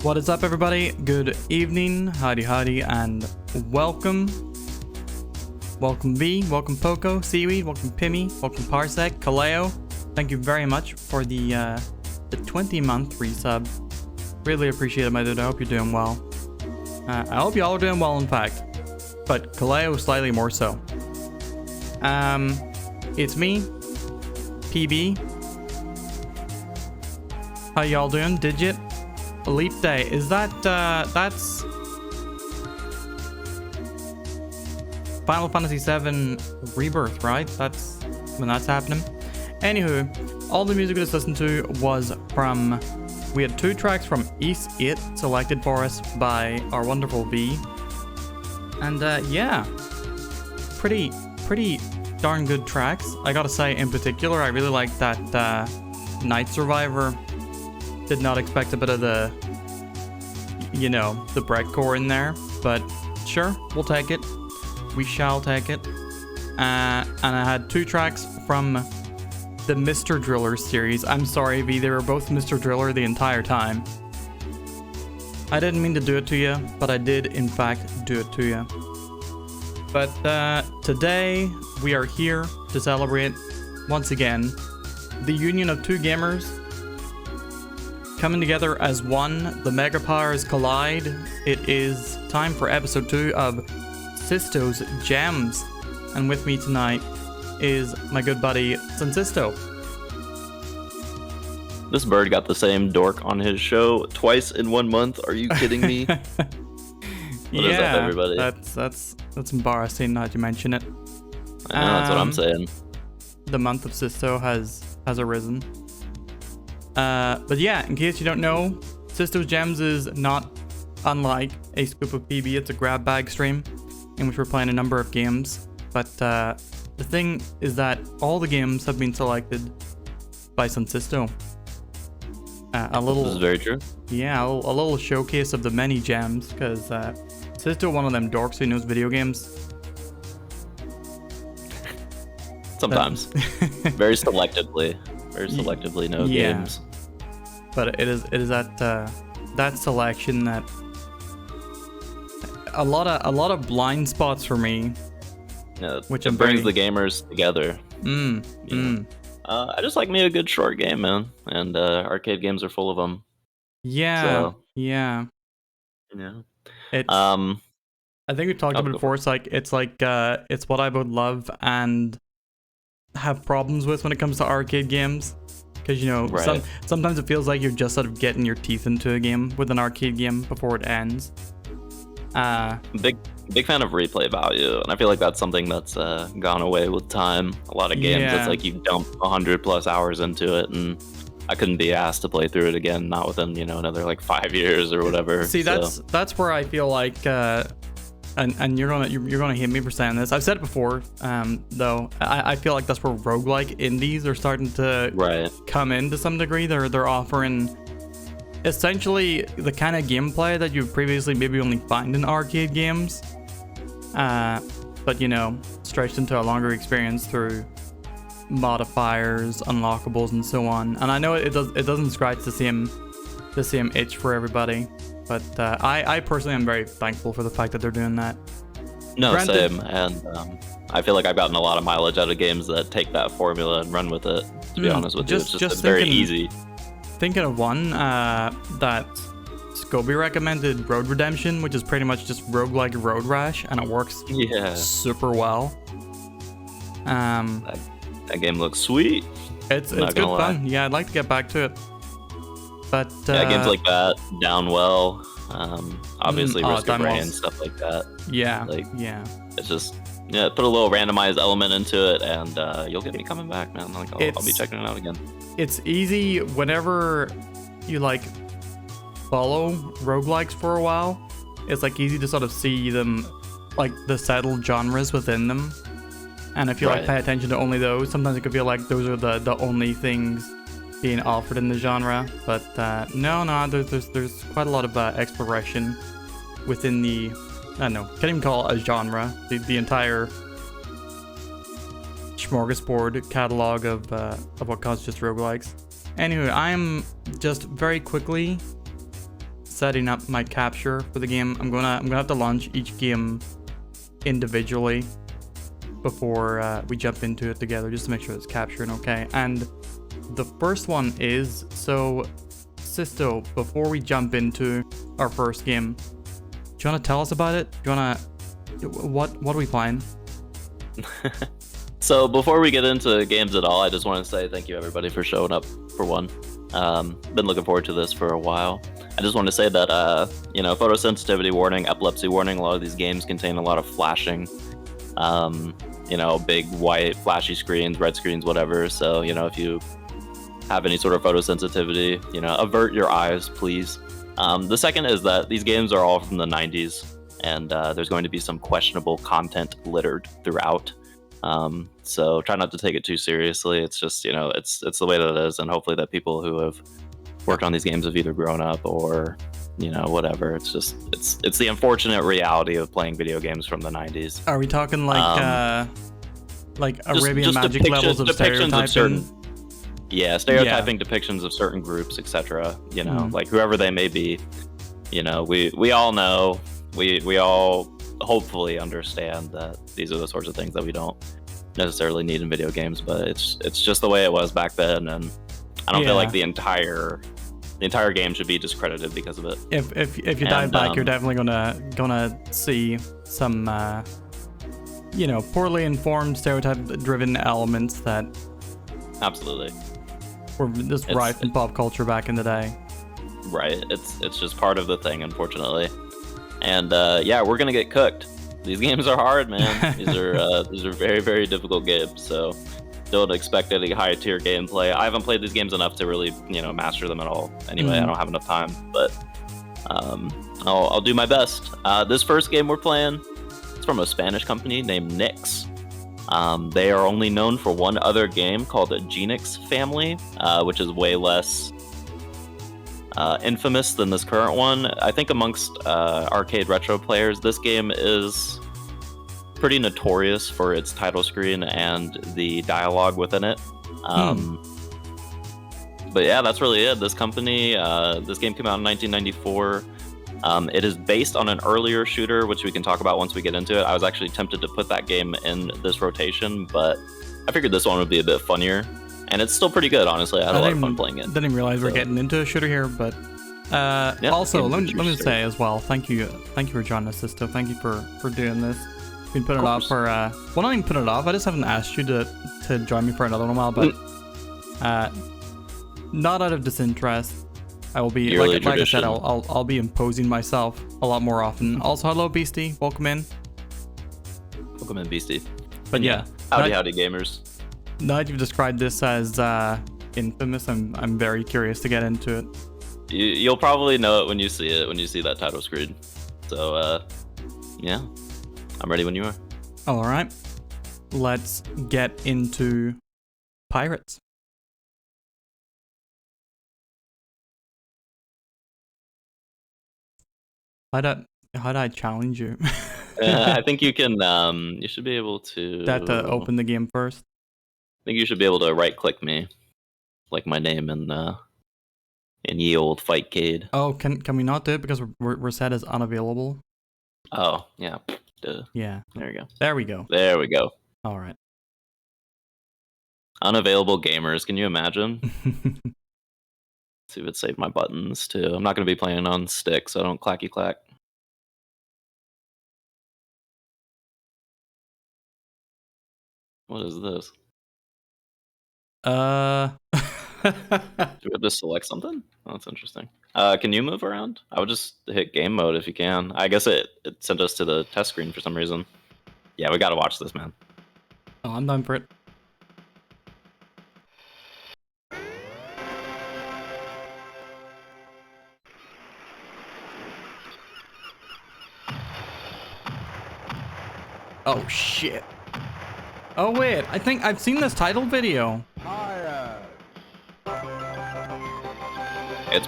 What is up, everybody? Good evening, howdy, and welcome. Welcome V, welcome Poco, Seaweed, welcome Pimmy, welcome Parsec, Kaleo. Thank you very much for the 20-month resub. Really appreciate it, my dude. I hope you're doing well. I hope y'all are doing well, in fact. But Kaleo slightly more so. It's me, PB. How y'all doing? Digit? Elite Day. Is that, that's Final Fantasy VII Rebirth, right? That's when that's happening. Anywho, all the music we just listened to was from, we had 2 tracks from East It selected for us by our wonderful V. And yeah, pretty darn good tracks. I gotta say, in particular, I really like that Night Survivor. Did not expect a bit of the, you know, the breakcore in there, but sure, we'll take it. We shall take it. And I had 2 tracks from the Mr. Driller series. I'm sorry, V, they were both Mr. Driller the entire time. I didn't mean to do it to you, but I did, in fact, do it to you. But today, we are here to celebrate, once again, the union of 2 gamers coming together as one. The mega powers collide. It is time for episode 2 of Sisto's Gems. And with me tonight is my good buddy, Sonsisto. This bird got the same dork on his show twice in 1 month. Are you kidding me? What is up, everybody? That's embarrassing now that you mention it. I know, that's what I'm saying. The month of Sisto has arisen. But yeah, in case you don't know, Sisto's Gems is not unlike a Scoop of PB. It's a grab bag stream in which we're playing a number of games. But the thing is that all the games have been selected by Sonsisto. This is very true. Yeah, a little showcase of the many gems, because Sisto, one of them dorks who knows video games. Sometimes. Very selectively know games. But it is that selection that a lot of blind spots for me. Yeah, which brings the gamers together. I just like me a good short game, man, and arcade games are full of them. Yeah, so, yeah. It's, I think we talked about it before. It's what I would love and have problems with when it comes to arcade games. Because, you know, right. Sometimes it feels like you're just sort of getting your teeth into a game with an arcade game before it ends. Big fan of replay value, and I feel like that's something that's gone away with time. A lot of games, it's like you dump 100+ hours into it, and I couldn't be asked to play through it again, not within, you know, another like 5 years or whatever. See, that's where I feel like, and you're gonna hit me for saying this. I've said it before, though. I feel like that's where roguelike indies are starting to come in to some degree. They're offering essentially the kind of gameplay that you previously maybe only find in arcade games, but you know, stretched into a longer experience through modifiers, unlockables, and so on. And I know it doesn't scratch the same itch for everybody. But I personally am very thankful for the fact that they're doing that. No, same. And I feel like I've gotten a lot of mileage out of games that take that formula and run with it, to be honest with you. It's just very easy. Thinking of one that Scobie recommended, Road Redemption, which is pretty much just roguelike Road Rash, and it works super well. That game looks sweet. It's good fun. Yeah, I'd like to get back to it. But games like that, Down Well, obviously Risk of Rain, stuff like that. Yeah, It's just put a little randomized element into it, and you'll get me coming back, man. Like I'll be checking it out again. It's easy whenever you like follow roguelikes for a while. It's like easy to sort of see them, like the settled genres within them, and if you like pay attention to only those, sometimes it could feel like those are the only things being offered in the genre, but no, there's quite a lot of exploration within the, I don't know, can't even call it a genre, the entire smorgasbord catalog of what constitutes roguelikes. Anyway, I'm just very quickly setting up my capture for the game. I'm gonna have to launch each game individually before we jump into it together, just to make sure it's capturing okay. And the first one is, so Sisto, before we jump into our first game, do you want to tell us about it? Do you want to, what are we playing? So before we get into games at all, I just want to say thank you everybody for showing up for one. Been looking forward to this for a while. I just want to say that, you know, photosensitivity warning, epilepsy warning, a lot of these games contain a lot of flashing, you know, big white flashy screens, red screens, whatever. So, you know, if you have any sort of photosensitivity, you know, avert your eyes, please. The second is that these games are all from the 90s, and there's going to be some questionable content littered throughout. So try not to take it too seriously. It's just, you know, it's the way that it is, and hopefully that people who have worked on these games have either grown up or, you know, whatever. It's just, it's the unfortunate reality of playing video games from the 90s. Are we talking like Arabian Magic levels of stereotyping? Yeah, stereotyping depictions of certain groups, etc. You know, like whoever they may be. You know, we all know, we all hopefully understand that these are the sorts of things that we don't necessarily need in video games, but it's just the way it was back then, and I don't feel like the entire game should be discredited because of it. If you dive back, you're definitely gonna see some you know, poorly informed, stereotype-driven elements that absolutely were just rife in pop culture back in the day. Right. It's just part of the thing, unfortunately. And yeah, we're gonna get cooked. These games are hard, man. These are very, very difficult games. So don't expect any high tier gameplay. I haven't played these games enough to really, you know, master them at all. Anyway, I don't have enough time, but I'll do my best. This first game we're playing, it's from a Spanish company named Nix. They are only known for one other game called the Genix Family, which is way less infamous than this current one. I think amongst arcade retro players, this game is pretty notorious for its title screen and the dialogue within it. But yeah, that's really it. This company, this game came out in 1994. It is based on an earlier shooter, which we can talk about once we get into it. I was actually tempted to put that game in this rotation, but I figured this one would be a bit funnier. And it's still pretty good, honestly. I had a lot of fun playing it. Didn't even realize we're getting into a shooter here, but yeah, also let me say as well, thank you for joining us, Sisto. Thank you for doing this. We've been putting it off for well, not even putting it off. I just haven't asked you to join me for another one in a while, but not out of disinterest. I will be like I said, I'll be imposing myself a lot more often. Also, hello Beastie, welcome in. Welcome in, Beastie. But yeah, howdy gamers. Now that you've described this as infamous, I'm very curious to get into it. You'll probably know it when you see it, when you see that title screen. So yeah, I'm ready when you are. All right, let's get into Pirates. How'd I challenge you? I think you can. You should be able to. That to open the game first. I think you should be able to right-click me, like my name in ye old Fightcade. Oh, can we not do it because we're set as unavailable? Oh yeah. Duh. Yeah. There you go. There we go. There we go. All right. Unavailable gamers. Can you imagine? See if it saved my buttons too. I'm not going to be playing on stick, so I don't clacky clack. What is this? Do we have to select something? Oh, that's interesting. Can you move around? I would just hit game mode if you can. I guess it sent us to the test screen for some reason. Yeah, we gotta watch this, man. Oh, I'm done for it. Oh shit. Oh wait, I think I've seen this title video. It's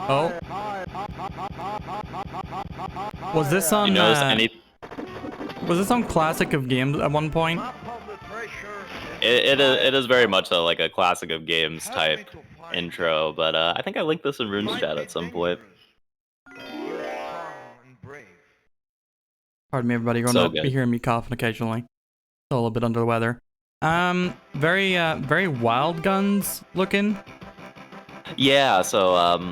Oh. Was this on was this on Classic of Games at one point? it is very much like a classic of games type intro, but I think I linked this in RuneStat at some point. Pardon me, everybody. You're So gonna be good. hearing me coughing occasionally. Still a little bit under the weather. Very wild guns looking. Yeah, so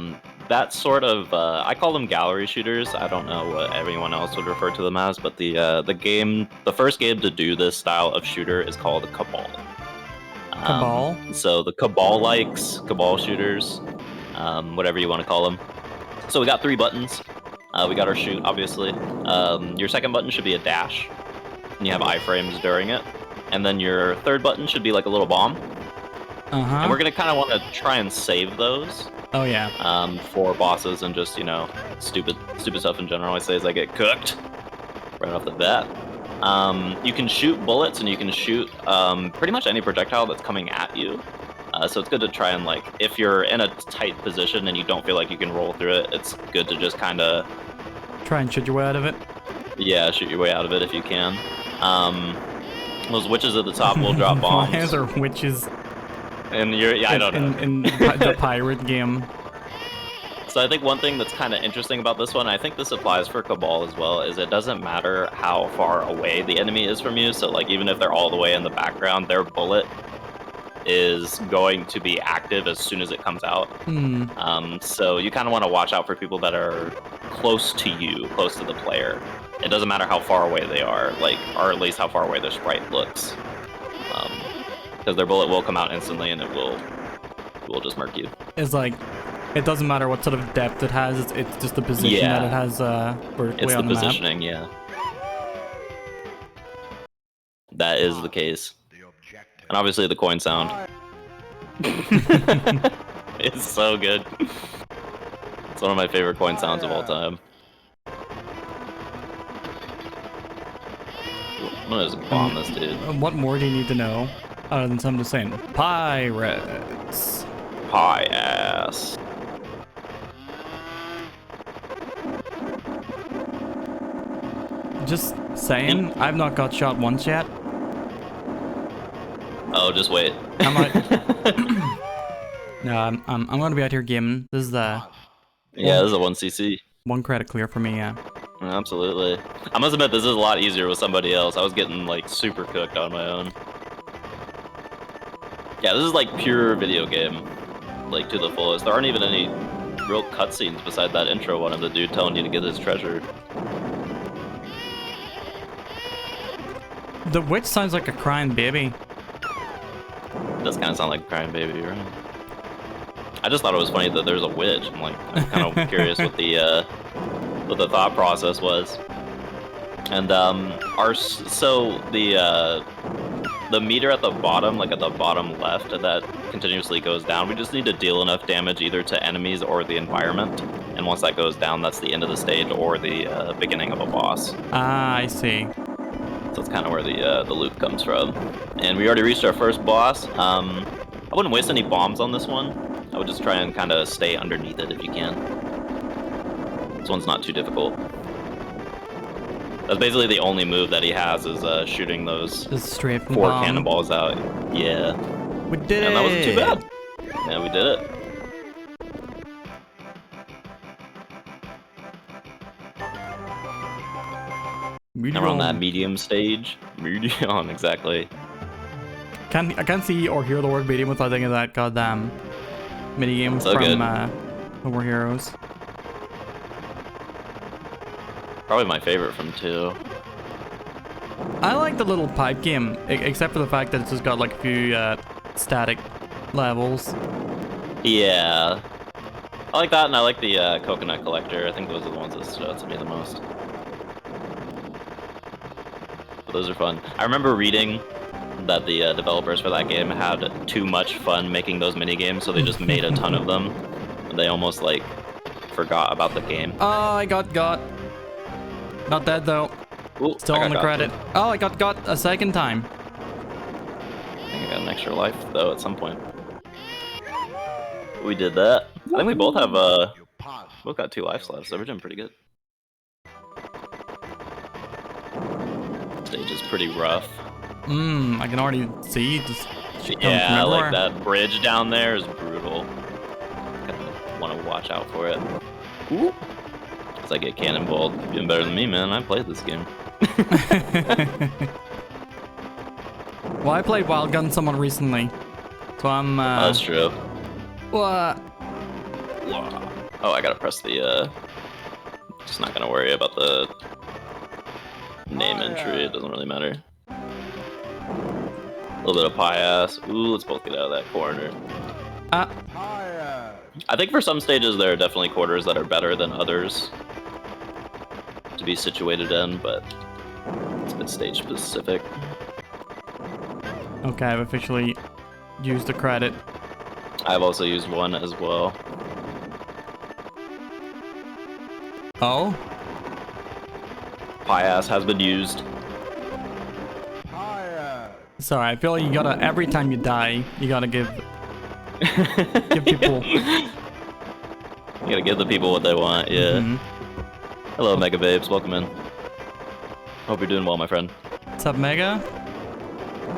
that sort of I call them gallery shooters. I don't know what everyone else would refer to them as, but the first game to do this style of shooter is called Cabal. Cabal? So the Cabal likes Cabal shooters, whatever you want to call them. So we got 3 buttons. We got our shoot, obviously. Your second button should be a dash, and you have iframes during it. And then your third button should be like a little bomb. And we're gonna kind of want to try and save those. Oh yeah. For bosses and just, you know, stupid stuff in general. I say as I get cooked right off the bat. You can shoot bullets and you can shoot pretty much any projectile that's coming at you. So it's good to try and, like, if you're in a tight position and you don't feel like you can roll through it, it's good to just kind of try and shoot your way out of it. Yeah, shoot your way out of it if you can. Those witches at the top will drop bombs. Why are there witches? And I don't know. In the pirate game. So I think one thing that's kind of interesting about this one, I think this applies for Cabal as well, is it doesn't matter how far away the enemy is from you. So, like, even if they're all the way in the background, their bullet is going to be active as soon as it comes out. So you kind of want to watch out for people that are close to you, close to the player. It doesn't matter how far away they are, like, or at least how far away their sprite looks. Because their bullet will come out instantly and it will just murk you. It's like, it doesn't matter what sort of depth it has, it's just the position that it has vertically it's on the positioning, map. Yeah. That is the case. And obviously the coin sound. It's so good. It's one of my favorite coin sounds of all time. I'm gonna just bomb this dude. What more do you need to know? Other than someone just saying, pirates. Pie ass. Just saying, I've not got shot once yet. Oh, just wait. No, I'm gonna be out here gaming. This is the this is a 1cc. 1 credit clear for me, yeah. Absolutely. I must admit, this is a lot easier with somebody else. I was getting, like, super cooked on my own. Yeah, this is like pure video game, like, to the fullest. There aren't even any real cutscenes beside that intro one of the dude telling you to get his treasure. The witch sounds like a crying baby. It does kind of sound like a crying baby, right? I just thought it was funny that there's a witch. I'm kind of curious what the thought process was. And the meter at the bottom, like at the bottom left, that continuously goes down. We just need to deal enough damage either to enemies or the environment. And once that goes down, that's the end of the stage or the beginning of a boss. Ah, I see. So that's kind of where the loop comes from. And we already reached our first boss. I wouldn't waste any bombs on this one. I would just try and kind of stay underneath it if you can. This one's not too difficult. That's basically the only move that he has is shooting those 4 cannonballs out. Yeah. We did it! And that wasn't too bad. Yeah, we did it. Now we're on that medium stage. Medium, exactly. I can't see or hear the word medium without thinking of that goddamn minigame so from Over Heroes. Probably my favorite from 2. I like the little pipe game, except for the fact that it's just got like a few static levels. Yeah. I like that, and I like the coconut collector. I think those are the ones that stood out to me the most. But those are fun. I remember reading that the developers for that game had too much fun making those minigames, so they just made a ton of them. And they almost, like, forgot about the game. Oh, I got. Not dead, though. Ooh, still on the credit. Oh, I got a second time. I think I got an extra life, though, at some point. We did that. I think we both have, both got 2 lives left, so we're doing pretty good. Stage is pretty rough. I can already see this shit coming from Yeah, everywhere. like that bridge down there is brutal. Kinda want to watch out for it. Ooh. It's like get cannonballed. You're doing better than me, man. I played this game. Well, I played Wild Gun somewhat recently, so I'm. Oh, that's true. What? Oh, I gotta press the. Just not gonna worry about the name entry. It doesn't really matter. A little bit of pie ass. Ooh, let's both get out of that corner. I think for some stages there are definitely quarters that are better than others to be situated in, but it's a bit stage specific. Okay, I've officially used the credit. I've also used one as well. Oh? Pie ass has been used. Sorry, I feel like you gotta, every time you die, you gotta give people... You gotta give the people what they want, yeah. Hello, Mega Babes, welcome in. Hope you're doing well, my friend. What's up, Mega?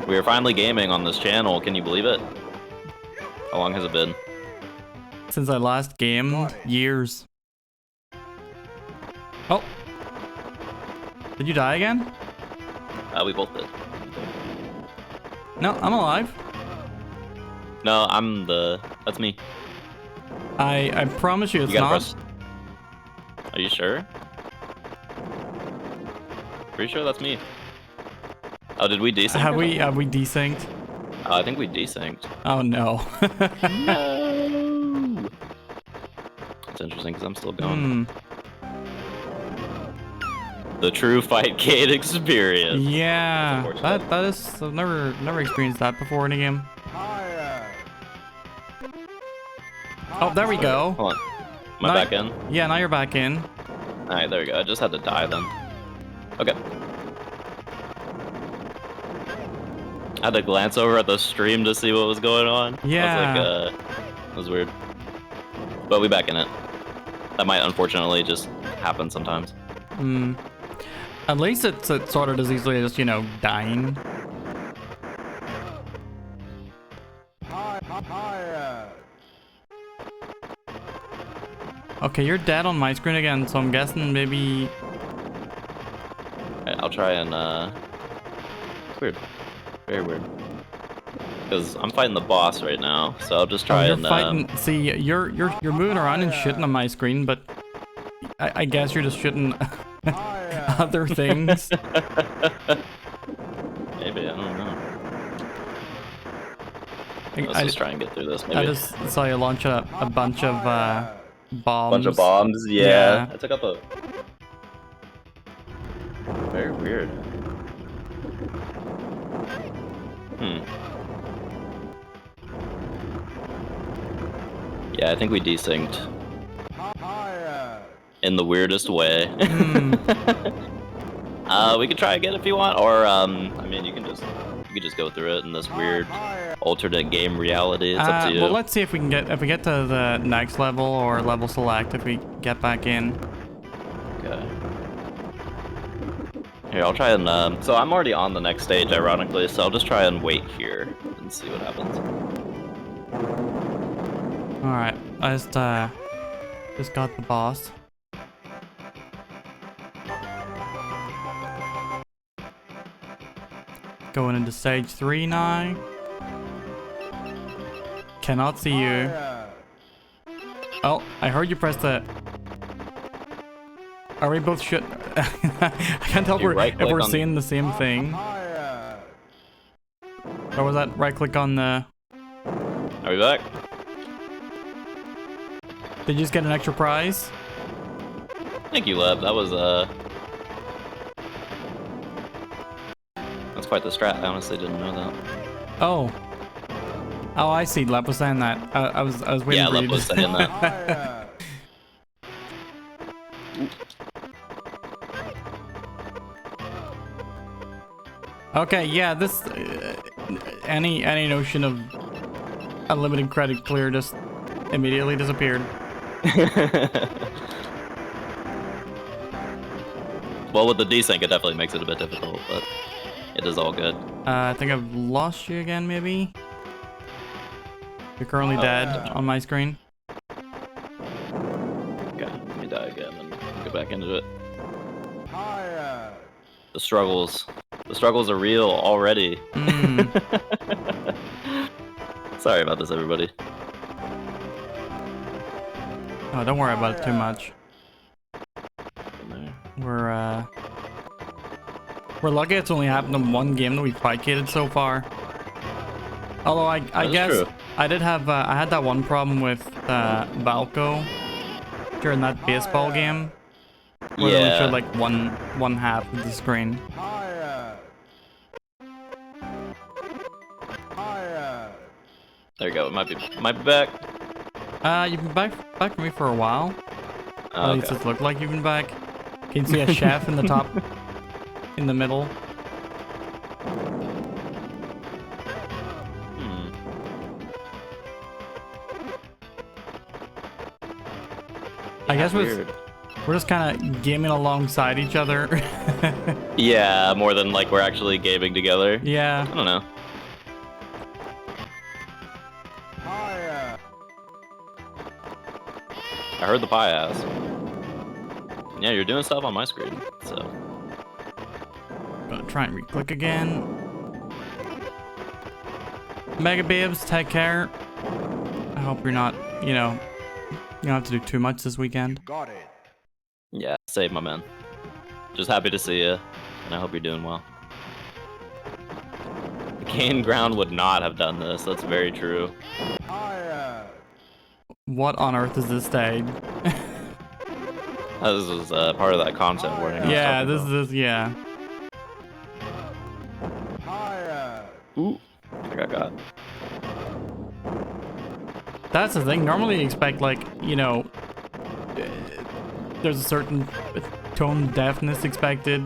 We are finally gaming on this channel, can you believe it? How long has it been? Since I last gamed, years. Oh. Did you die again? We both did. No, I'm alive. No, that's me. I promise you it's You gotta not. press... Are you sure? Pretty sure that's me. Oh, did we desync? Have we desynced? I think we desynced. Oh no. No! That's interesting because I'm still going. The true fight gate experience. Yeah, that is, I've never experienced that before in a game. Oh, there we go. Hold on. Am I back in? Yeah, now you're back in. Alright, there we go. I just had to die then. Okay. I had to glance over at the stream to see what was going on. Yeah. I was like, that was weird. But we back in it. That might unfortunately just happen sometimes. At least it's sorted as easily as, you know, dying. Okay, you're dead on my screen again, so I'm guessing maybe... Alright, I'll try and, it's weird. Very weird. Because I'm fighting the boss right now, so I'll just try you're and, fighting... See, you're moving around and shitting on my screen, but... I guess you're just shitting other things. Maybe, I don't know. Let's just try and get through this, maybe. I just saw you launch a bunch of, bombs. Bunch of bombs, yeah. Yeah. I took out the... Very weird. Yeah, I think we desynced. In the weirdest way. We could try again if you want, or I mean, you could just go through it in this weird alternate game reality. It's up to you. Well, let's see if we get to the next level or level select if we get back in. Okay. Here, I'll try and so I'm already on the next stage, ironically, so I'll just try and wait here and see what happens. All right, I just got the boss. Going into stage 3 now. Cannot see you. Oh, I heard you press the... Are we both shit? I can't tell if we're seeing the same thing. Or was that right click on the... Are we back? Did you just get an extra prize? Thank you, Leb. That was that's quite the strat. I honestly didn't know that. Oh. Oh, I see. Lep was saying that. I was waiting for you to... Yeah, Lep was saying that. Okay, yeah, this... any notion of unlimited credit clear just immediately disappeared. Well, with the desync, it definitely makes it a bit difficult, but... It is all good. I think I've lost you again, maybe? You're currently dead on my screen. Okay, let me die again and get back into it. The struggles are real already. Sorry about this, everybody. Oh, don't worry about it too much. We're lucky it's only happened in one game that we've fight-gated so far. Although I guess true. I did have I had that one problem with Valco during that baseball game where they only showed like one half of the screen. There you go. It might be back. You've been back for me for a while. Oh, At least it looked like you've been back. Can you see a chef in the top, in the middle? I guess we're just kind of gaming alongside each other. Yeah, more than like we're actually gaming together. Yeah. I don't know. I heard the pie ass. Yeah, you're doing stuff on my screen, so. Gonna try and re-click again. Mega Babes, take care. I hope you're not, you don't have to do too much this weekend. Got it. Yeah, save my man. Just happy to see you, and I hope you're doing well. The Cane Ground would not have done this, that's very true. What on earth is this stage? This was part of that content warning. Yeah, this is, yeah. Ooh, I got. That's the thing. Normally you expect, like, there's a certain tone deafness expected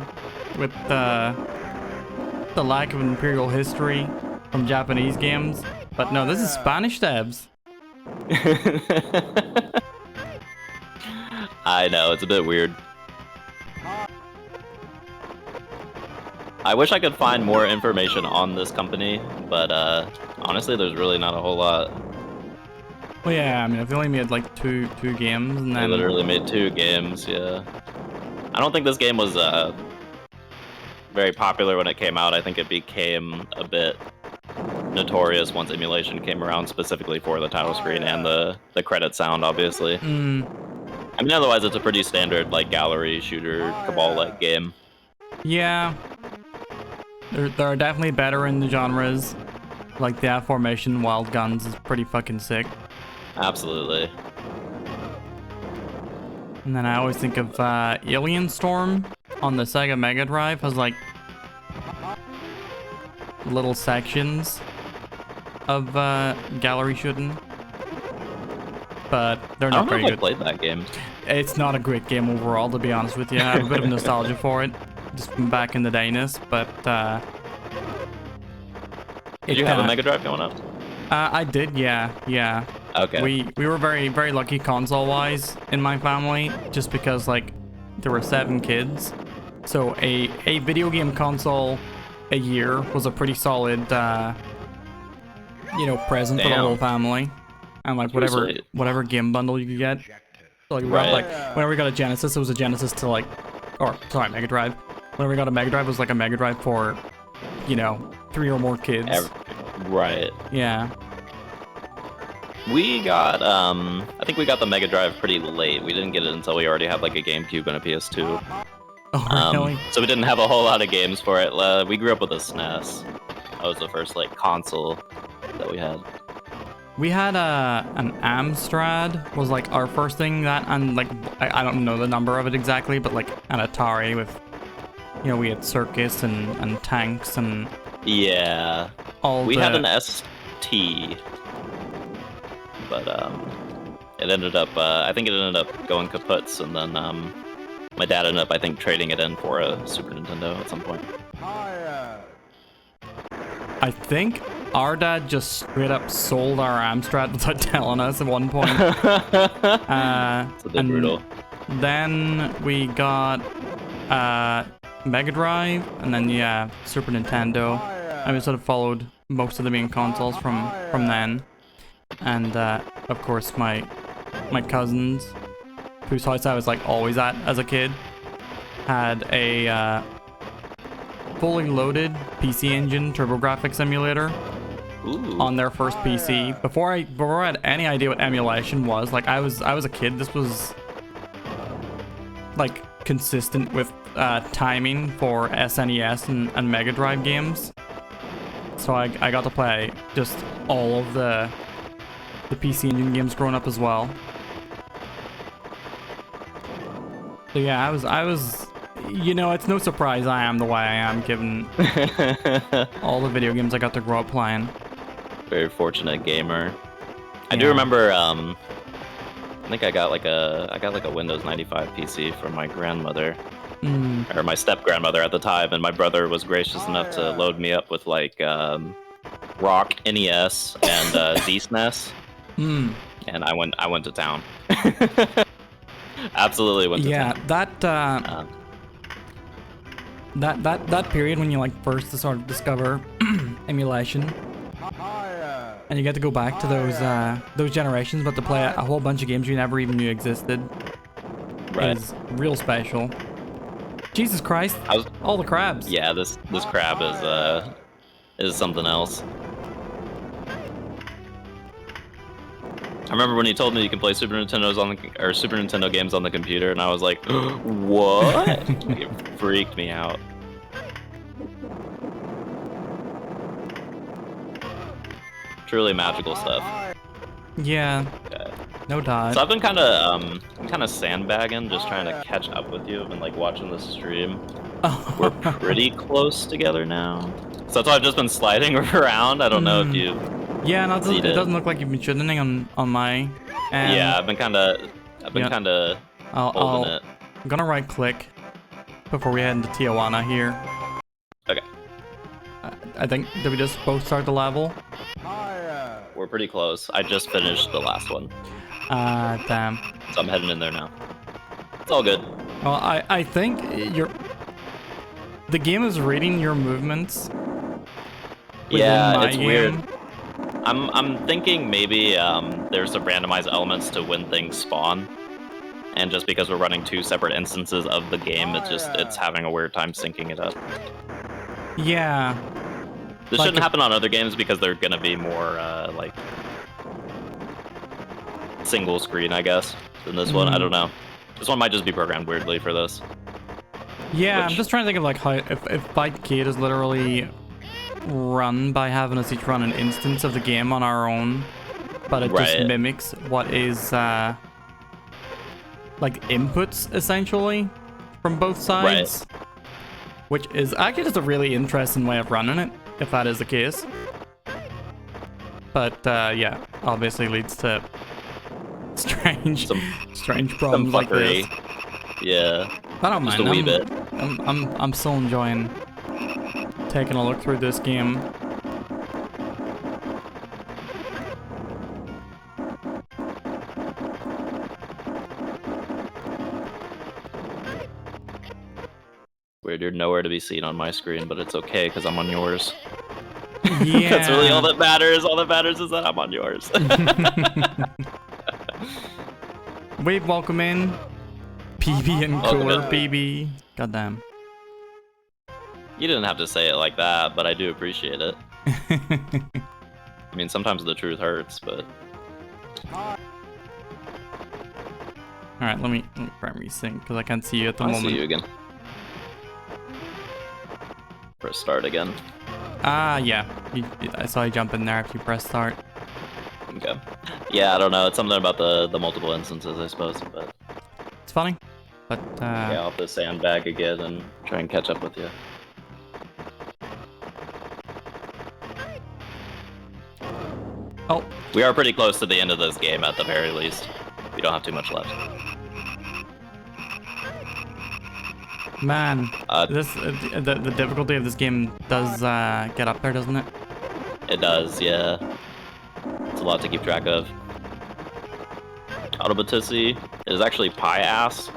with the lack of imperial history from Japanese games. But no, this is Spanish devs. I know, it's a bit weird. I wish I could find more information on this company, but honestly, there's really not a whole lot. Well, yeah, I mean, I've only made like two games, and then I literally made 2 games. Yeah, I don't think this game was very popular when it came out. I think it became a bit notorious once emulation came around, specifically for the title screen and the credit sound, obviously. I mean, otherwise, it's a pretty standard like gallery shooter Cabal-like game. Yeah, there are definitely better in the genres. Like the aforementioned Wild Guns is pretty fucking sick. Absolutely. And then I always think of Alien Storm on the Sega Mega Drive has like little sections of gallery shooting, but they're not very good. I played that game. It's not a great game overall, to be honest with you. I have a bit of nostalgia for it, just from back in the dayness, but Did you have a Mega Drive going up? I did, yeah. Okay. We were very, very lucky console-wise in my family, just because, like, there were 7 kids. So a video game console a year was a pretty solid, present for the whole family. And, like, whatever game bundle you could get. So, like, whenever we got a Genesis, it was a Genesis to, like, Mega Drive. Whenever we got a Mega Drive, it was, like, a Mega Drive for, 3 or more kids. Right. Yeah. We got, I think we got the Mega Drive pretty late. We didn't get it until we already had like a GameCube and a PS2. Oh, really? So we didn't have a whole lot of games for it. We grew up with a SNES. That was the first like console that we had. We had an Amstrad was like our first thing, that, and like I don't know the number of it exactly, but like an Atari with, we had Circus and Tanks and yeah. We had an ST. But it ended up, I think it ended up going kaputs, and then my dad ended up, I think, trading it in for a Super Nintendo at some point. I think our dad just straight up sold our Amstrad without telling us at one point. It's a bit brutal. Then we got Mega Drive, and then yeah, Super Nintendo. I mean, sort of followed most of the main consoles from then, and of course my cousins, whose house I was like always at as a kid, had a fully loaded PC Engine TurboGrafx emulator. Ooh. On their first PC. Before I had any idea what emulation was, like I was a kid. This was like consistent with timing for SNES and Mega Drive games. So I got to play just all of the PC Engine games growing up as well. So yeah, I was, you know, it's no surprise I am the way I am given all the video games I got to grow up playing. Very fortunate gamer. I do remember. I think I got like a Windows 95 PC from my grandmother, or my step grandmother at the time, and my brother was gracious enough to load me up with like Rock NES and ZSNES. And I went to town. Absolutely went to town. That period when you like first sort of discover emulation, and you get to go back to those generations, but to play a whole bunch of games you never even knew existed, is real special. Jesus Christ! All the crabs. Yeah, this crab is something else. I remember when he told me you can play Super Nintendo games on the computer, and I was like, what? It freaked me out. Truly magical stuff. Yeah. Okay. No doubt. So I've been kind of sandbagging, just trying to catch up with you. I've been like watching the stream. We're pretty close together now. So that's why I've just been sliding around. I don't know if you. Yeah, no, it doesn't look like you've been shooting on my end. Yeah, I've been kind of holding it. I'm gonna right click before we head into Tijuana here. Okay. I think, did we just both start the level? We're pretty close. I just finished the last one. Damn. So I'm heading in there now. It's all good. Well, I think the game is reading your movements. Yeah, it's weird. I'm thinking maybe there's some randomized elements to when things spawn, and just because we're running two separate instances of the game, it's having a weird time syncing it up. Yeah. This shouldn't happen on other games because they're gonna be more like single screen, I guess, than this one. I don't know. This one might just be programmed weirdly for this. Yeah, I'm just trying to think of like how if Bytecade is literally run by having us each run an instance of the game on our own, but it just mimics what is like inputs essentially from both sides, which is actually just a really interesting way of running it, if that is the case. But yeah, obviously leads to strange problems like this. Yeah, I don't just mind. A wee bit. I'm still enjoying taking a look through this game. Weird, you're nowhere to be seen on my screen, but it's okay because I'm on yours. Yeah. That's really all that matters. All that matters is that I'm on yours. Wave, welcome in. PB and Cooler, PB. Goddamn. You didn't have to say it like that, but I do appreciate it. I mean, sometimes the truth hurts, but... Alright, let me primary sync, because I can't see you at the moment. I see you again. Press start again. Yeah. I saw you jump in there after you press start. Okay. Yeah, I don't know. It's something about the multiple instances, I suppose, but... It's funny, but... Yeah, I'll have to sandbag again and try and catch up with you. Oh. We are pretty close to the end of this game, at the very least. We don't have too much left. Man, the difficulty of this game does get up there, doesn't it? It does, yeah. It's a lot to keep track of. Automaticity is actually pie ass.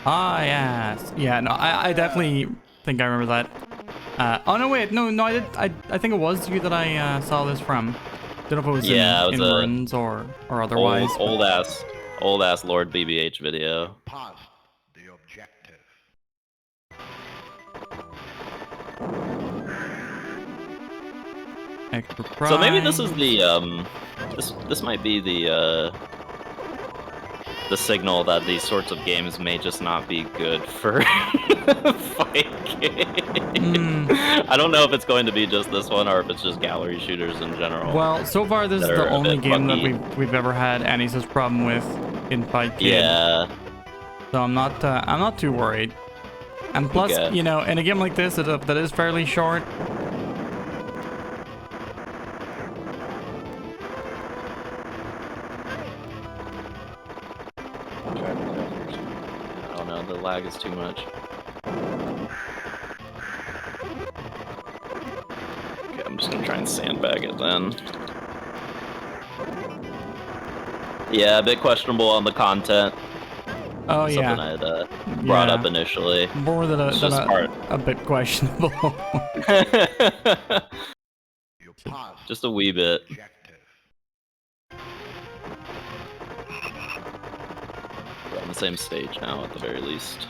Ah, yes. Yeah, no, I definitely think I remember that. Oh, no, wait. No, I did. I think it was you that I saw this from. Don't know if it was Yeah, it was in a ruins or otherwise. old ass Lord BBH video. Past the objective. Extra So maybe this prize. is the this might be the signal that these sorts of games may just not be good for fight games. I don't know if it's going to be just this one or if it's just gallery shooters in general. Well, so far this is that the are a only bit game that buggy. we've ever had any such problem with in Fight Kid. Yeah. So I'm not too worried. And plus, Okay. you know, in a game like this that is fairly short. Oh no, the lag is too much. Okay, I'm just gonna try and sandbag it then. Yeah, a bit questionable on the content. Oh Something yeah, I'd brought up initially. more than It's just part. a bit questionable. You pass Just a wee bit. objective. We're on the same stage now, at the very least.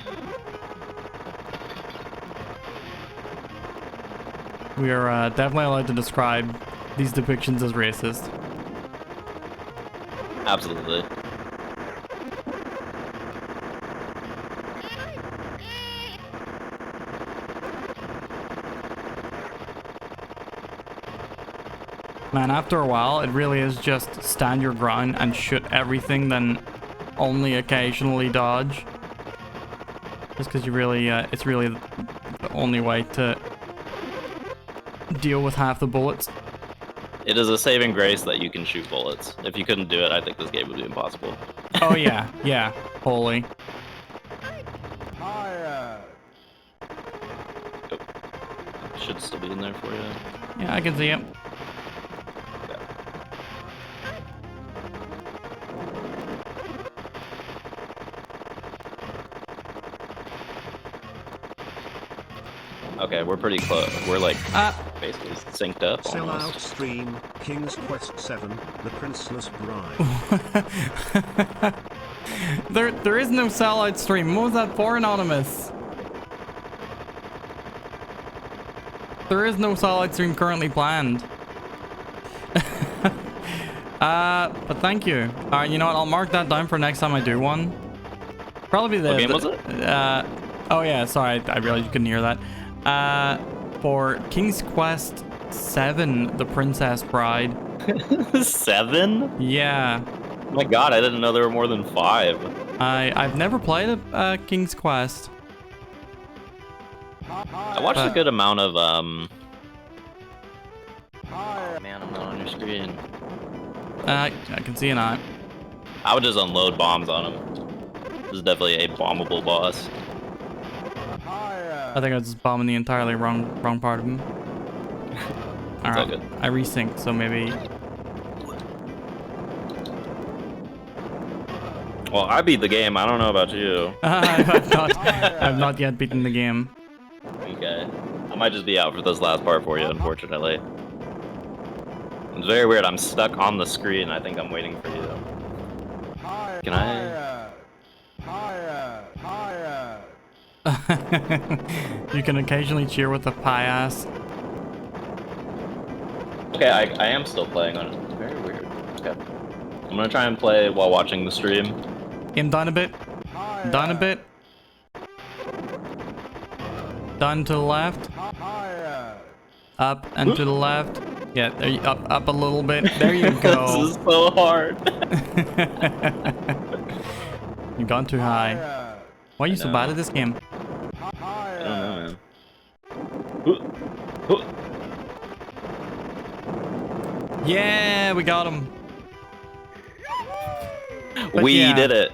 We are definitely allowed to describe these depictions as racist. Absolutely. Man, after a while, it really is just stand your ground and shoot everything, then only occasionally dodge. Just because you really, it's really the only way to deal with half the bullets. It is a saving grace that you can shoot bullets. If you couldn't do it, I think this game would be impossible. Oh yeah, yeah, holy. Fire. Should still be in there for you. Yeah, I can see it. Okay, we're pretty close. We're like basically synced up Sell out almost. stream, King's Quest 7, The Princeless Bride. There is no sellout stream. What was that for, Anonymous? There is no sellout stream currently planned. But thank you. Alright, you know what? I'll mark that down for next time I do one. Probably the... What game was it? Oh yeah, sorry. I realized you couldn't hear that. For King's Quest 7, The Princess Bride. 7? Yeah. My god, I didn't know there were more than 5. I've never played a King's Quest. I watched a good amount of Oh man, I'm not on your screen. I can see an eye. I would just unload bombs on him. This is definitely a bombable boss. I think I was just bombing the entirely wrong part of him. all Alright, good. I resynced, so maybe... Well, I beat the game. I don't know about you. I've not yet beaten the game. Okay. I might just be out for this last part for you, unfortunately. It's very weird. I'm stuck on the screen. I think I'm waiting for you. Can I? You can occasionally cheer with a pie ass. Okay, I am still playing on it. It's very weird. Okay. I'm gonna try and play while watching the stream. Aim down a bit. Down a bit. Down to the left. Up and to the left. Yeah, there you, up a little bit. There you go. This is so hard. You've gone too high. Why are you so know. bad at this game? I don't know, man. Yeah, we got him. But We yeah, did it.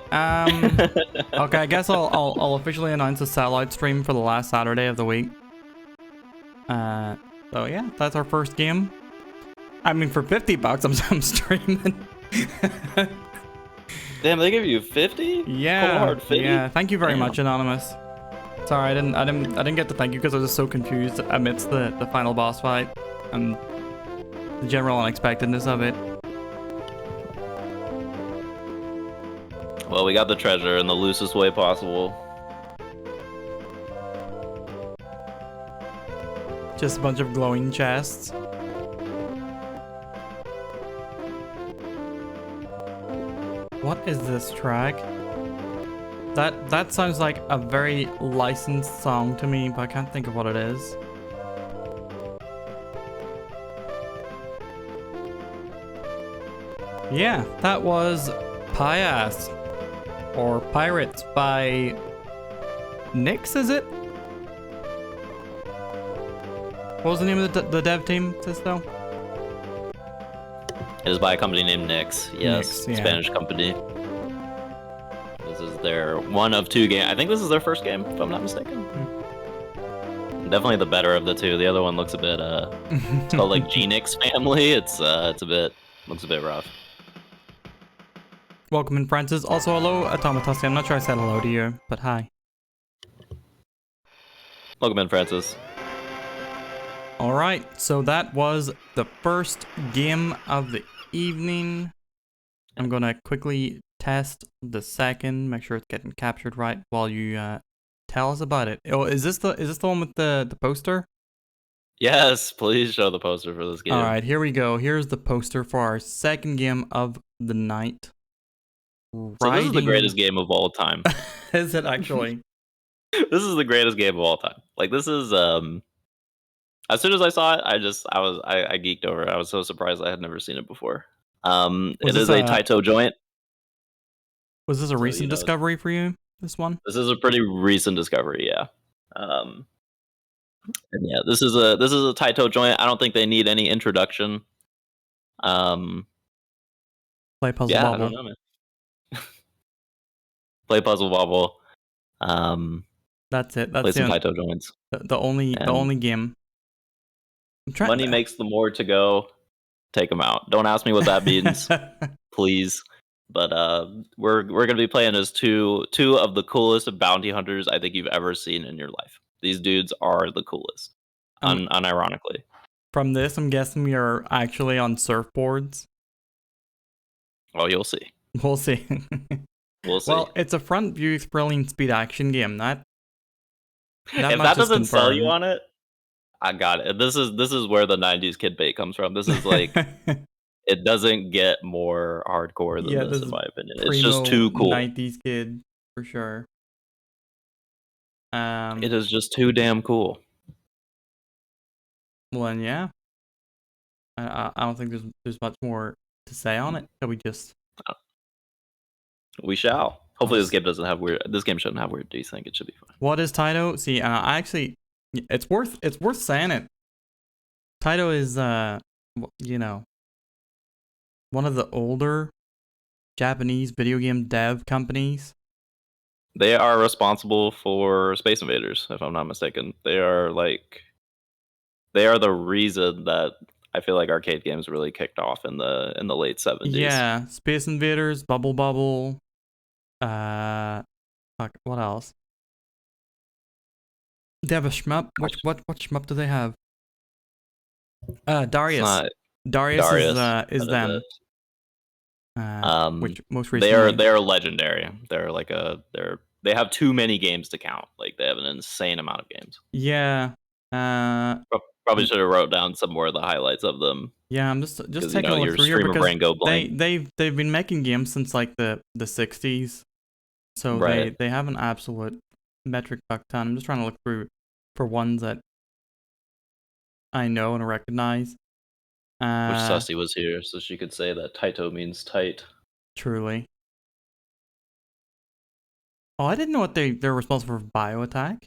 Okay, I guess I'll officially announce a sellout stream for the last Saturday of the week. So yeah, that's our first game. I mean, for $50, I'm streaming. Damn, they give you 50? Yeah. Cold hard 50? Yeah. Thank you very Damn. much, Anonymous. Sorry, I didn't get to thank you because I was just so confused amidst the final boss fight and the general unexpectedness of it. Well, we got the treasure in the loosest way possible. Just a bunch of glowing chests. What is this track? That sounds like a very licensed song to me, but I can't think of what it is. Yeah, that was Pias or Pirates by Nyx, is it? What was the name of the dev team, Sisto? It is by a company named Nyx. Yes, Nyx, yeah. Spanish company. This is their one of two games. I think this is their first game, if I'm not mistaken. Definitely the better of the two. The other one looks a bit it's called like Genix Family. It's looks a bit rough. Welcome in, Francis. Also, hello, Automatasi. I'm not sure I said hello to you, but hi. Welcome in, Francis. Alright, so that was the first game of the evening. I'm gonna quickly test the second, make sure it's getting captured right while you tell us about it. Oh, is this the one with the poster? Yes, please show the poster for this game. Alright, here we go. Here's the poster for our second game of the night. So this is the greatest game of all time. Is it actually? This is the greatest game of all time. Like, this is as soon as I saw it, I geeked over it. I was so surprised I had never seen it before. It is a Taito joint. Was this a recent discovery for you, this one? This is a pretty recent discovery, yeah. And yeah, this is a Taito joint. I don't think they need any introduction. Play Puzzle yeah, Bobble. I don't know, man. Play Puzzle Bobble. That's it. That's play some Taito joints. The only game. Money makes the more to go. Take them out. Don't ask me what that means, please. But we're gonna be playing as two of the coolest bounty hunters I think you've ever seen in your life. These dudes are the coolest, unironically. From this, I'm guessing we are actually on surfboards. Well, you'll see. We'll see. We'll see. Well, it's a front view thrilling speed action game. That if that doesn't sell you on it, I got it. This is where the 90s kid bait comes from. This is like it doesn't get more hardcore than this in my opinion. It's just too cool. 90s kid for sure. It is just too damn cool. Well, then, yeah. I don't think there's much more to say on it. So we just we shall. Hopefully this game doesn't have weird. This game shouldn't have weird desync. It should be fine. What is Taito? See, I actually, it's worth saying it. Taito is one of the older Japanese video game dev companies. They are responsible for Space Invaders, if I'm not mistaken. They are the reason that I feel like arcade games really kicked off in the late 70s. Yeah, Space Invaders, Bubble Bubble. Fuck, what else? They have a shmup. What shmup do they have? Darius. Darius is them. Which most recently they're legendary. They have too many games to count. Like, they have an insane amount of games. Yeah. Probably should have wrote down some more of the highlights of them. Yeah, I'm just taking a look through here because brain go blank. they've been making games since like the 60s, so right. they have an absolute metric buck ton. I'm just trying to look through for ones that I know and recognize. Which Sussy was here, so she could say that Taito means tight. Truly. Oh, I didn't know what they're responsible for Bio Attack.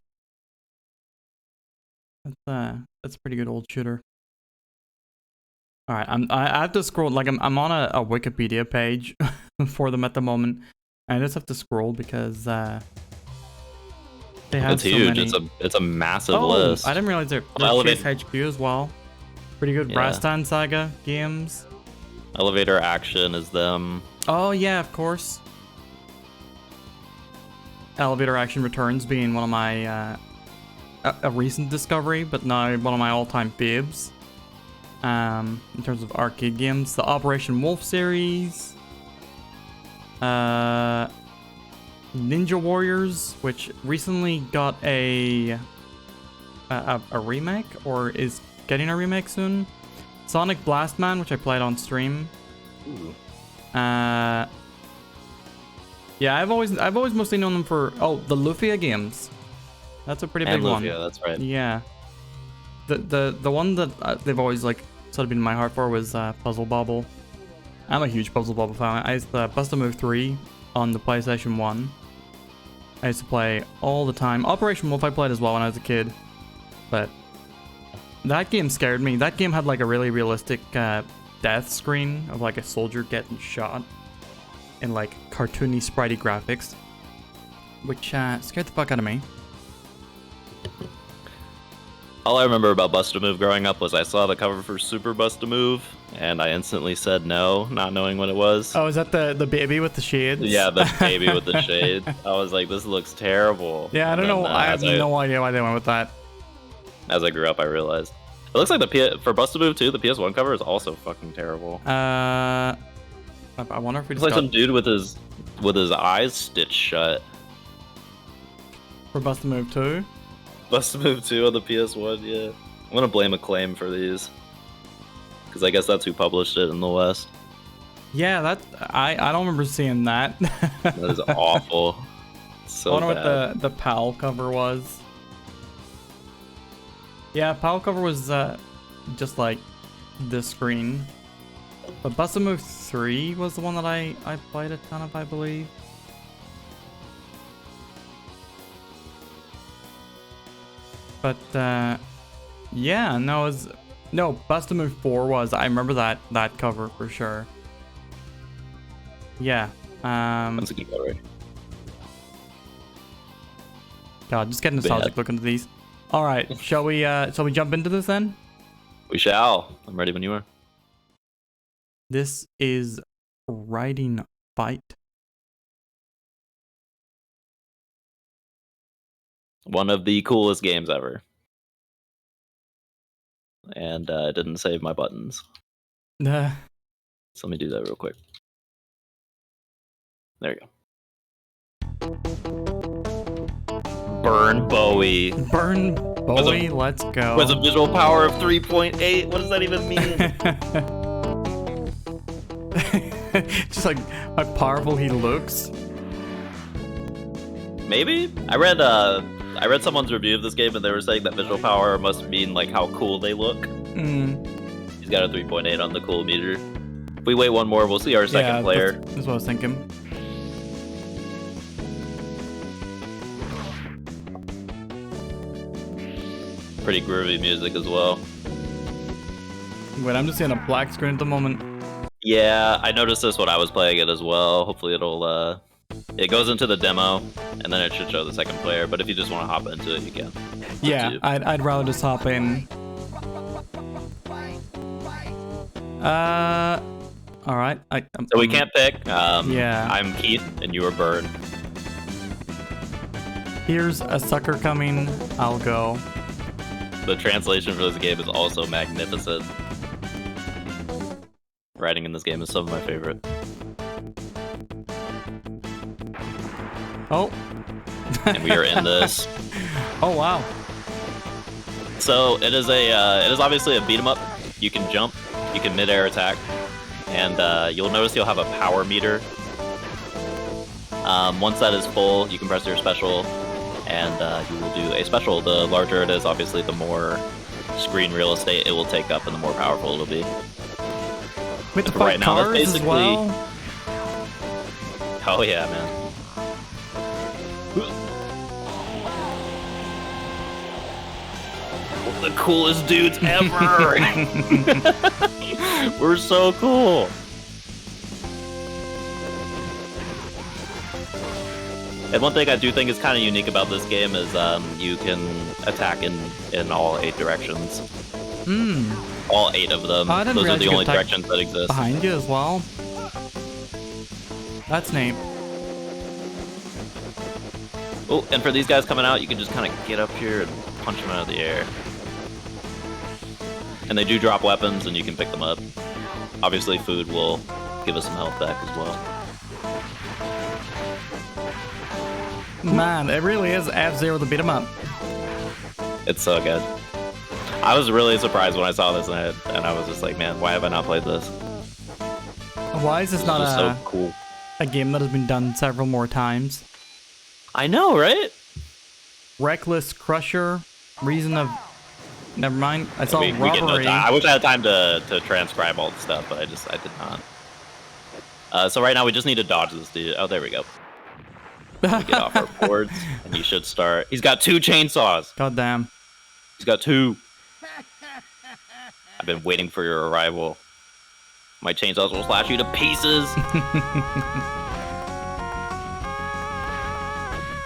That's a pretty good old shooter. All right, I have to scroll. Like I'm on a Wikipedia page for them at the moment. I just have to scroll because they have it's huge. It's a massive list. I didn't realize they're Chase HQ as well. Pretty good. Rastan Saga games. Elevator Action is them. Oh yeah, of course. Elevator Action Returns being one of my a recent discovery, but now one of my all-time faves. In terms of arcade games, the Operation Wolf series, Ninja Warriors, which recently got a remake, or is getting a remake soon. Sonic Blast Man, which I played on stream. Ooh. Yeah, I've always mostly known them for the Lufia games. That's a pretty big one. Yeah, that's right. Yeah. The one that they've always like sort of been in my heart for was Puzzle Bobble. I'm a huge Puzzle Bobble fan. I used to Bust a Move 3 on the PlayStation 1. I used to play all the time. Operation Wolf I played as well when I was a kid. But that game scared me. That game had like a really realistic death screen of like a soldier getting shot in like cartoony spritey graphics, which scared the fuck out of me. All I remember about Bust-A-Move growing up was I saw the cover for Super Bust-A-Move, and I instantly said no, not knowing what it was. Oh, is that the baby with the shades? Yeah, the baby with the shades. I was like, this looks terrible. Yeah, I don't know. I have no idea why they went with that. As I grew up, I realized. It looks like for Bust-A-Move 2, the PS1 cover is also fucking terrible. I wonder if we It's just like some dude with his eyes stitched shut. for Bust a Move 2. Bust-A-Move 2 on the PS1, yeah. I'm gonna blame Acclaim for these. Because I guess that's who published it in the West. Yeah, that I don't remember seeing that. That is awful. So I wonder bad. what the PAL cover was. Yeah, PAL cover was just like this screen. But Bust a Move 3 was the one that I played a ton of, I believe. But yeah, no, Bust a Move 4 was. I remember that cover for sure. Yeah. That's a good cover. God, just getting nostalgic looking at these. All right, shall we jump into this then? We shall. I'm ready when you are. This is Riding Fight. One of the coolest games ever. And I didn't save my buttons. So let me do that real quick. There you go. Burn Bowie. Burn Bowie, let's go. With a visual power of 3.8. What does that even mean? Just like how powerful he looks. Maybe? I read someone's review of this game and they were saying that visual power must mean like how cool they look. He's got a 3.8 on the cool meter. If we wait one more, we'll see our second player. That's what I was thinking. Pretty groovy music as well. Wait, I'm just seeing a black screen at the moment. Yeah, I noticed this when I was playing it as well. Hopefully it'll it goes into the demo and then it should show the second player, but if you just want to hop into it, you can. Yeah, I'd rather just hop in. All right. So we can't pick. Yeah. I'm Keith and you are Bird. Here's a sucker coming. I'll go. The translation for this game is also magnificent. Writing in this game is some of my favorite. Oh. And we are in this. Oh wow. So it is obviously a beat 'em up. You can jump, you can mid-air attack, and you'll notice you'll have a power meter. Once that is full, you can press your special, and you will do a special. The larger it is, obviously, the more screen real estate it will take up, and the more powerful it'll be. With the right now, that's cars as basically. well. Oh yeah, man. The coolest dudes ever! We're so cool! And one thing I do think is kind of unique about this game is you can attack in all 8 directions. All 8 of them. I didn't Those are realize the you only could attack directions that exist. Behind you as well. That's neat. Oh, and for these guys coming out, you can just kind of get up here and punch them out of the air. And they do drop weapons, and you can pick them up. Obviously, food will give us some health back as well. Man, it really is F-Zero to beat him up. It's so good. I was really surprised when I saw this, and I was just like, man, why have I not played this? Why is this not so cool. a game that has been done several more times? I know, right? Reckless Crusher, Reason of... Never mind. I saw we get no Robbery. time. I wish I had time to transcribe all the stuff, but I did not. So right now we just need to dodge this dude. Oh, there we go. We get off our boards, and he should start. He's got 2 chainsaws. God damn. He's got 2. I've been waiting for your arrival. My chainsaws will slash you to pieces.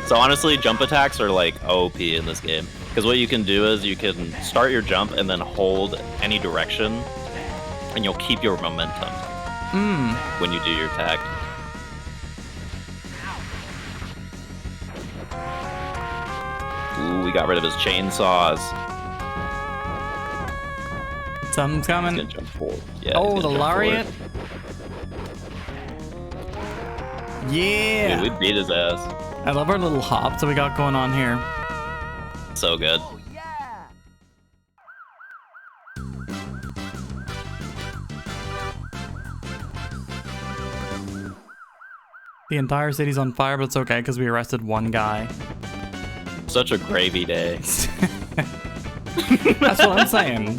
So honestly, jump attacks are like OP in this game. Because what you can do is you can start your jump and then hold any direction, and you'll keep your momentum when you do your attack. Ooh, we got rid of his chainsaws. Something's coming. He's gonna jump forward. Yeah, oh, he's the gonna jump lariat. forward. Yeah. Dude, we beat his ass. I love our little hops that we got going on here. So good. The entire city's on fire, but it's okay because we arrested one guy. Such a gravy day. That's what I'm saying.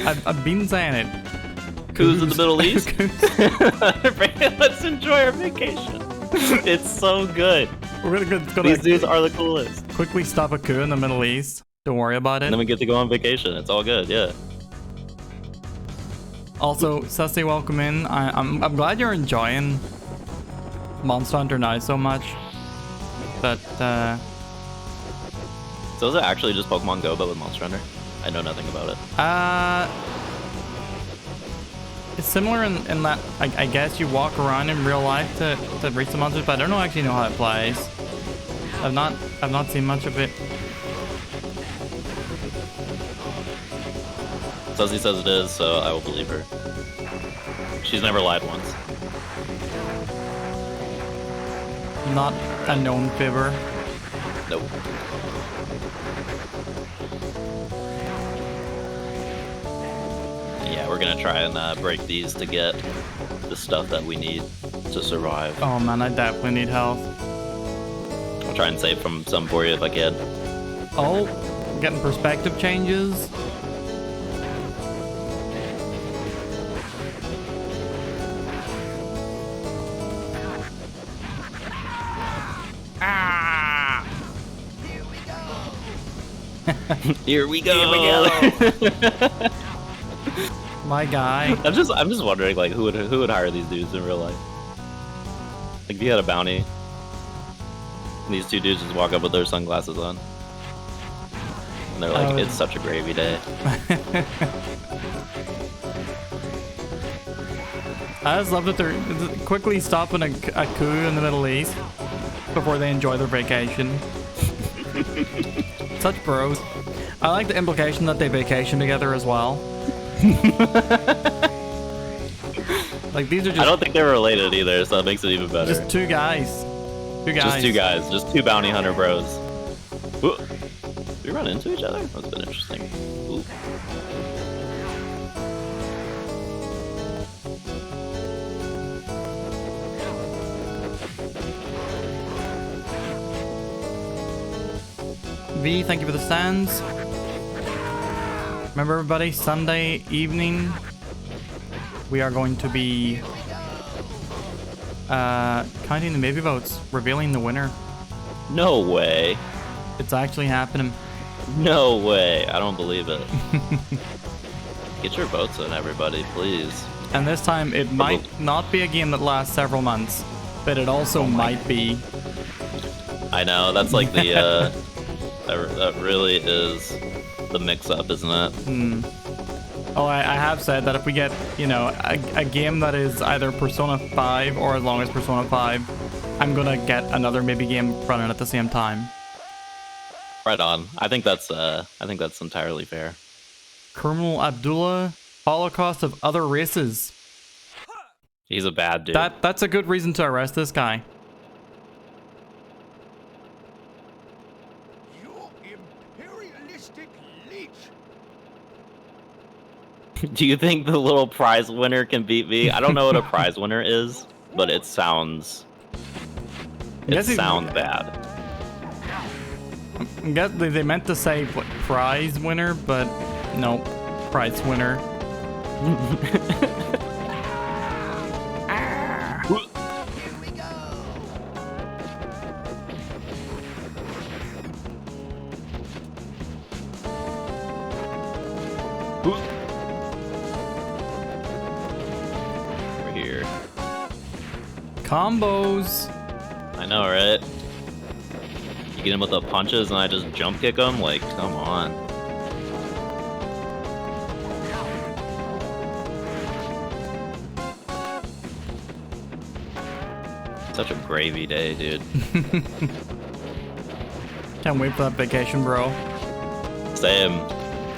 I've been saying it. Coups in the Middle East? Let's enjoy our vacation. It's so good. We're gonna go These dudes are the coolest. quickly stop a coup in the Middle East. Don't worry about it. And then we get to go on vacation. It's all good, yeah. Also, Sussy, welcome in. I'm glad you're enjoying Monster Hunter now so much. But So is it actually just Pokemon Go but with Monster Hunter? I know nothing about it. it's similar in that I guess you walk around in real life to reach the monsters, but I don't actually know how it plays. I've not seen much of it. Suzy says it is, so I will believe her. She's never lied once. Not a known fibber. Nope. Yeah, we're gonna try and break these to get the stuff that we need to survive. Oh man, I definitely need health. I'll try and save from some for you if I can. Oh, getting perspective changes. Ah! Here we go. My guy. I'm just wondering, like, who would hire these dudes in real life? Like, if you had a bounty, and these 2 dudes just walk up with their sunglasses on, and they're like, "It's such a gravy day." I just love that they're quickly stopping a coup in the Middle East before they enjoy their vacation. Such bros. I like the implication that they vacation together as well. Like, these are just... I don't think they're related either, so that makes it even better. Just 2 guys. 2 guys. Just 2 guys. Just 2 bounty hunter bros. Ooh. Did we run into each other? That's been interesting. Ooh. V, thank you for the stands. Remember, everybody, Sunday evening, we are going to be counting the maybe votes, revealing the winner. No way. It's actually happening. No way. I don't believe it. Get your votes in, everybody, please. And this time, it might not be a game that lasts several months, but it also might be. I know, that's like the, that really is the mix-up, isn't it? Oh, I have said that if we get, you know, a game that is either Persona 5 or as long as Persona 5, I'm gonna get another maybe game running at the same time. Right on. I think that's entirely fair. Colonel Abdullah, Holocaust of other races. He's a bad dude. That's a good reason to arrest this guy. You imperialistic leech! Do you think the little prize winner can beat me? I don't know what a prize winner is, but it sounds bad. I guess they meant to say what, prize winner, but no, prize winner. Here we go! We're here. Combos. I know, right? You get him with the punches and I just jump kick him? Like, come on. Such a gravy day, dude. Can't wait for that vacation, bro. Same.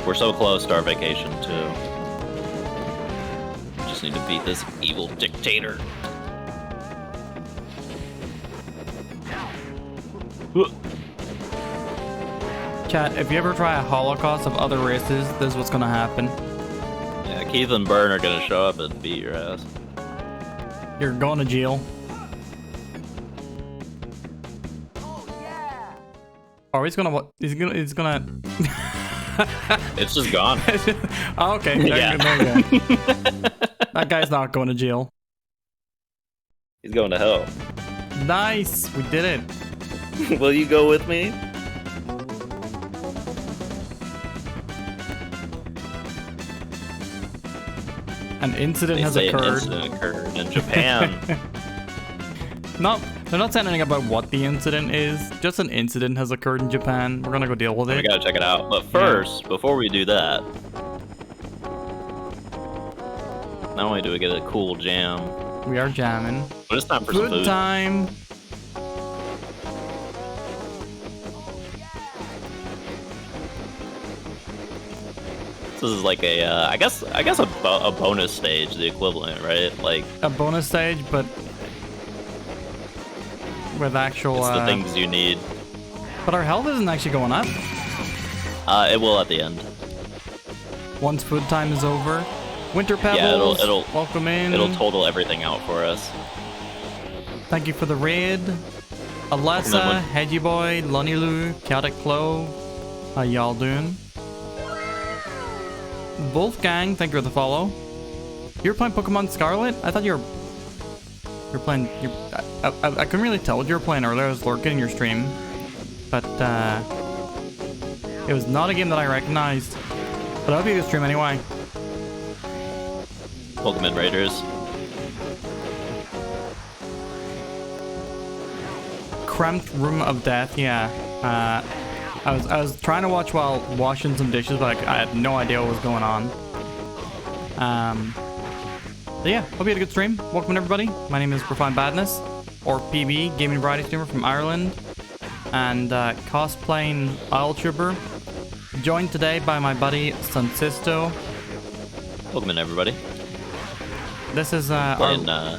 We're so close to our vacation, too. Just need to beat this evil dictator. Chat, if you ever try a holocaust of other races, this is what's gonna happen. Yeah, Keith and Byrne are gonna show up and beat your ass. You're going to jail. Oh, he's gonna. He's gonna. It's just gone. Oh, okay. There Yeah. there you go. That guy's not going to jail. He's going to hell. Nice, we did it. Will you go with me? An incident They has say occurred. an incident occurred in Japan. No, they're not saying anything about what the incident is. Just an incident has occurred in Japan. We're gonna go deal with We it. gotta check it out. But first, before we do that, not only do we get a cool jam, We are jamming. but it's time for some Good food. time. This is like a, I guess a bonus stage, the equivalent, right? Like A bonus stage, but with actual. it's the things you need. But our health isn't actually going up. It will at the end. Once food time is over. Winter Pebbles, it'll welcome in. It'll total everything out for us. Thank you for the raid. Alessa, Welcome Hedgy Boy, Lunny Lou, Chaotic Clo. How y'all doing? Wolfgang, thank you for the follow. You're playing Pokemon Scarlet? I thought you were playing. I couldn't really tell what you were playing earlier. I was lurking in your stream, but it was not a game that I recognized. But I hope you can stream anyway. Pokemon Raiders. Cramped Room of Death, yeah. I was trying to watch while washing some dishes, but I had no idea what was going on. So yeah, hope you had a good stream. Welcome everybody. My name is Profound Badness, or PB, gaming variety streamer from Ireland, and cosplaying Isle Trooper. Joined today by my buddy Sonsisto. Welcome everybody. This is Playing, oh,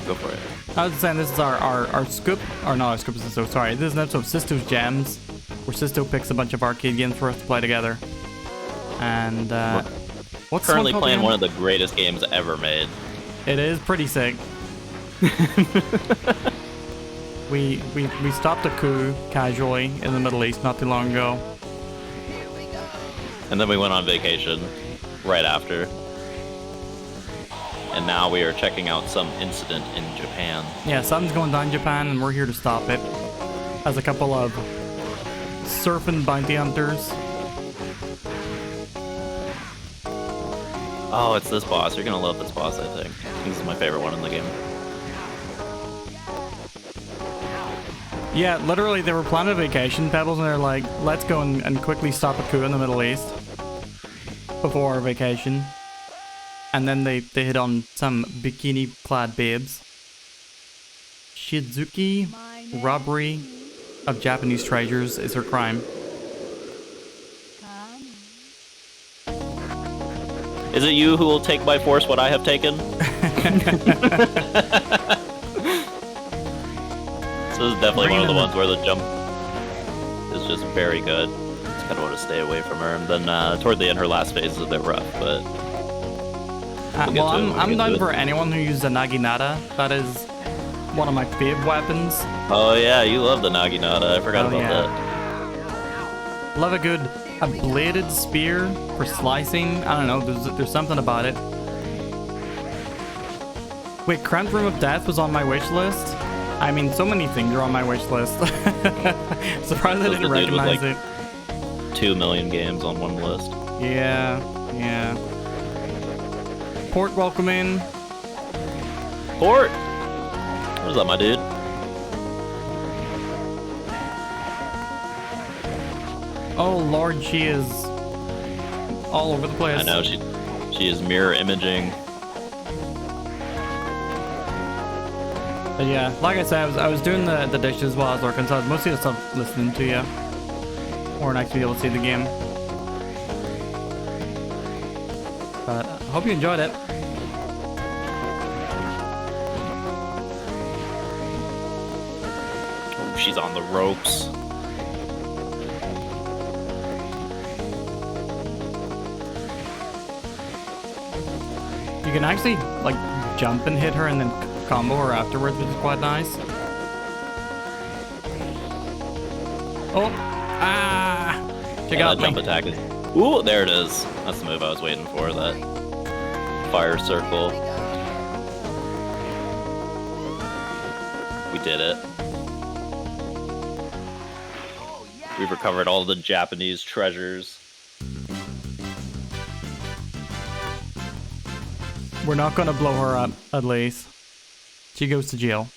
go for it. I was saying this is our scoop, or not our scoop, Sisto, sorry. This is an episode of Sisto's Gems, where Sisto picks a bunch of arcade games for us to play together. And, what's this Currently one called playing again? one of the greatest games ever made. It is pretty sick. we stopped a coup casually in the Middle East not too long ago. And then we went on vacation right after. And now we are checking out some incident in Japan. Yeah, something's going down in Japan, and we're here to stop it. As a couple of surfing bounty hunters. Oh, it's this boss. You're gonna love this boss, I think. This is my favorite one in the game. Yeah, literally, they were planning a vacation, Pebbles, and they're like, let's go and quickly stop a coup in the Middle East before our vacation. And then they hit on some bikini-clad babes. Shizuki robbery of Japanese treasures is her crime. Is it you who will take by force what I have taken? So this is definitely one of the ones where the jump is just very good. Just kind of want to stay away from her. And then toward the end, her last phase is a bit rough, but... well, I'm down for anyone who uses a Naginata. That is one of my fave weapons. Oh yeah, you love the Naginata. I forgot about that. Love a good bladed spear for slicing. I don't know, there's something about it. Wait, Cramped Room of Death was on my wish list? I mean, so many things are on my wish list. Surprised I didn't recognize it. 2 million games on one list. Yeah, yeah. Port, welcome in. Port! What's up, my dude? Oh lord, she is all over the place. I know, she is mirror imaging. But yeah, like I said, I was doing the dishes while I was working, so I was mostly just listening to you. Or actually able to see the game. But I hope you enjoyed it. Oh, she's on the ropes. You can actually like jump and hit her and then combo her afterwards, which is quite nice. Oh, check out that jump attack is. Ooh, there it is. That's the move I was waiting for. That fire circle. We did it. We've recovered all the Japanese treasures. We're not gonna blow her up, at least. She goes to jail.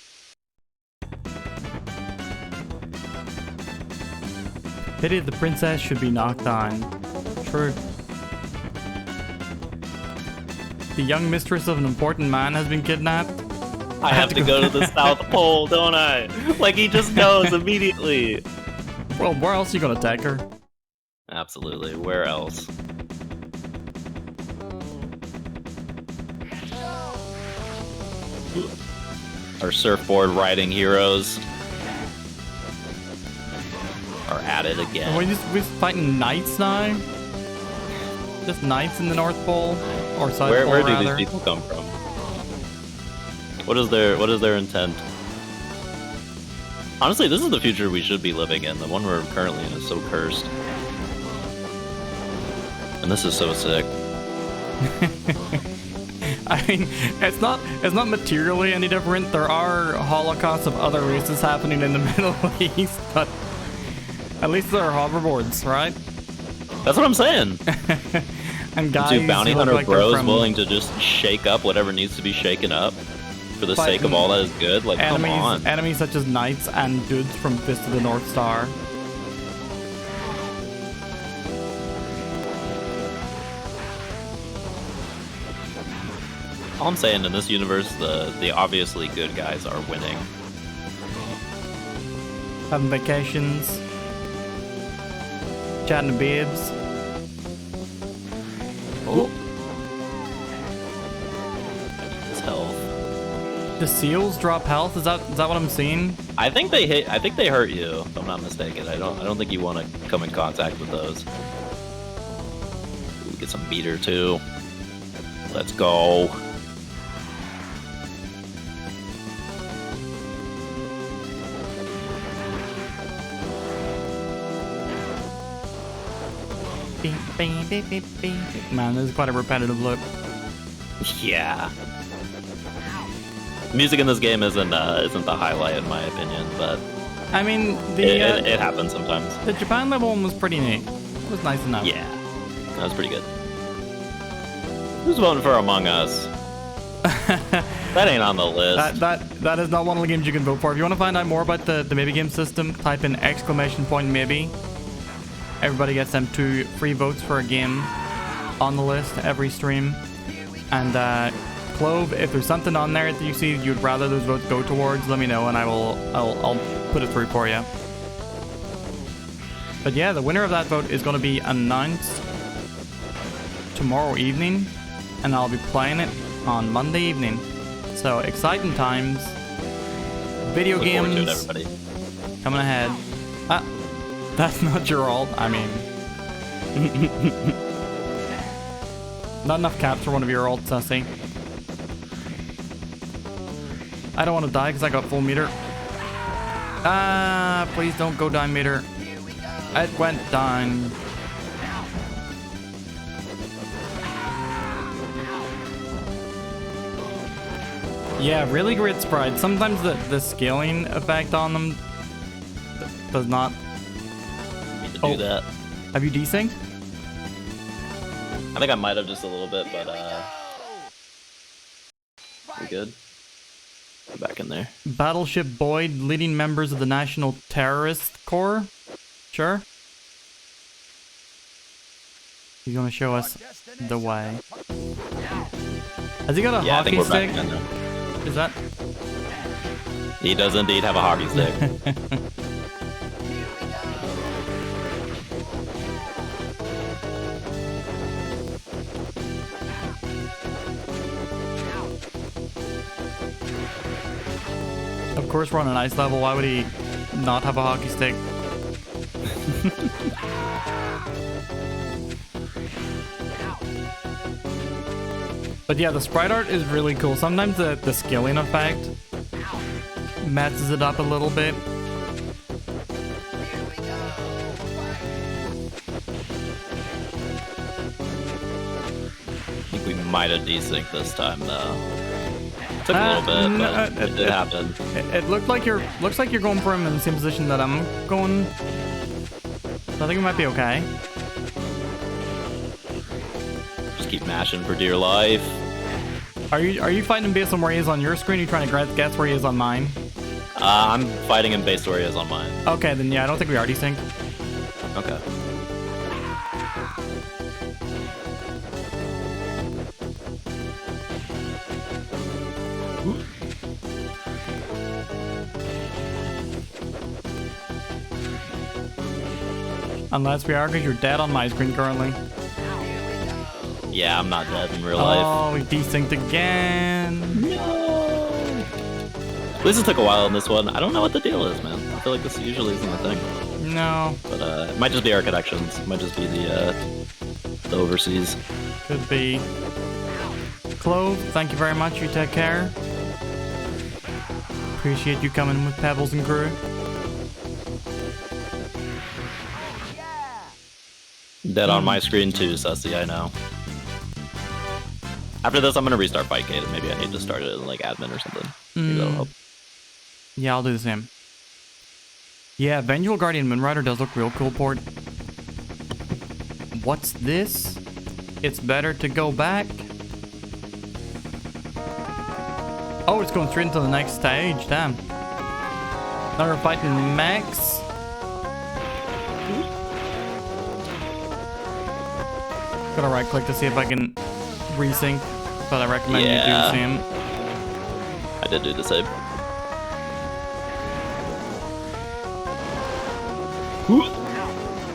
Pity the princess should be knocked on. True. The young mistress of an important man has been kidnapped. I have to go to the South Pole, don't I? Like he just knows immediately. Well, where else are you gonna take her? Absolutely. Where else? Our surfboard riding heroes are at it again. We're just fighting knights now? Just knights in the North Pole? Or South Pole, where do rather? these people come from? What is their intent? Honestly, this is the future we should be living in. The one we're currently in is so cursed. And this is so sick. I mean, it's not materially any different. There are holocausts of other races happening in the Middle East, but at least there are hoverboards, right? That's what I'm saying. And guys, two bounty hunter like bros willing to just shake up whatever needs to be shaken up for the sake of all that is good. Like, come on. Enemies such as knights and dudes from Fist of the North Star. All I'm saying, in this universe, the obviously good guys are winning. Having vacations. Chatting to babes. Oh. His health. The seals drop health? Is that what I'm seeing? I think they hurt you, if I'm not mistaken. I don't think you want to come in contact with those. Ooh, get some meter too. Let's go. Man, this is quite a repetitive loop. Yeah. Music in this game isn't the highlight in my opinion, but I mean, it happens sometimes. The Japan level one was pretty neat. It was nice enough. Yeah, that was pretty good. Who's voting for Among Us? That ain't on the list. That is not one of the games you can vote for. If you want to find out more about the maybe game system, type in !maybe. Everybody gets them 2 free votes for a game on the list every stream. And Clove, if there's something on there that you see you'd rather those votes go towards, let me know and I'll put it through for you. But yeah, the winner of that vote is going to be announced tomorrow evening, and I'll be playing it on Monday evening. So exciting times. Video Look forward to it, games everybody. coming ahead. Ah, that's not your alt. I mean, not enough caps for one of your alts, Sussy. I don't want to die because I got full meter. Ah, please don't go down meter. It went down. Yeah, really great sprites. Sometimes the scaling effect on them does not. Need to do that. Have you desynced? I think I might have just a little bit, but we good. Back in there. Battleship Boyd, leading members of the National Terrorist Corps. Sure. He's gonna show us the way. Has he got a Yeah, I think hockey we're stick? back in there. Is that? He does indeed have a hockey stick. Of course we're on an ice level. Why would he not have a hockey stick? But yeah, the sprite art is really cool. Sometimes the scaling effect messes it up a little bit. I think we might have desynced this time though. Took a little bit, but it did happen. It looks like you're going for him in the same position that I'm going. So I think it might be okay. Just keep mashing for dear life. Are you fighting him based on where he is on your screen? Or are you trying to guess where he is on mine? I'm fighting him based where he is on mine. Okay, then yeah, I don't think we already synced. Okay. Unless we are, because you're dead on my screen currently. Yeah, I'm not dead in real life. Oh, we desynced again. At least it took a while in this one. I don't know what the deal is, man. I feel like this usually isn't a thing. No. But it might just be our connections. It might just be the overseas. Could be. Clove, thank you very much. You take care. Appreciate you coming with Pebbles and crew. Dead on my screen too, Sussy, I know. After this, I'm gonna restart Fightgate, and maybe I need to start it in like admin or something. Maybe that'll help. Yeah, I'll do the same. Yeah, Vengeful Guardian Moonrider does look real cool, port. What's this? It's better to go back. Oh, it's going straight into the next stage, damn. Now we're fighting Max. Gotta right click to see if I can resync, but I recommend you do the same. I did do the same.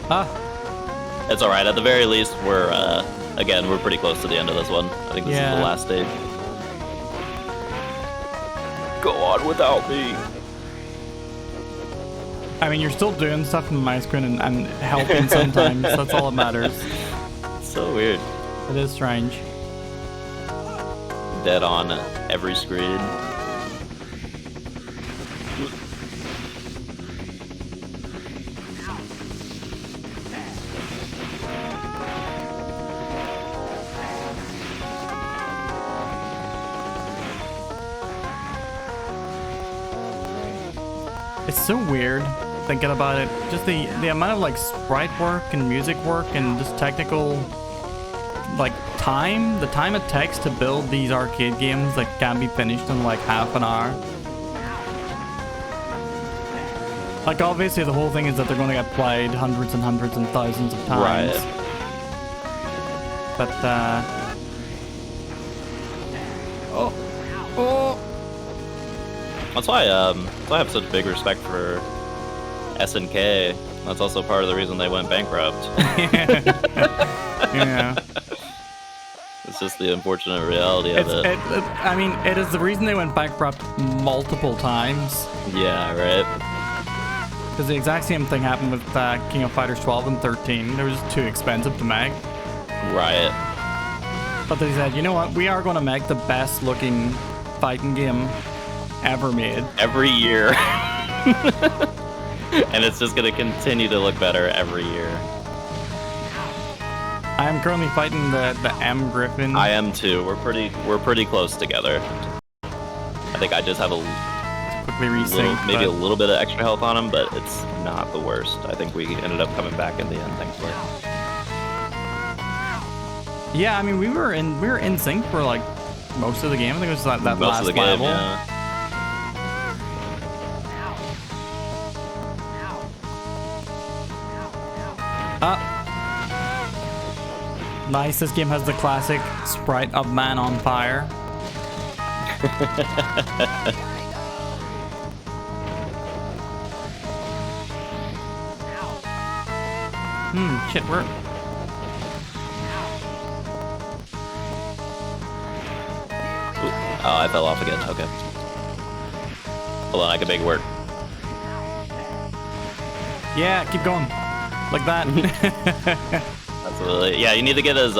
Ah, It's alright, at the very least, we're, again, we're pretty close to the end of this one. I think this is the last stage. Go on without me. I mean, you're still doing stuff on my screen and helping sometimes. That's all that matters. So weird. It is strange. Dead on every screen. It's so weird thinking about it. Just the amount of like sprite work and music work and just technical like time. The time it takes to build these arcade games that can be finished in like half an hour. Like obviously the whole thing is that they're going to get played hundreds and hundreds and thousands of times. Right. But Oh. Oh. That's why I have such big respect for SNK. That's also part of the reason they went bankrupt. Yeah. It's just the unfortunate reality of it. I mean, it is the reason they went bankrupt multiple times. Yeah, right? Because the exact same thing happened with King of Fighters 12 and 13. They were just too expensive to make. Right. But they said, you know what? We are going to make the best looking fighting game ever made. Every year. And it's just going to continue to look better every year. I am currently fighting the M Griffin. I am too. We're pretty close together. I think I just have Quickly resync, maybe a little bit of extra health on him, but it's not the worst. I think we ended up coming back in the end, thankfully. Yeah, I mean we were in sync for like most of the game. I think it was that Most last of the game, level. yeah. Nice. This game has the classic sprite of man on fire. Shit, we're... Oh, I fell off again. Okay. Hold on, I can make it work. Yeah, keep going. Like that. Absolutely. Yeah, you need to get his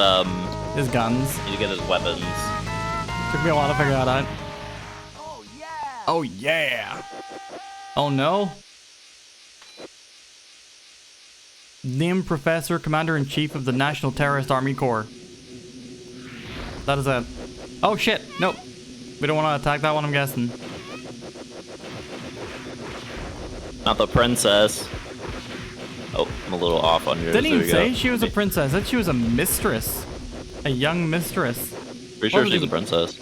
His guns. you need to get his weapons. Took me a while to figure that out. Oh yeah. Oh, yeah. Oh, no. Name Professor, Commander-in-Chief of the National Terrorist Army Corps. That is a... Oh, shit. Nope. We don't want to attack that one, I'm guessing. Not the princess. Oh, I'm a little off on yours. Didn't even There we say go. she was a princess. Said she was a mistress. A young mistress. Pretty sure What was she's it? a princess.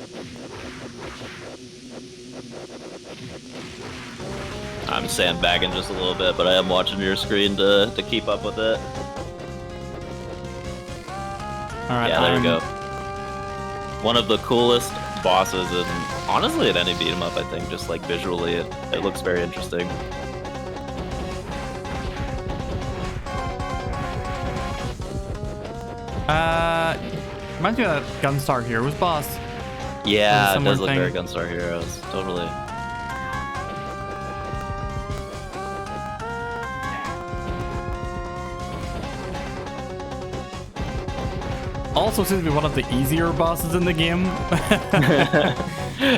I'm sandbagging just a little bit, but I am watching your screen to keep up with it. Alright, Yeah, there we go. One of the coolest bosses, and honestly, at any beat 'em up, I think, just like visually, it looks very interesting. Reminds me of that Gunstar Heroes boss. Yeah, it Similar does look thing. very Gunstar Heroes. Totally. Also seems to be one of the easier bosses in the game.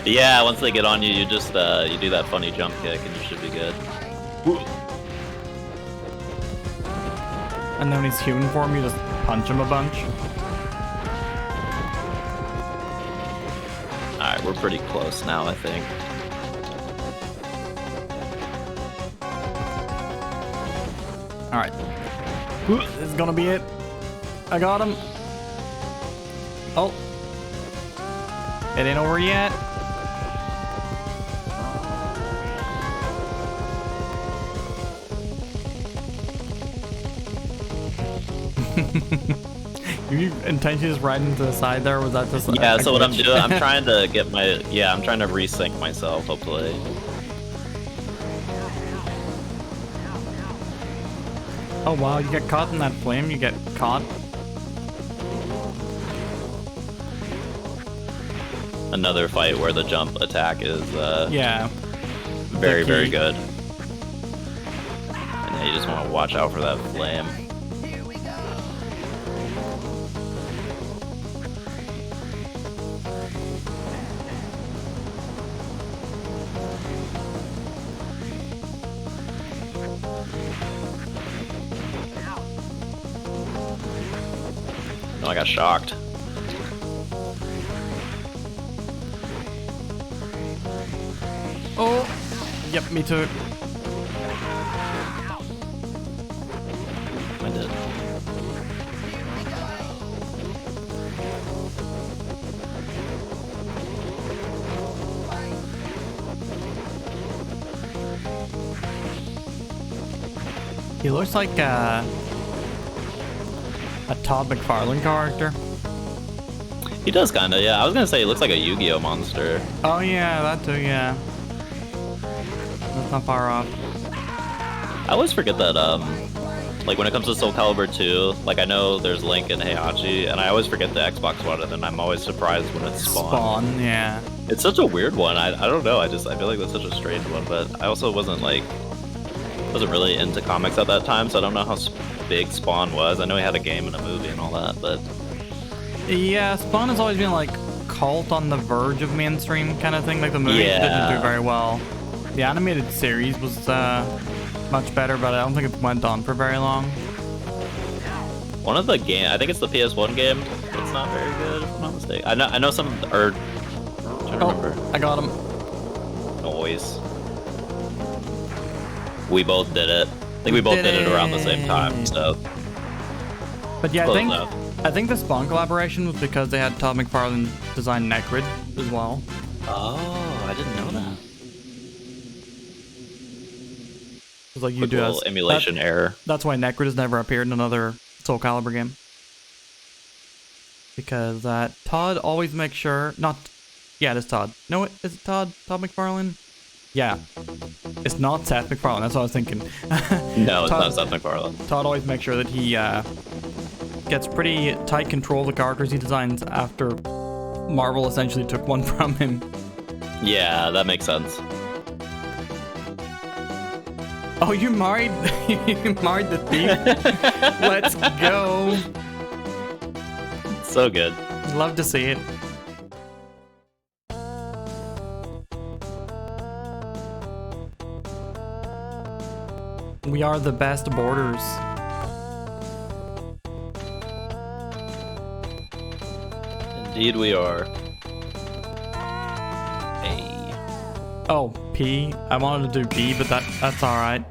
Yeah, once they get on you, you just you do that funny jump kick, and you should be good. And then when he's human form, you just punch him a bunch. Alright, we're pretty close now, I think. Alright. This is gonna be it. I got him. Oh. It ain't over yet. You intentionally just riding to the side there? Was that just Yeah, a so what I'm glitch? doing, I'm trying to get my, I'm trying to resync myself, hopefully. Oh wow, you get caught in that flame, you get caught. Another fight where the jump attack is Yeah. very, very key. good. And then you just want to watch out for that flame. Here we go. No, I got shocked. Oh. Yep, me too. I did. He looks like a Todd McFarlane character. He does kind of, yeah. I was gonna say he looks like a Yu-Gi-Oh monster. Oh yeah, that too, yeah. That's not far off. I always forget that, like when it comes to Soul Calibur 2, like I know there's Link and Heihachi, and I always forget the Xbox one, and then I'm always surprised when it's Spawn. Spawn, yeah. It's such a weird one. I don't know. I feel like that's such a strange one, but I also wasn't really into comics at that time, so I don't know how big Spawn was. I know he had a game and a movie and all that, but Yeah, Spawn has always been like cult on the verge of mainstream kind of thing. Like the movie didn't do very well. The animated series was much better, but I don't think it went on for very long. one of the game, I think it's the PS1 game. It's not very good, if I'm not mistaken. I know some, or I don't remember. I got him. Noise. We both did it. I think we both did it around the same time, so. But yeah, Close enough. I think the Spawn collaboration was because they had Todd McFarlane design Necrid as well. Oh, I didn't know that. It's like you Quick do little emulation error. That's why Necrid has never appeared in another Soul Calibur game. Because Todd always makes sure yeah, it is Todd. No, is it Todd McFarlane? Yeah. It's not Seth MacFarlane, that's what I was thinking. No, it's not Seth MacFarlane. Todd always makes sure that he gets pretty tight control of the characters he designs after Marvel essentially took one from him. Yeah, that makes sense. Oh, you married the thief? Let's go. So good. Love to see it. We are the best boarders. Indeed we are. A. Oh, P. I wanted to do B, but that's alright.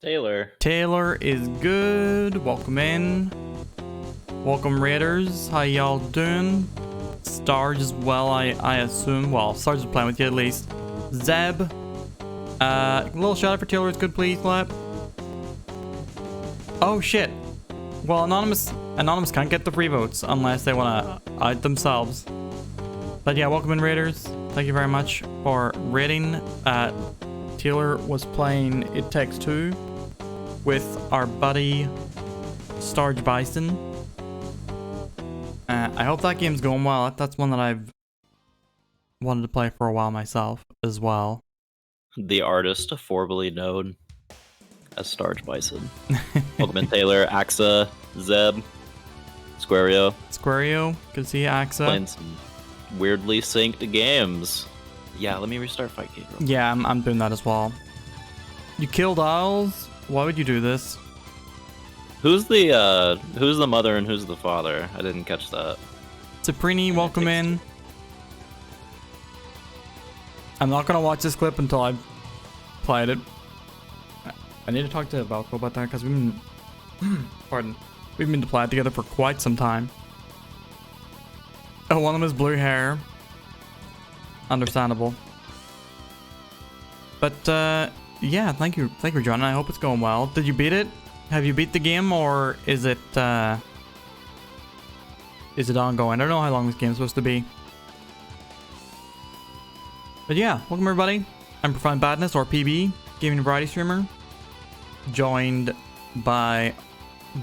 Taylor. Taylor is good. Welcome in. Welcome Raiders. How y'all doing? Starge as well, I assume. Well, Starge is playing with you at least. Zeb. A little shout out for Taylor is good, please, clap. Oh shit. Well, Anonymous can't get the free votes unless they want to out themselves. But yeah, welcome in Raiders. Thank you very much for raiding. Taylor was playing It Takes Two with our buddy Starge Bison. I hope that game's going well. That's one that I've wanted to play for a while myself as well. The artist formerly known as Starge Bison. Welcome in Taylor, Axa, Zeb, Squario. Squario, good to see you, Axa. Playing some weirdly synced games. Yeah, let me restart Fight Game. Yeah, I'm doing that as well. You killed Isles? Why would you do this? Who's the mother and who's the father? I didn't catch that. Saprini, welcome in. I'm not gonna watch this clip until I've played it. I need to talk to Valko about that because we've been we've been to play it together for quite some time. Oh, one of them is blue hair. Understandable. But yeah, thank you for joining. I hope it's going well. Did you beat it? Have you beat the game, or is it ongoing? I don't know how long this game's supposed to be. But yeah, welcome everybody. I'm Profound Badness, or PB, gaming variety streamer, joined by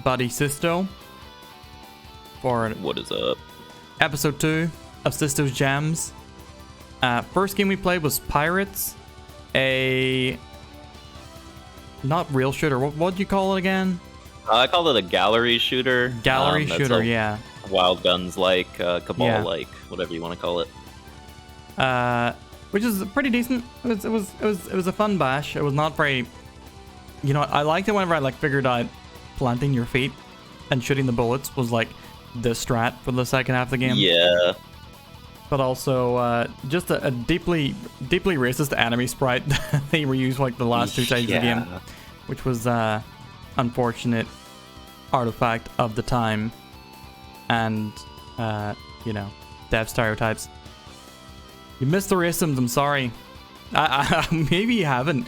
buddy Sisto for What is up? episode 2 of Sisto's Gems. First game we played was Pirates, a not real shooter. What'd you call it again? I call it a gallery shooter. Gallery shooter, yeah. Wild Guns like, Cabal like, whatever you want to call it. Which is pretty decent. It was a fun bash. It was not very, you know, I liked it whenever I figured out planting your feet and shooting the bullets was like the strat for the second half of the game. Yeah. But also just a deeply racist enemy sprite that they reused like the last 2 stages of the game, which was unfortunate artifact of the time and you know, dev stereotypes. You missed the racisms, I'm sorry. Maybe you haven't.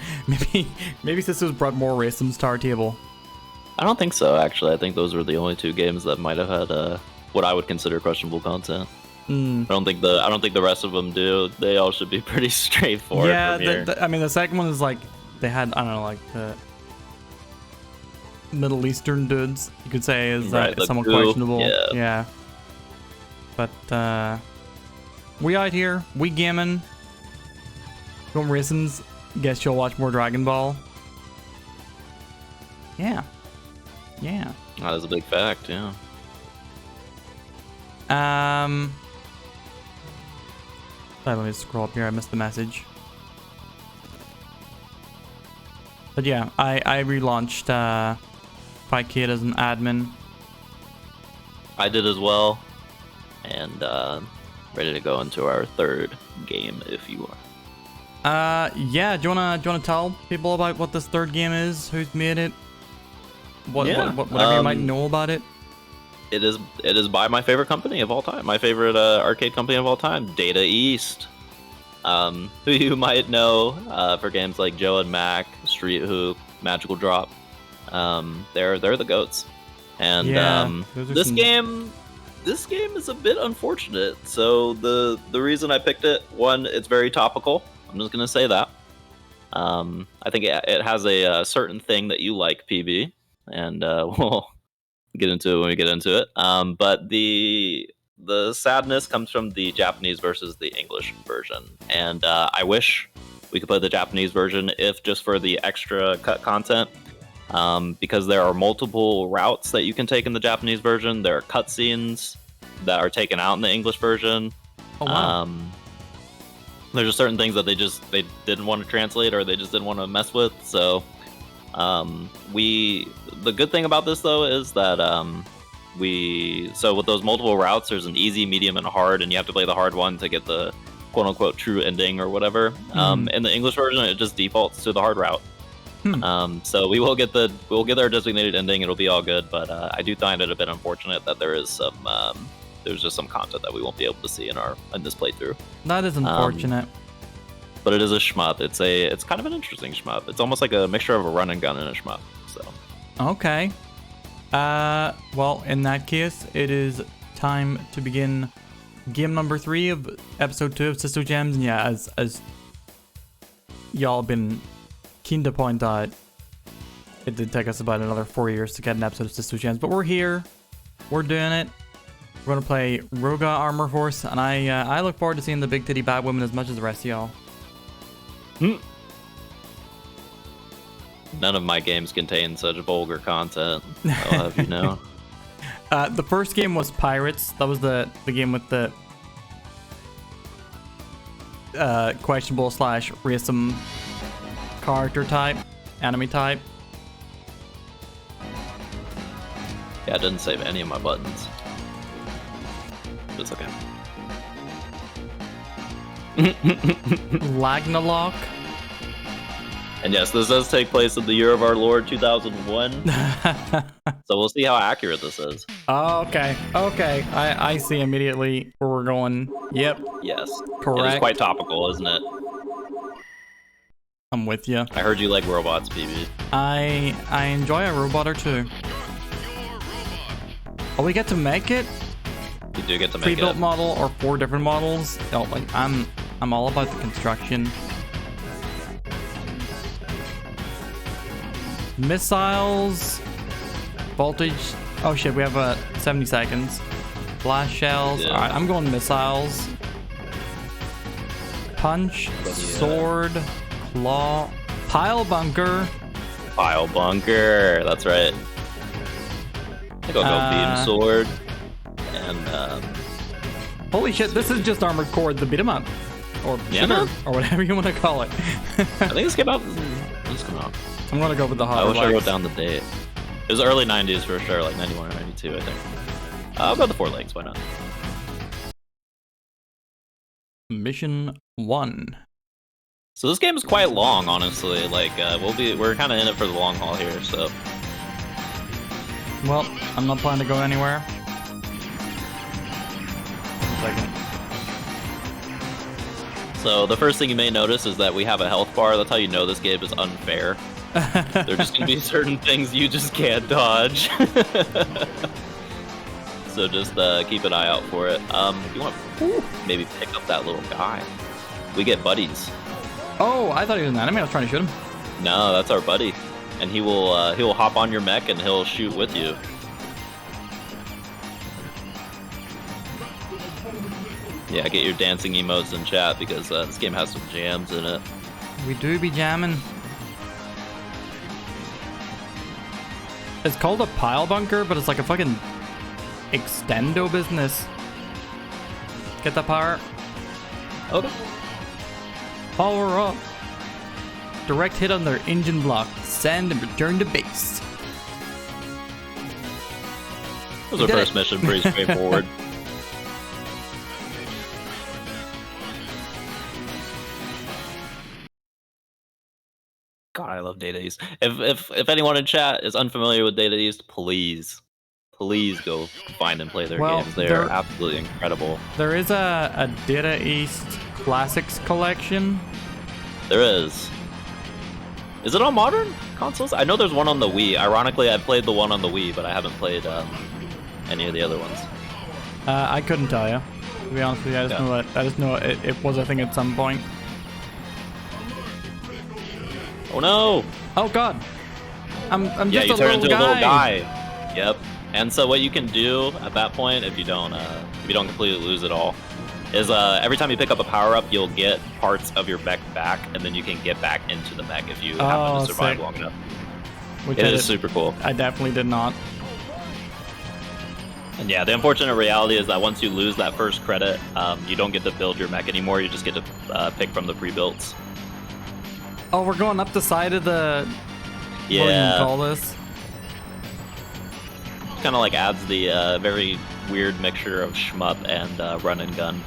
Maybe Sisto's brought more racisms to our table. I don't think so, actually. I think those were the only 2 games that might have had what I would consider questionable content. Mm. I don't think the rest of them do. They all should be pretty straightforward. Yeah, from here. I mean, the second one is like they had, I don't know, like the Middle Eastern dudes, you could say, is Right, the somewhat goo, questionable. yeah. But we out here, we gaming. Don't reasons. Guess you'll watch more Dragon Ball. Yeah. Yeah. That is a big fact. Yeah. Let me scroll up here. I missed the message. But yeah, I relaunched Fight Kid as an admin. I did as well, and ready to go into our third game if you are. Yeah. Do you wanna tell people about what this third game is? Who's made it? Whatever you might know about it. It is by my favorite company of all time, my favorite arcade company of all time, Data East, who you might know for games like Joe and Mac, Street Hoop, Magical Drop. They're the goats, and this game is a bit unfortunate. So the reason I picked it, one, it's very topical. I'm just gonna say that. I think it has a certain thing that you like, PB, and we'll get into it when we get into it. But the sadness comes from the Japanese versus the English version, and I wish we could play the Japanese version if just for the extra cut content, because there are multiple routes that you can take in the Japanese version. There are cutscenes that are taken out in the English version. Oh wow. There's just certain things that they didn't want to translate, or they just didn't want to mess with. So the good thing about this though is that with those multiple routes, there's an easy, medium, and hard, and you have to play the hard one to get the quote unquote true ending or whatever. In the English version, it just defaults to the hard route. So we'll get our designated ending. It'll be all good, but I do find it a bit unfortunate that there's just some content that we won't be able to see in this playthrough. That is unfortunate. But it is a shmup. It's kind of an interesting shmup. It's almost like a mixture of a run and gun and a shmup. So. Okay. Well, in that case, it is time to begin game number 3 of episode 2 of Sisto Gems. And yeah, as y'all been keen to point out, it did take us about another 4 years to get an episode of Sisto Gems, but we're here. We're doing it. We're gonna play Roga Armor Force, and I look forward to seeing the big titty Batwoman as much as the rest of y'all. None of my games contain such vulgar content. I'll have you know. The first game was Pirates. That was the game with the questionable / racism character type, enemy type. Yeah, I didn't save any of my buttons. But it's okay. Lagnalock. And yes, this does take place in the year of our Lord 2001. So we'll see how accurate this is. Oh, okay. I see immediately where we're going. Yep. Yes. Correct. It is quite topical, isn't it? I'm with you. I heard you like robots, PB. I enjoy a robot or two. Oh, we get to make it? You do get to make it. Pre-built model or 4 different models? Oh, like I'm all about the construction. Missiles, voltage. Oh shit, we have 70 seconds. Blast shells. Yeah. All right, I'm going missiles. Punch, sword, claw, pile bunker. Pile bunker. That's right. I think I'll go beam sword. And holy shit, this is just Armored Core, the beat 'em up, or shooter, or whatever you want to call it. I think this came out. I'm gonna go with the hot. I wish I wrote down the date. It was early 90s for sure, like 91 or 92, I think. I'll go the 4 legs, why not? Mission 1. So this game is quite long, honestly. Like we're kind of in it for the long haul here. So. Well, I'm not planning to go anywhere. Second. So the first thing you may notice is that we have a health bar. That's how you know this game is unfair. There's just gonna be certain things you just can't dodge. So just keep an eye out for it. You want to maybe pick up that little guy. We get buddies. Oh, I thought he was an enemy. I was trying to shoot him. No, that's our buddy, and he will hop on your mech and he'll shoot with you. Yeah, get your dancing emotes in chat because this game has some jams in it. We do be jamming. It's called a pile bunker, but it's like a fucking extendo business. Get that power. Okay. Power up. Direct hit on their engine block. Send and return to base. That was our first mission, pretty straightforward. God, I love Data East. If anyone in chat is unfamiliar with Data East, please go find and play their games. They are absolutely incredible. There is a Data East Classics collection. There is. Is it on modern consoles? I know there's one on the Wii. Ironically, I played the one on the Wii, but I haven't played any of the other ones. I couldn't tell you. To be honest with you, I just know it was a thing at some point. Oh no! Oh god! I'm yeah, just you a turn little into guy. a little guy. Yep. And so what you can do at that point, if you don't completely lose it all, is every time you pick up a power up, you'll get parts of your mech back, and then you can get back into the mech if you happen to survive long enough. It is super cool. I definitely did not. And yeah, the unfortunate reality is that once you lose that first credit, you don't get to build your mech anymore. You just get to pick from the pre-builds. Oh, we're going up the side of the... Yeah. What do you call this? Kind of like adds the very weird mixture of shmup and run and gun.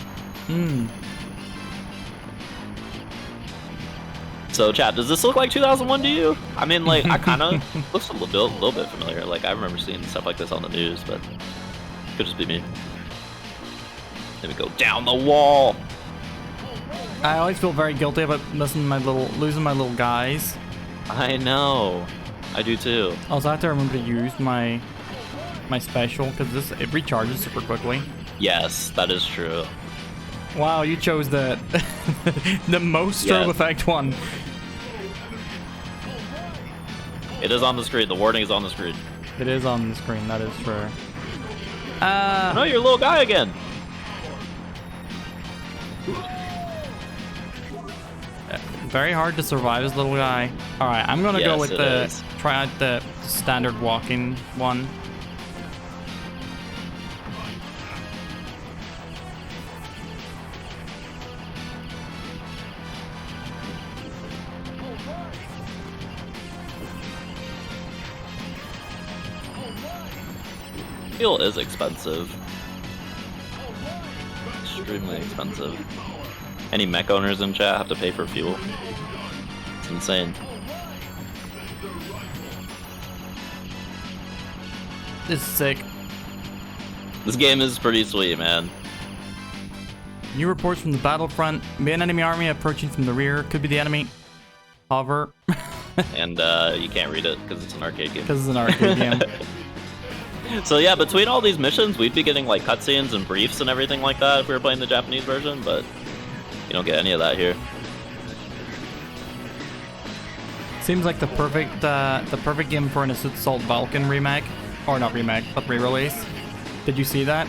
So chat, does this look like 2001 to you? I mean, like, I kind of looks a little bit familiar. Like, I remember seeing stuff like this on the news, but could just be me. Let me go down the wall. I always feel very guilty about losing my little guys. I know. I do too. Also, I have to remember to use my special because it recharges super quickly. Yes, that is true. Wow, you chose the the most strobe effect one. It is on the screen. The warning is on the screen. It is on the screen. That is true. No, you're a little guy again. Very hard to survive as little guy. All right, I'm gonna go with try out the standard walking one. Fuel is expensive. Extremely expensive. Any mech owners in chat have to pay for fuel. It's insane. This is sick. This game is pretty sweet, man. New reports from the battlefront. Main enemy army approaching from the rear. Could be the enemy. Hover. And you can't read it because it's an arcade game. Because it's an arcade game. So yeah, between all these missions, we'd be getting like cutscenes and briefs and everything like that if we were playing the Japanese version, but you don't get any of that here. Seems like the perfect game for an Assault Vulcan remake, or not remake, but re-release. Did you see that?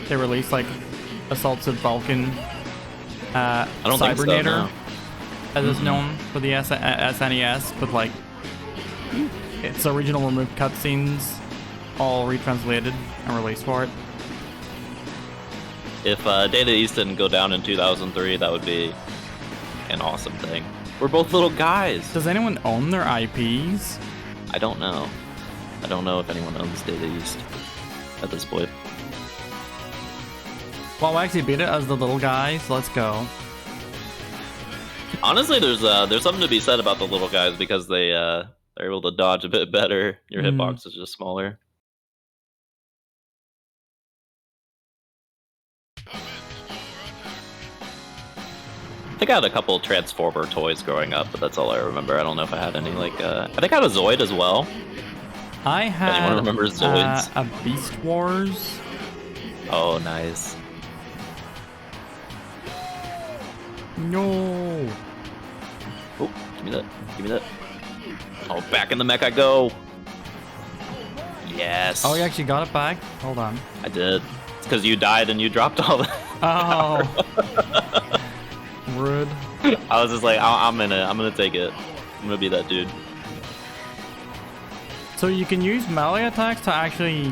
They released like Assaulted Vulcan I don't think so, Cybernator, no. as it's known for the SNES, but like its original removed cutscenes, all retranslated and released for it. If Data East didn't go down in 2003, that would be an awesome thing. We're both little guys. Does anyone own their IPs? I don't know. I don't know if anyone owns Data East at this point. Well, we actually beat it as the little guys. Let's go. Honestly, there's something to be said about the little guys because they're able to dodge a bit better. Your hitbox is just smaller. I think I had a couple Transformer toys growing up, but that's all I remember. I don't know if I had any like I think I had a Zoid as well. I had anyone remembers Zoids? a Beast Wars. Oh, nice. No. Oh, give me that. Give me that. Oh, back in the mech I go. Yes. Oh, you actually got it back? Hold on. I did. It's because you died and you dropped all the. Oh. Rude. I was just like, I'm in it. I'm gonna take it. I'm gonna be that dude. So you can use melee attacks to actually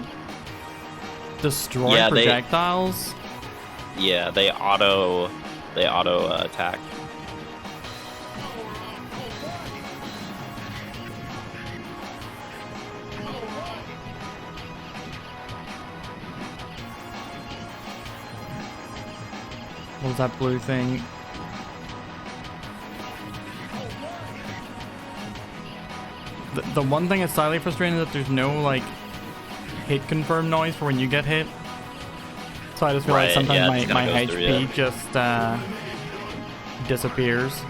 destroy projectiles? Yeah, they auto attack. What was that blue thing? The one thing that's slightly frustrating is that there's no like hit confirm noise for when you get hit. So I just feel like sometimes my HP just disappears.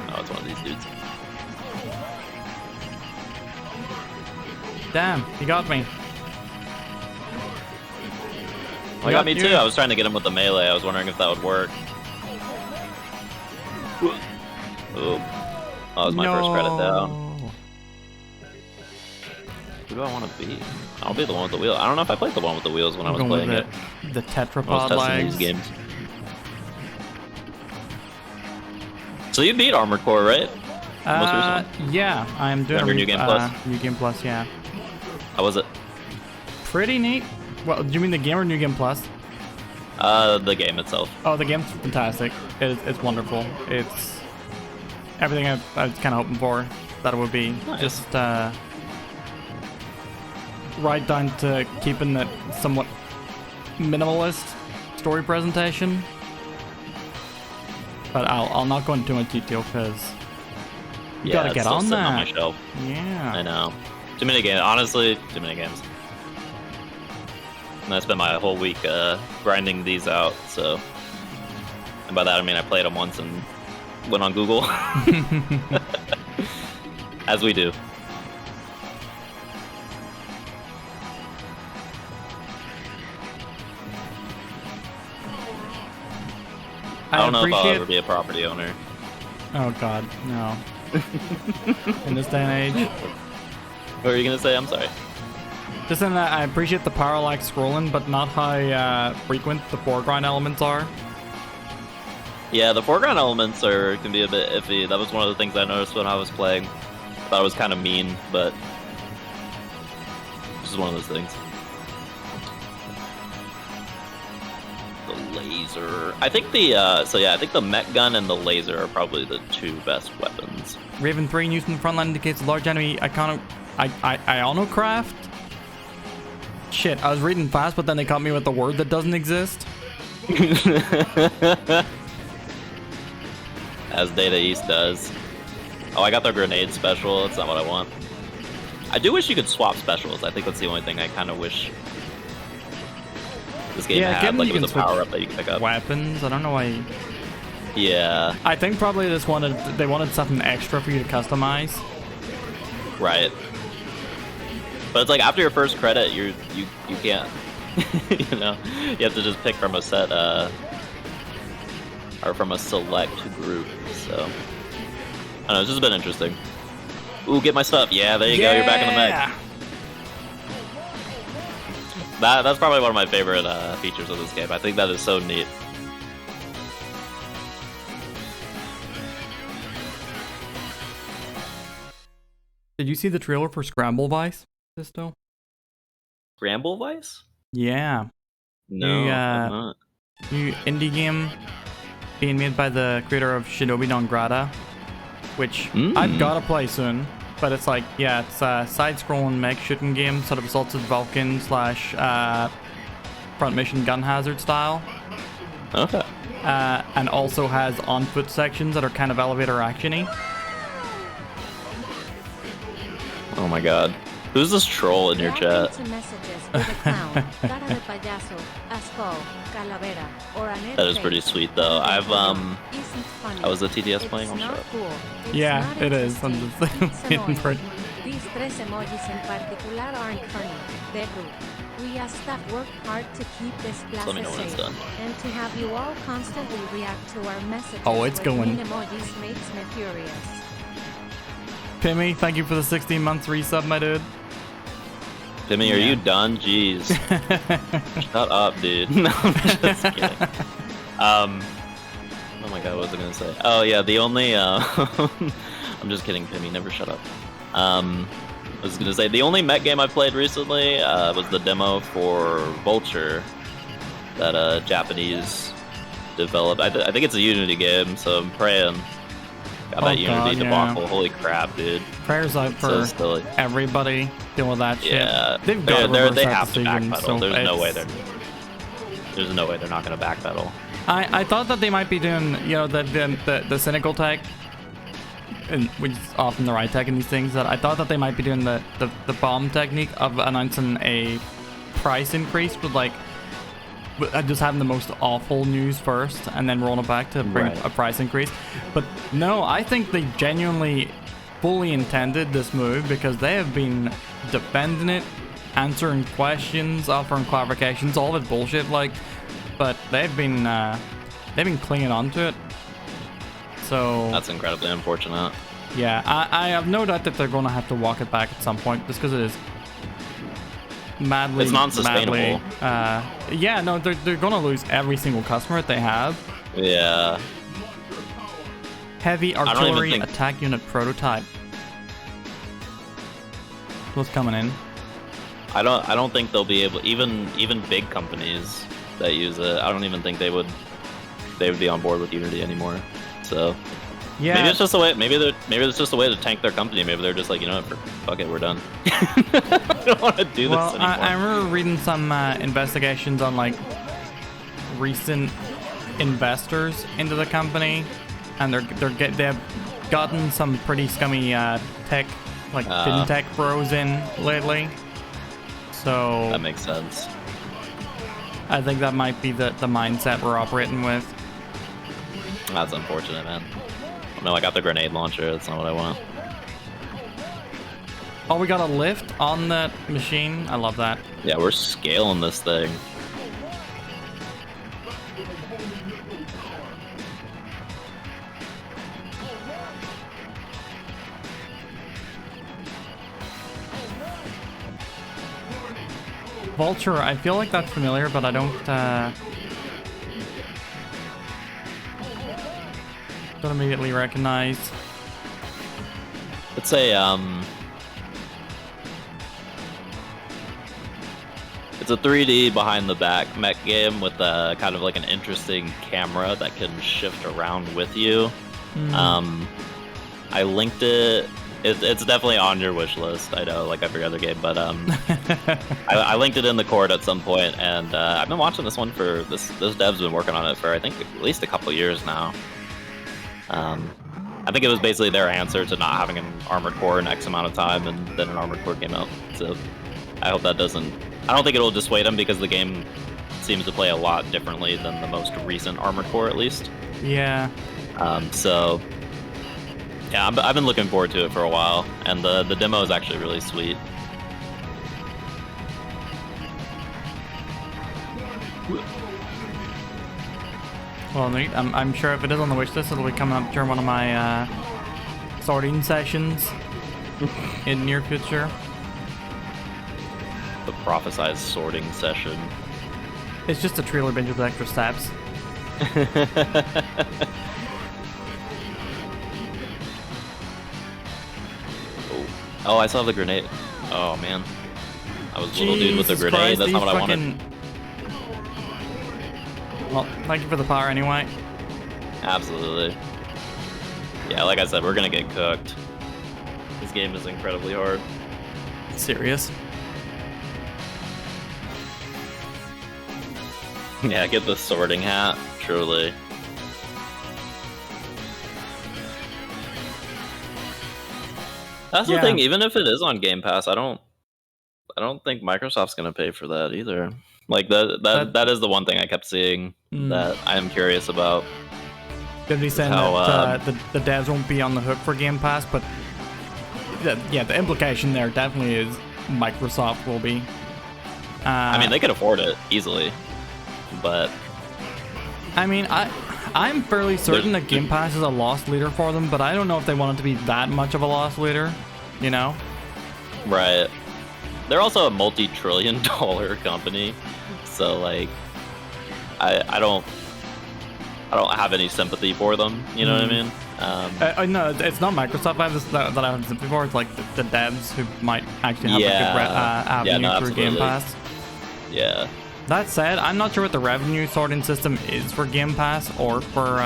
Oh, it's one of these dudes. Damn, he got me. Well, he got me too. I was trying to get him with the melee. I was wondering if that would work. Ooh. Oh, that was my first credit down. Who do I want to be? I'll be the one with the wheel. I don't know if I played the one with the wheels when I was playing it. The tetrapod I was testing these games. So you beat Armored Core, right? Most recently? Yeah, I'm doing New Game Plus. New Game Plus, yeah. How was it? Pretty neat. Well, do you mean the game or New Game Plus? The game itself. Oh, the game's fantastic. It's wonderful. It's everything I was kind of hoping for that it would be. Nice. Just right down to keeping that somewhat minimalist story presentation. But I'll not go into too much detail because you gotta get on that. On my shelf. Yeah. I know. Too many games. Honestly, too many games. And I spent my whole week grinding these out, so... And by that I mean I played them once and went on Google. As we do. I don't know if I'll ever be a property owner. Oh god, no. In this day and age. What were you gonna say? I'm sorry. Just in that I appreciate the parallax scrolling, but not how frequent the foreground elements are. Yeah, the foreground elements can be a bit iffy. That was one of the things I noticed when I was playing. I thought it was kind of mean, but this is one of those things. The laser. I think I think the mech gun and the laser are probably the two best weapons. Raven 3 used in the front line indicates a large enemy ionocraft. Shit, I was reading fast, but then they caught me with the word that doesn't exist. As Data East does. Oh, I got the grenade special. That's not what I want. I do wish you could swap specials. I think that's the only thing I kind of wish this game had. Like, it was a power-up that you could pick up. Weapons? I don't know why... Yeah. I think probably they wanted something extra for you to customize. Right. But it's like after your first credit, you can't, you know, you have to just pick from a set, or from a select group. So I don't know. It's just been interesting. Ooh, get my stuff. Yeah, there you go. You're back in the mech. That's probably one of my favorite features of this game. I think that is so neat. Did you see the trailer for Scramble Vice, Sisto? Scramble Vice? Yeah. No, new indie game being made by the creator of Shinobi no Grata, which I've got to play soon. But it's like, yeah, it's a side-scrolling mech shooting game, sort of Assaulted Vulcan / front mission gun hazard style. Okay. And also has on-foot sections that are kind of elevator actiony. Oh my god. Who's this troll in your chat? That is pretty sweet though. I was a TTS playing on show. Yeah, it is. I'm just waiting for it These tres emojis in particular aren't funny, they're rude. We as staff worked hard to keep this Let me plaza know when it's safe, done. and to have you all constantly react to our messages Oh, it's with going. mean emojis makes me furious. Pimmy, thank you for the 16 months resub, my dude. Timmy, are Yeah. you done? Jeez. Shut up, dude. No, I'm just kidding. Oh my god, what was I gonna say? Oh yeah, the only I'm just kidding, Pimmy, never shut up. I was gonna say the only mech game I played recently was the demo for Vulture that Japanese developed. I think it's a Unity game, so I'm praying. Got that Unity debacle. Yeah. Holy crap, dude. Prayers out So for silly. everybody dealing with that shit. Yeah, They've got to reverse they that have to decision, backpedal. so There's no way it's- there's no way they're not gonna backpedal. I thought that they might be doing, you know, the cynical tech, and which is often the right tech in these things. That I thought that they might be doing the bomb technique of announcing a price increase with like just having the most awful news first and then rolling it back to bring Right. a price increase. But no, I think they genuinely fully intended this move because they have been defending it, answering questions, offering clarifications, all of it bullshit like, but they've been clinging on to it. So That's incredibly unfortunate. yeah, I have no doubt that they're going to have to walk it back at some point just because it is madly, It's non-sustainable. Yeah, no, they're going to lose every single customer that they have. Yeah. Heavy don't even artillery think- attack unit prototype. What's coming in? I don't think they'll be able, even big companies that use it, I don't even think they would be on board with Unity anymore. So Yeah, maybe it's just a way. Maybe it's just a way to tank their company. Maybe they're just like, you know what, fuck it, we're done. I don't want to do well, this anymore. I remember reading some investigations on like recent investors into the company, and they've gotten some pretty scummy tech, like fintech bros in lately. So That makes sense. I think that might be the mindset we're operating with. That's unfortunate, man. No, I got the grenade launcher. That's not what I want. Oh, we got a lift on that machine. I love that. Yeah, we're scaling this thing. Vulture, I feel like that's familiar, but I don't immediately recognize. It's a it's a 3D behind the back mech game with a kind of like an interesting camera that can shift around with you. I linked it. It's definitely on your wish list. I know, like every other game, but I linked it in the Cord at some point, and I've been watching this one for this dev's been working on it for I think at least a couple years now. I think it was basically their answer to not having an Armored Core in X amount of time, and then an Armored Core came out. So I hope that doesn't. I don't think it'll dissuade them because the game seems to play a lot differently than the most recent Armored Core, at least. Yeah. So yeah, I've been looking forward to it for a while, and the demo is actually really sweet. Well, neat. I'm sure if it is on the wish list, it'll be coming up during one of my sorting sessions in near future. The prophesized sorting session. It's just a trailer binge with extra steps. Oh, I saw the grenade. Oh man, I was little dude with the Jesus grenade. Christ, That's not these what I wanted. Well, thank you for the power anyway. Absolutely. Yeah, like I said, we're gonna get cooked. This game is incredibly hard. Serious. Yeah, get the sorting hat. Truly. That's the Yeah. thing. Even if it is on Game Pass, I don't think Microsoft's gonna pay for that either. Like that is the one thing I kept seeing that I am curious about. Gonna be saying how, that the devs won't be on the hook for Game Pass, but yeah, the implication there definitely is Microsoft will be. I mean, they could afford it easily, but I mean, I'm fairly certain that Game Pass is a loss leader for them, but I don't know if they want it to be that much of a loss leader, you know? right. They're also a multi-trillion-dollar company, so like, I don't have any sympathy for them. You know what I mean? No, it's not Microsoft that I have sympathy for. It's like the devs who might actually have a good avenue through Game Pass. Yeah. That said, I'm not sure what the revenue sorting system is for Game Pass or for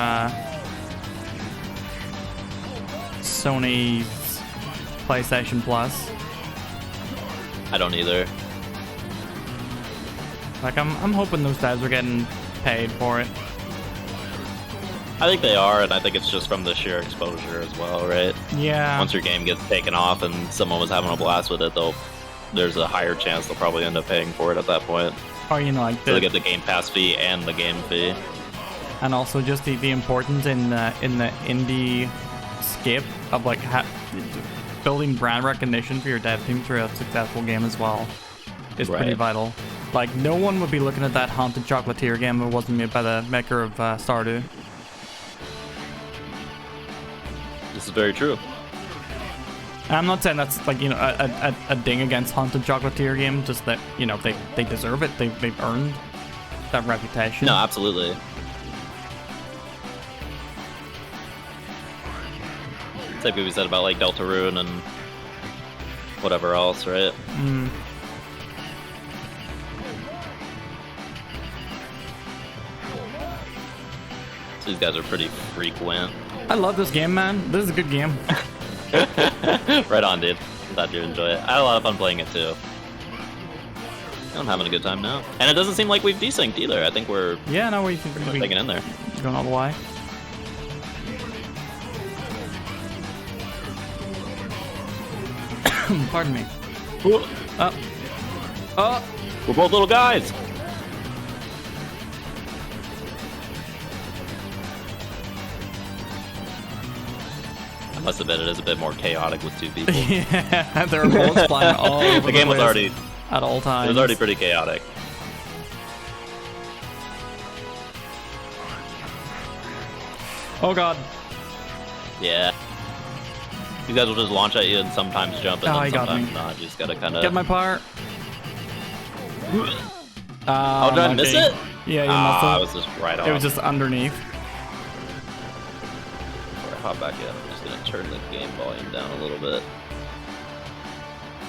Sony's PlayStation Plus. I don't either. Like, I'm hoping those devs are getting paid for it. I think they are, and I think it's just from the sheer exposure as well, right? Yeah. Once your game gets taken off and someone was having a blast with it, there's a higher chance they'll probably end up paying for it at that point. Or, you know, like So they get the Game Pass fee and the game fee. And also just the importance in the indie skip of like building brand recognition for your dev team through a successful game as well is pretty vital. Like, no one would be looking at that Haunted Chocolatier game if it wasn't made by the maker of Stardew. This is very true. And I'm not saying that's like, you know, a ding against Haunted Chocolatier game, just that, you know, they deserve it. They've earned that reputation. No, absolutely. Same could be said about like Deltarune and whatever else, right? So these guys are pretty frequent. I love this game, man. This is a good game. Right on, dude. I'm glad you enjoy it. I had a lot of fun playing it too. I'm having a good time now. And it doesn't seem like we've desynced either. I think we're taking in there. Going all the way. Pardon me. We're both little guys. I must admit, it is a bit more chaotic with two people. Yeah, there are bullets flying all over The game was already at all times. It was already pretty chaotic. Oh god. Yeah. You guys will just launch at you and sometimes jump and then he got sometimes me. not. You just gotta kind of Get my part. Oh, did I miss it? Yeah, you must have. I was just right off. It was just underneath. Before I hop back in, I'm just gonna turn the game volume down a little bit.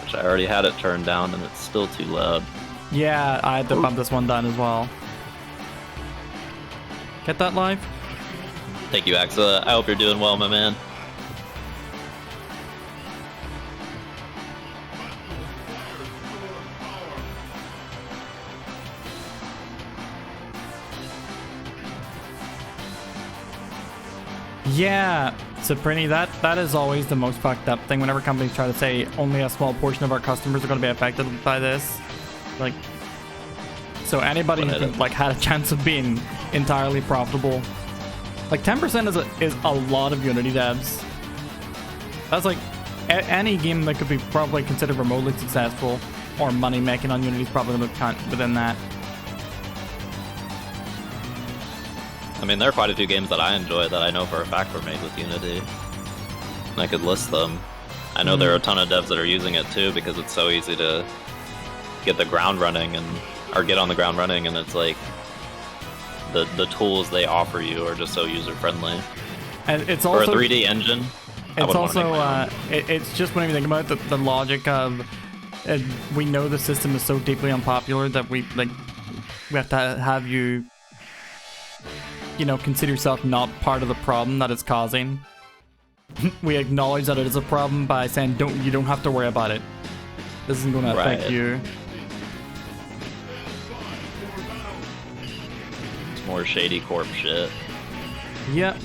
Which I already had it turned down and it's still too loud. Yeah, I had to bump this one down as well. Get that live? Thank you, Axa. I hope you're doing well, my man. Yeah, Suprini, that is always the most fucked up thing whenever companies try to say only a small portion of our customers are going to be affected by this. Like, so anybody who like had a chance of being entirely profitable, like 10% is a lot of Unity devs. That's like any game that could be probably considered remotely successful or money making on Unity is probably going to count within that. I mean, there are quite a few games that I enjoy that I know for a fact were made with Unity. And I could list them. I know there are a ton of devs that are using it too because it's so easy to get the ground running or get on the ground running, and it's like the tools they offer you are just so user friendly. And it's also for a 3D engine. It's also it's just when you think about the logic of we know the system is so deeply unpopular that we have to have you know, consider yourself not part of the problem that it's causing. We acknowledge that it is a problem by saying you don't have to worry about it. This isn't going to affect you. It's more shady corp shit. Yep.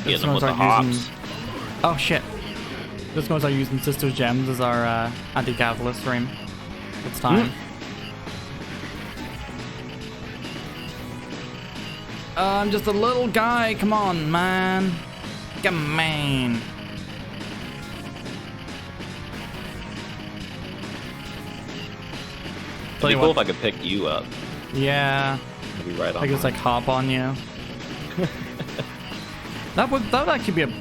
Getting them with the hops. Oh shit. Just gonna start using Sisto's gems as our anti-catalyst stream. It's time. I'm just a little guy. Come on, man. Come on. It'd be cool if I could pick you up. Yeah. I'd be right on. I guess like hop on you. that would actually be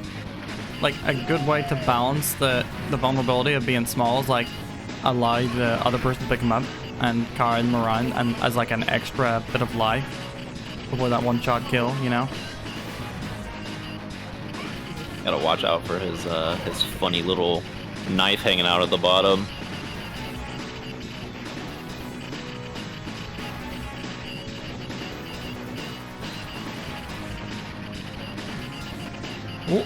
a good way to balance the vulnerability of being small. Is like allow the other person to pick them up and carry them around, and as like an extra bit of life before that one-shot kill, you know. Gotta watch out for his funny little knife hanging out at the bottom. Ooh.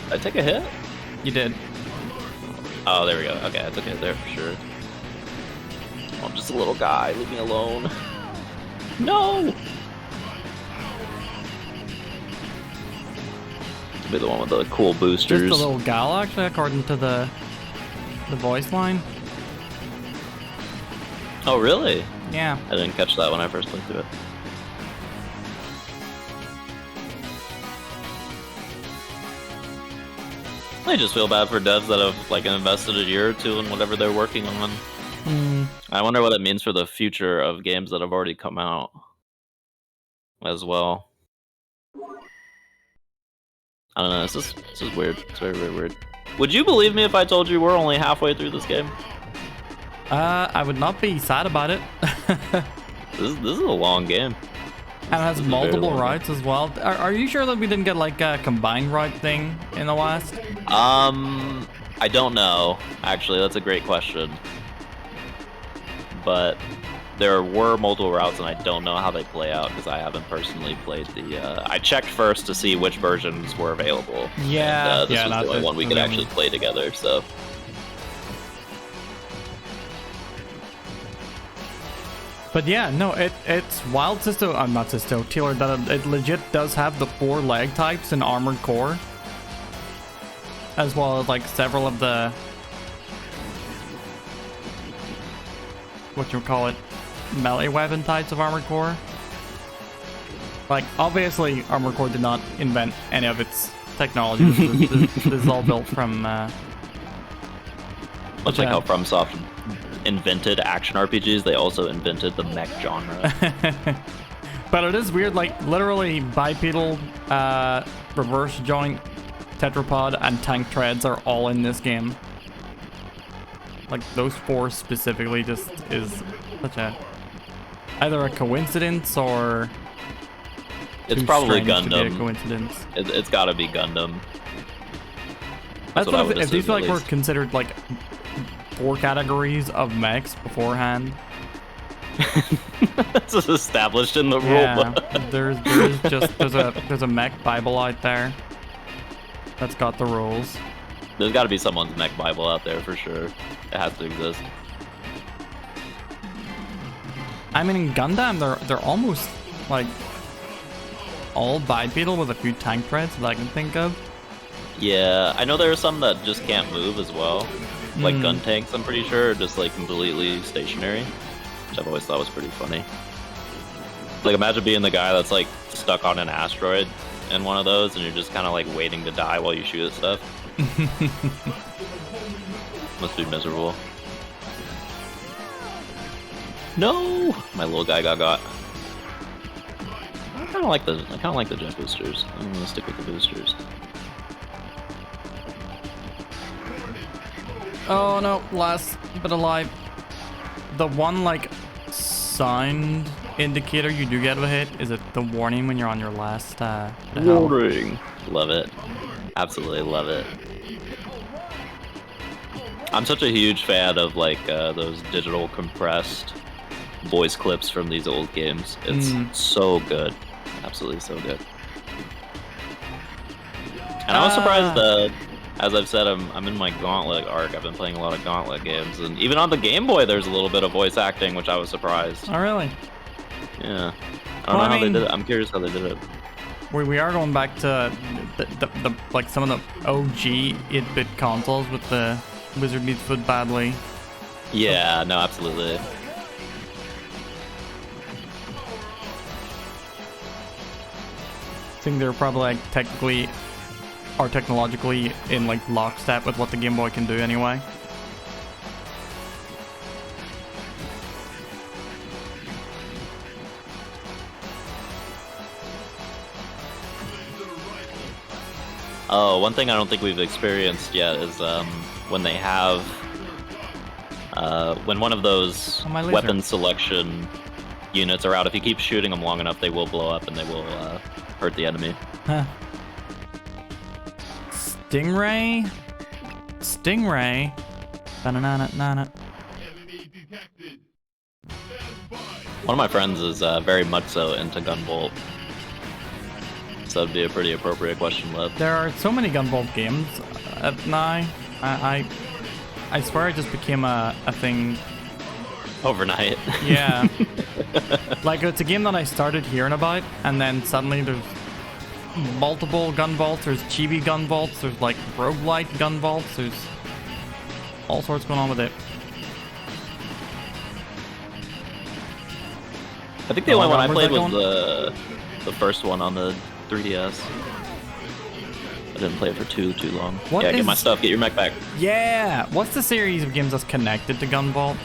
Did I take a hit? You did. Oh, there we go. Okay, I took a hit there for sure. Oh, I'm just a little guy. Leave me alone. No! Be the one with the cool boosters. Just a little gal, actually, according to the voice line. Oh, really? Yeah. I didn't catch that when I first looked through it. I just feel bad for devs that have like invested a year or two in whatever they're working on. I wonder what it means for the future of games that have already come out as well. I don't know. This is weird. It's very, very weird. Would you believe me if I told you we're only halfway through this game? I would not be sad about it. This is a long game. And it has multiple routes as well. Are you sure that we didn't get like a combined route thing in the West? I don't know. Actually, that's a great question. But there were multiple routes, and I don't know how they play out because I haven't personally played the. I checked first to see which versions were available. Yeah, and, this yeah, was the only one we could actually play together. So. But yeah, no, it's wild Sisto, not Sisto, Tealer, that it legit does have the 4 leg types in Armored Core. As well as like several of the, melee weapon types of Armored Core. Like, obviously, Armored Core did not invent any of its technology. This is all built from, much like how FromSoft invented action RPGs, they also invented the mech genre. But it is weird, like literally bipedal, reverse joint, tetrapod, and tank treads are all in this game. Like those 4 specifically just is such a either a coincidence or it's probably Gundam. To be a coincidence. It's got to be Gundam. That's what if these like were considered like 4 categories of mechs beforehand. This is established in the rulebook. there's a mech Bible out there that's got the rules. There's got to be someone's mech Bible out there for sure. It has to exist. I mean, in Gundam, they're almost like all bipedal with a few tank treads that I can think of. Yeah, I know there are some that just can't move as well. Like gun tanks, I'm pretty sure, are just like completely stationary, which I've always thought was pretty funny. Like, imagine being the guy that's like stuck on an asteroid in one of those, and you're just kind of like waiting to die while you shoot at stuff. Must be miserable. No, my little guy got. I kind of like the jet boosters. I'm gonna stick with the boosters. Oh no, last bit alive. The one like sound indicator you do get a hit, is it the warning when you're on your last warning? Love it. Absolutely love it. I'm such a huge fan of like those digital compressed voice clips from these old games. It's so good. Absolutely so good. And I was surprised that, as I've said, I'm in my Gauntlet arc. I've been playing a lot of Gauntlet games, and even on the Game Boy, there's a little bit of voice acting, which I was surprised. Oh, really? Yeah. I don't know how they did it. I'm curious how they did it. we are going back to the like some of the OG 8-bit consoles with the Wizard Meets Food badly. Yeah, no, absolutely. I think they're probably like technically or technologically in like lockstep with what the Game Boy can do anyway. Oh, one thing I don't think we've experienced yet is when they have when one of those weapon selection units are out. If you keep shooting them long enough, they will blow up and they will hurt the enemy. Huh. Stingray. Ba-na-na-na-na-na. One of my friends is very much so into Gunvolt. So that'd be a pretty appropriate question, Lib. There are so many Gunvolt games now. I swear it just became a thing Overnight. Yeah. Like, it's a game that I started hearing about, and then suddenly there's multiple Gunvolts, there's chibi Gunvolts, there's like roguelite Gunvolts, there's all sorts going on with it. I think the only one I played was the first one on the 3DS. I didn't play it for too long. Get my stuff, get your mech back. Yeah! What's the series of games that's connected to Gunvolt?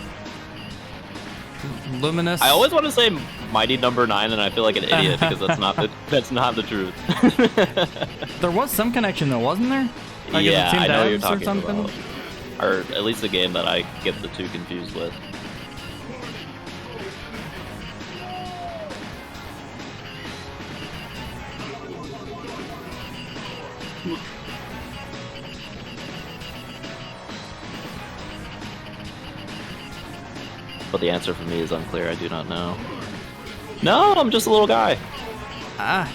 Luminous? I always want to say Mighty Number 9, and I feel like an idiot because that's not the truth. There was some connection though, wasn't there? Like, yeah, I know what you're talking about. Or at least a game that I get the two confused with. But the answer for me is unclear. I do not know. No, I'm just a little guy. Ah.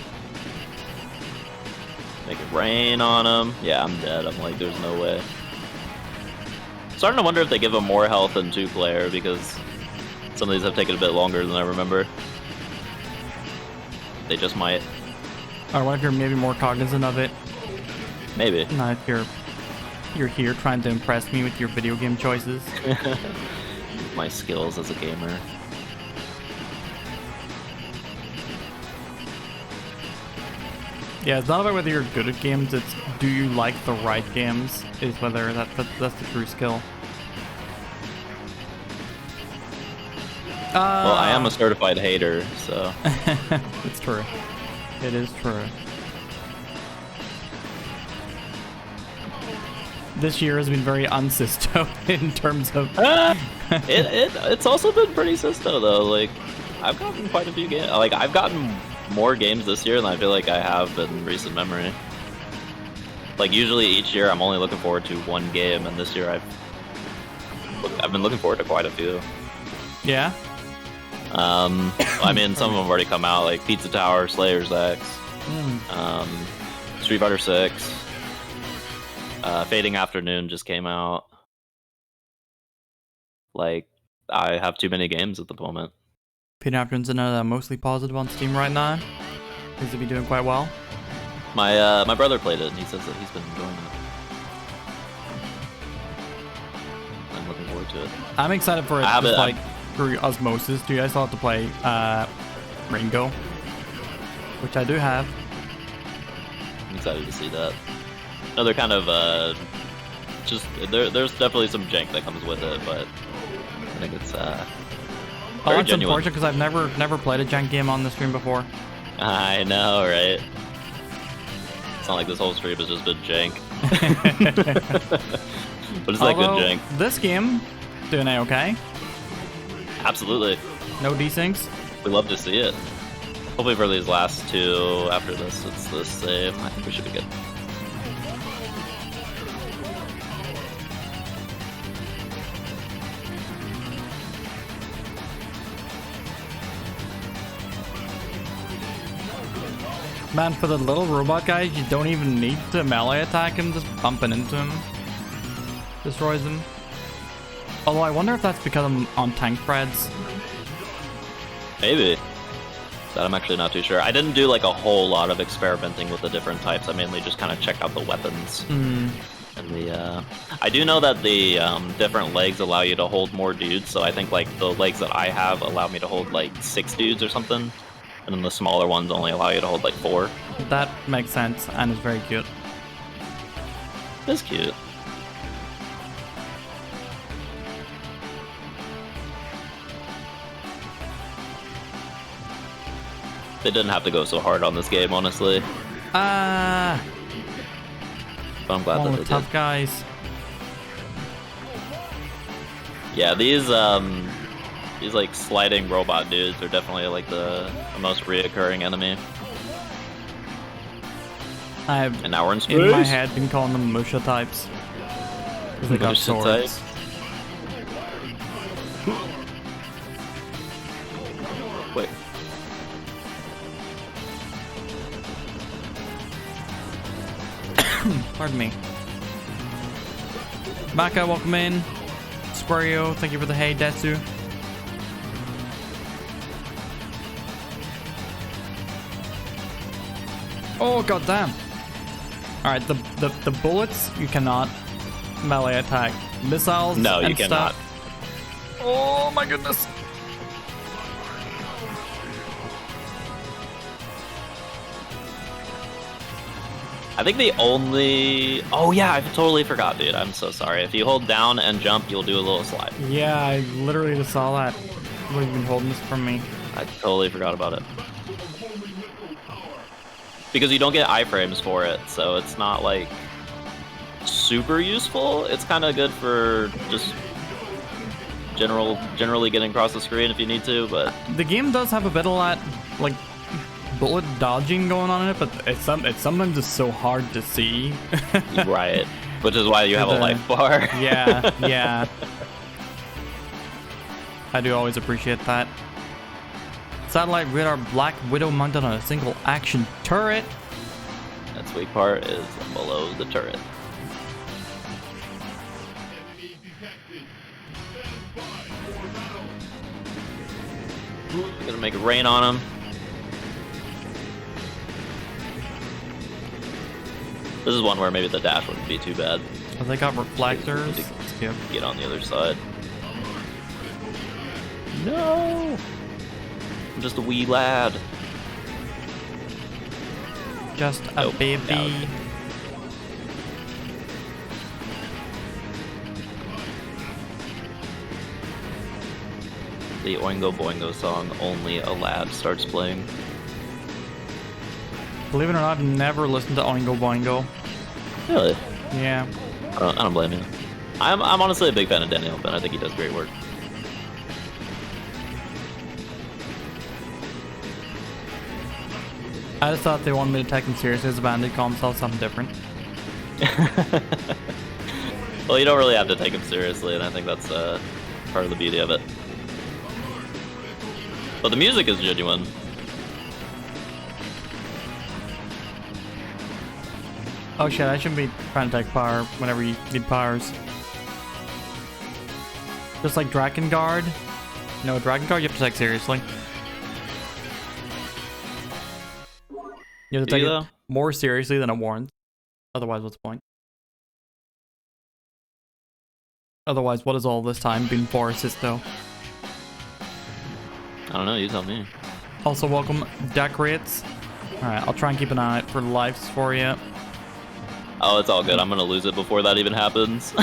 Make it rain on him. Yeah, I'm dead. I'm like, there's no way. Starting to wonder if they give him more health in 2-player because some of these have taken a bit longer than I remember. They just might. I wonder if you're maybe more cognizant of it. Maybe. Not if you're here trying to impress me with your video game choices. My skills as a gamer. Yeah, it's not about whether you're good at games, it's do you like the right games, is whether that's the true skill. Well, I am a certified hater, so... It's true. It is true. This year has been very unsisto in terms of... It's also been pretty sisto, though. Like, I've gotten quite a few games. Like, I've gotten more games this year than I feel like I have in recent memory. Like, usually each year I'm only looking forward to one game, and this year I've been looking forward to quite a few. Yeah? I mean, some of them have already come out, like Pizza Tower, Slayer's X, Street Fighter 6, Fading Afternoon just came out. Like, I have too many games at the moment. Fading Afternoon's another mostly positive on Steam right now. Seems to be doing quite well. My brother played it, and he says that he's been enjoying it. I'm looking forward to it. I'm excited for it, just like through osmosis. Do you guys still have to play Ringo? Which I do have. I'm excited to see that. No, they're kind of just there's definitely some jank that comes with it, but I think it's oh, that's unfortunate because I've never played a jank game on the stream before. I know, right? It's not like this whole stream has just been jank. But it's like good jank. This game doing okay. Absolutely. No desyncs. We love to see it. Hopefully for these last two after this, it's the same. I think we should be good. Man, for the little robot guys, you don't even need to melee attack him, just bumping into him destroys him. Although I wonder if that's because I'm on tank threads. Maybe. That I'm actually not too sure. I didn't do like a whole lot of experimenting with the different types. I mainly just kind of checked out the weapons. And the I do know that the different legs allow you to hold more dudes. So I think like the legs that I have allow me to hold like 6 dudes or something, and then the smaller ones only allow you to hold like 4. That makes sense and is very cute. It's cute. They didn't have to go so hard on this game, honestly. But I'm glad one that of they the tough did. guys. Yeah, these like sliding robot dudes are definitely like the most reoccurring enemy. I've And now we're in space. in my head been calling them Musha types. 'Cause they got Musha swords. types. Wait. Pardon me. Baka, welcome in. Squario, thank you for the hey, Detsu. Oh goddamn! All right, the bullets you cannot melee attack. Missiles, No, you and cannot. stuff. Oh my goodness! I think the only... Oh yeah, I totally forgot, dude. I'm so sorry. If you hold down and jump, you'll do a little slide. Yeah, I literally just saw that. You've been holding this from me. I totally forgot about it. Because you don't get iframes for it, so it's not like super useful. It's kind of good for just generally getting across the screen if you need to, but The game does have a bit of that, like, bullet dodging going on in it, but it's sometimes just so hard to see. right. Which is why you have a life bar. Yeah, yeah. I do always appreciate that. Satellite radar Black Widow mounted on a single action turret. That sweet part is below the turret. Gonna make it rain on him. This is one where maybe the dash wouldn't be too bad. Oh, they got reflectors. You Let's skip. Get on the other side. No! I'm just a wee lad. Just a Nope, baby. now- The Oingo Boingo song, Only a Lad, starts playing. Believe it or not, I've never listened to Oingo Boingo. Really? Yeah. I don't blame you. I'm honestly a big fan of Danny Elfman. I think he does great work. I just thought they wanted me to take them seriously as a band. They call themselves something different. Well, you don't really have to take him seriously, and I think that's part of the beauty of it. But the music is genuine. Oh shit, I shouldn't be trying to take power whenever you need powers. Just like Dragon Guard. No, Dragon Guard you have to take seriously. You have to Do take you, it though? more seriously than it warrants. Otherwise, what's the point? Otherwise, what is all this time been for, Sisto? I don't know, you tell me. Also, welcome, Decorates. Alright, I'll try and keep an eye out for lives for you. Oh, it's all good. I'm gonna lose it before that even happens.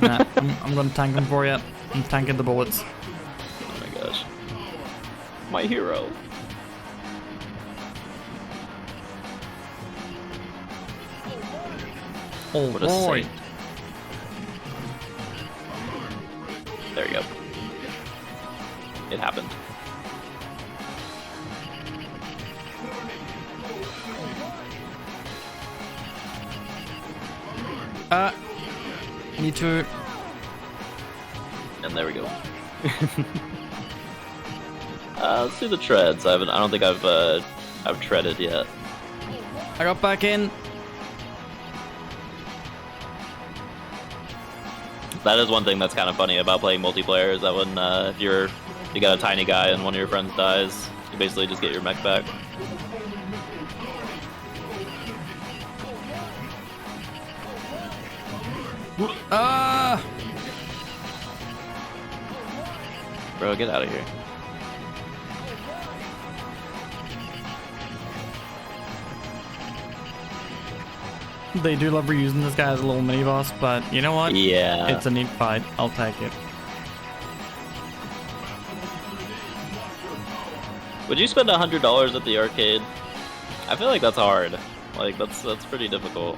Nah, I'm gonna tank them for you. I'm tanking the bullets. Oh my gosh. My hero. Oh, What a boy. saint. There you go. It happened. Me too. And there we go. Let's do the treads. I don't think I've treaded yet. I got back in. That is one thing that's kind of funny about playing multiplayer is that when if you got a tiny guy and one of your friends dies, you basically just get your mech back. Bro, get out of here. They do love reusing this guy as a little mini boss, but you know what? Yeah. It's a neat fight. I'll take it. Would you spend $100 at the arcade? I feel like that's hard. Like that's pretty difficult.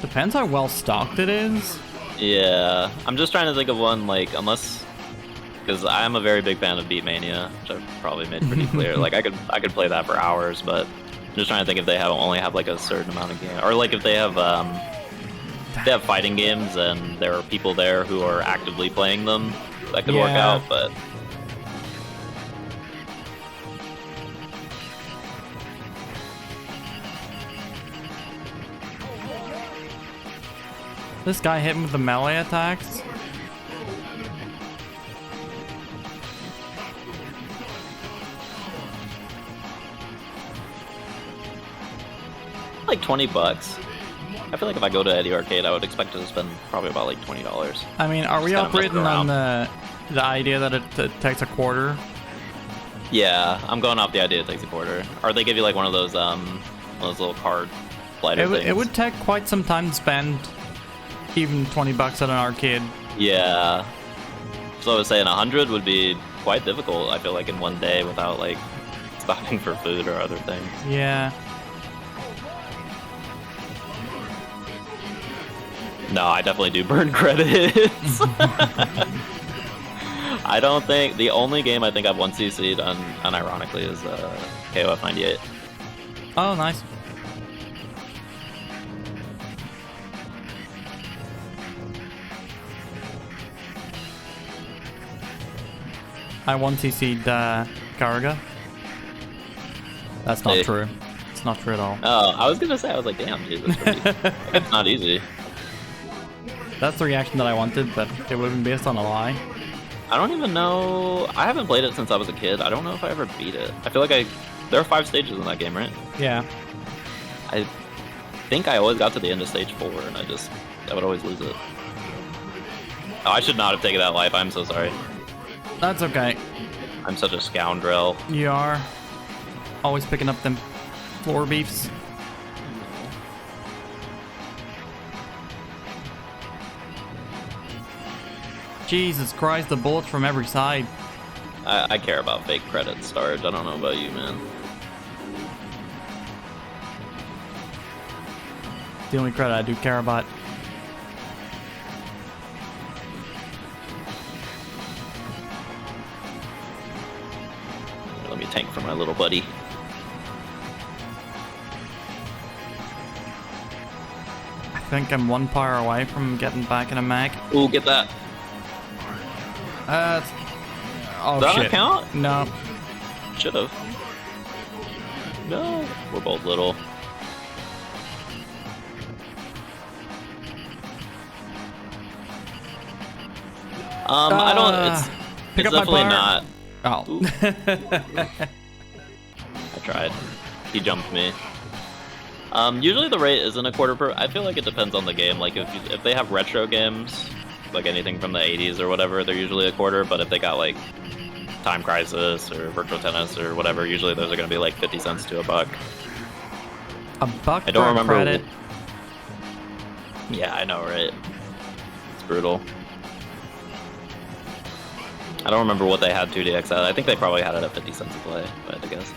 Depends how well stocked it is. Yeah, I'm just trying to think of one like because I'm a very big fan of Beatmania, which I've probably made pretty clear. Like I could play that for hours, but I'm just trying to think if they only have like a certain amount of games, or like if they have fighting games and there are people there who are actively playing them, that could work out. But This guy hit him with the melee attacks. like $20. I feel like if I go to Eddie Arcade, I would expect to spend probably about like $20. I mean, are we Just kinda operating messing on around. the idea that it takes a quarter? Yeah, I'm going off the idea it takes a quarter. Or they give you like one of those little card slider things. It would take quite some time to spend even $20 at an arcade. Yeah. So I was saying 100 would be quite difficult, I feel like, in one day without like stopping for food or other things. Yeah. No, I definitely do burn credits. I don't think the only game I think I've 1cc'd unironically is KOF 98. Oh, nice. I 1cc'd Karaga. That's not Hey. true. It's not true at all. Oh, I was gonna say, I was like, damn, dude, that's pretty, it's not easy. That's the reaction that I wanted, but it would have been based on a lie. I don't even know. I haven't played it since I was a kid. I don't know if I ever beat it. I feel like there are 5 stages in that game, right? Yeah. I think I always got to the end of stage 4, and I would always lose it. Oh, I should not have taken that life. I'm so sorry. That's okay. I'm such a scoundrel. You are always picking up them floor beefs. Jesus Christ, the bullets from every side. I care about fake credits, Starge. I don't know about you, man. The only credit I do care about. Let me tank for my little buddy. I think I'm one power away from getting back in a mag. Ooh, get that. Oh Does that shit. count? No. Should've. No. We're both little. I don't. pick It's up my definitely power. not. Oh. I tried. He jumped me. Usually the rate isn't a quarter per. I feel like it depends on the game. Like if they have retro games, like anything from the 80s or whatever, they're usually a quarter. But if they got like Time Crisis or Virtual Tennis or whatever, usually those are gonna be like 50 cents to $1. A buck I don't for a remember. credit. Yeah, I know, right? It's brutal. I don't remember what they had 2DX at. I think they probably had it at 50 cents a play, if I had to guess.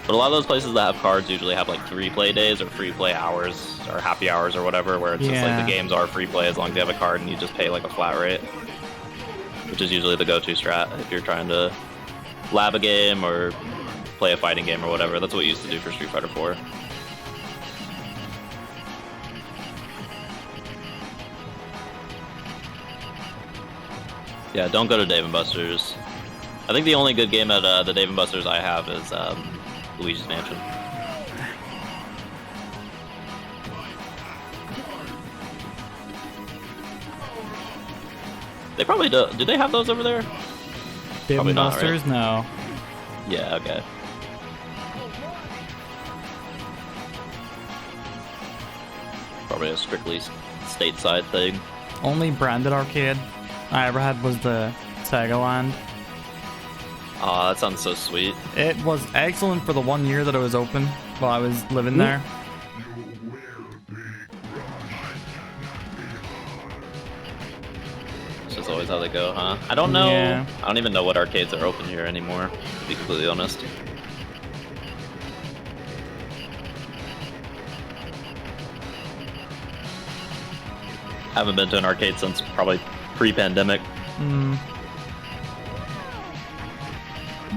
But a lot of those places that have cards usually have like free play days or free play hours or happy hours or whatever, where it's just like the games are free play as long as you have a card and you just pay like a flat rate. Which is usually the go-to strat if you're trying to lab a game or play a fighting game or whatever. That's what we used to do for Street Fighter 4. Yeah, don't go to Dave & Buster's. I think the only good game at the Dave & Buster's I have is Luigi's Mansion. They probably do. Do they have those over there? Dave Probably and not, Buster's? right? No. Yeah. Okay. Probably a strictly stateside thing. Only branded arcade I ever had was the Sega Land. Aw, that sounds so sweet. It was excellent for the 1 year that it was open while I was living there. It's just always how they go, huh? I don't know. Yeah. I don't even know what arcades are open here anymore, to be completely honest. Haven't been to an arcade since probably pre-pandemic. Mm.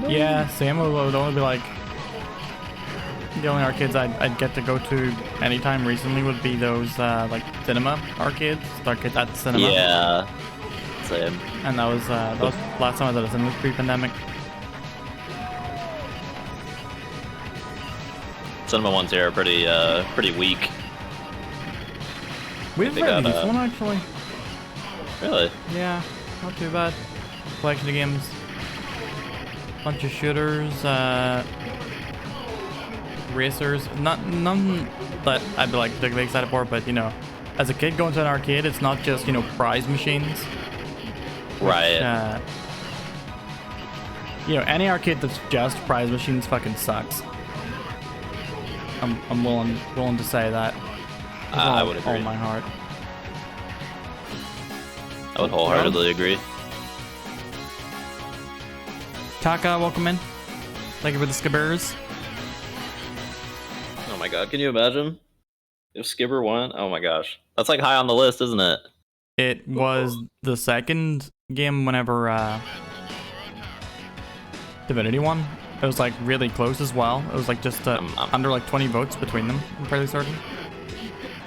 Yeah, same. It would only be like the only arcades I'd get to go to anytime recently would be those like cinema arcades, the arcades at the cinema. Yeah, same. And that was last time I was at a cinema was pre-pandemic. Cinema ones here are pretty weak. We have They a very got, decent one actually. Really? Yeah, not too bad. Collection of games, bunch of shooters, racers. None that I'd be like particularly excited for, but you know, as a kid going to an arcade, it's not just, you know, prize machines. Right. You know, any arcade that's just prize machines fucking sucks. I'm willing to say that. I would agree. All my heart. I would wholeheartedly agree. Taka, welcome in. Thank you for the skibbers. Oh my god, can you imagine? If Skibber won? Oh my gosh. That's like high on the list, isn't it? It was the second game whenever Divinity won. It was like really close as well. It was like just under like 20 votes between them. I'm fairly certain.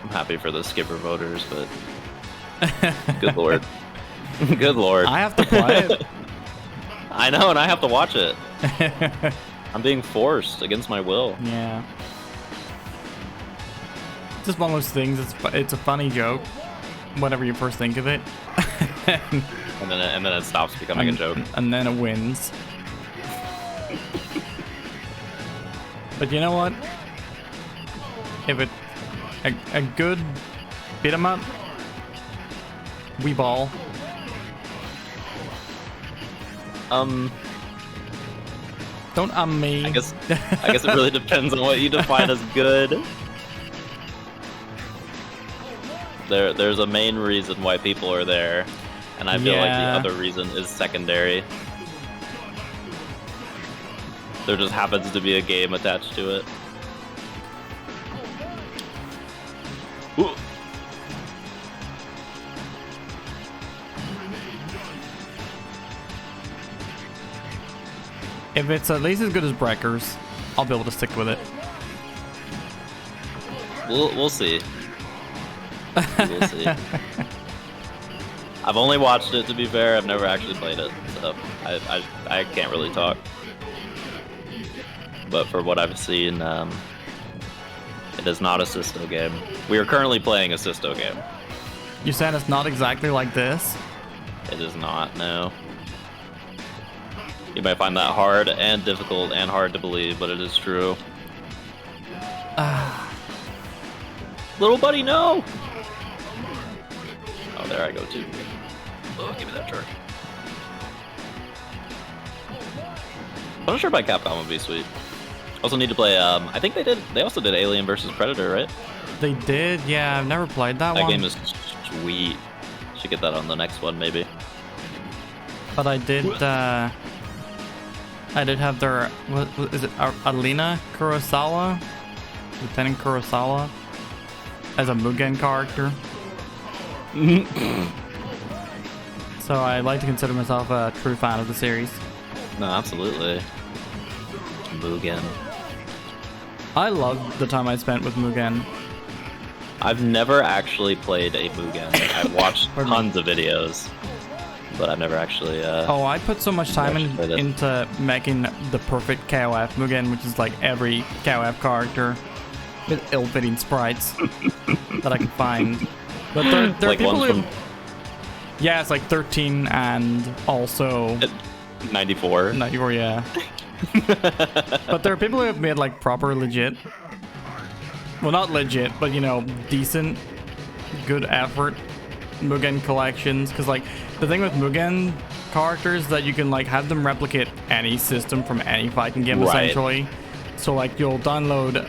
I'm happy for the Skipper voters, but good lord. Good lord. I have to play it. I know, and I have to watch it. I'm being forced against my will. Yeah. Just one of those things. It's a funny joke whenever you first think of it. and then it stops becoming a joke. And then it wins. But you know what? If it a good beat 'em up, we ball. Don't me. I guess it really depends on what you define as good. There's a main reason why people are there, and I feel like the other reason is secondary. There just happens to be a game attached to it. Ooh. If it's at least as good as Breakers, I'll be able to stick with it. We'll see. We'll see. I've only watched it, to be fair. I've never actually played it, so I can't really talk. But for what I've seen, it is not a Sisto game. We are currently playing a Sisto game. You said it's not exactly like this? It is not, no. You might find that hard and difficult and hard to believe, but it is true. Little buddy, no! Oh, there I go too. Oh, give me that charge. Punisher by Capcom would be sweet. Also need to play, I think they also did Alien vs Predator, right? They did, yeah, I've never played that one. That game is sweet. Should get that on the next one, maybe. But I did have their, what is it, Alina Kurosawa? Lieutenant Kurosawa? As a Mugen character. So I like to consider myself a true fan of the series. No, absolutely. Mugen. I loved the time I spent with Mugen. I've never actually played a Mugen. I've watched tons of videos, but I've never actually. Oh, I put so much time into making the perfect KOF Mugen, which is like every KOF character with ill-fitting sprites that I could find. But there are like people ones who... Yeah, it's like 13 and also 94. 94, yeah. But there are people who have made like proper legit, well, not legit, but you know, decent, good effort Mugen collections. Because like the thing with Mugen characters is that you can like have them replicate any system from any fighting game, essentially. So like you'll download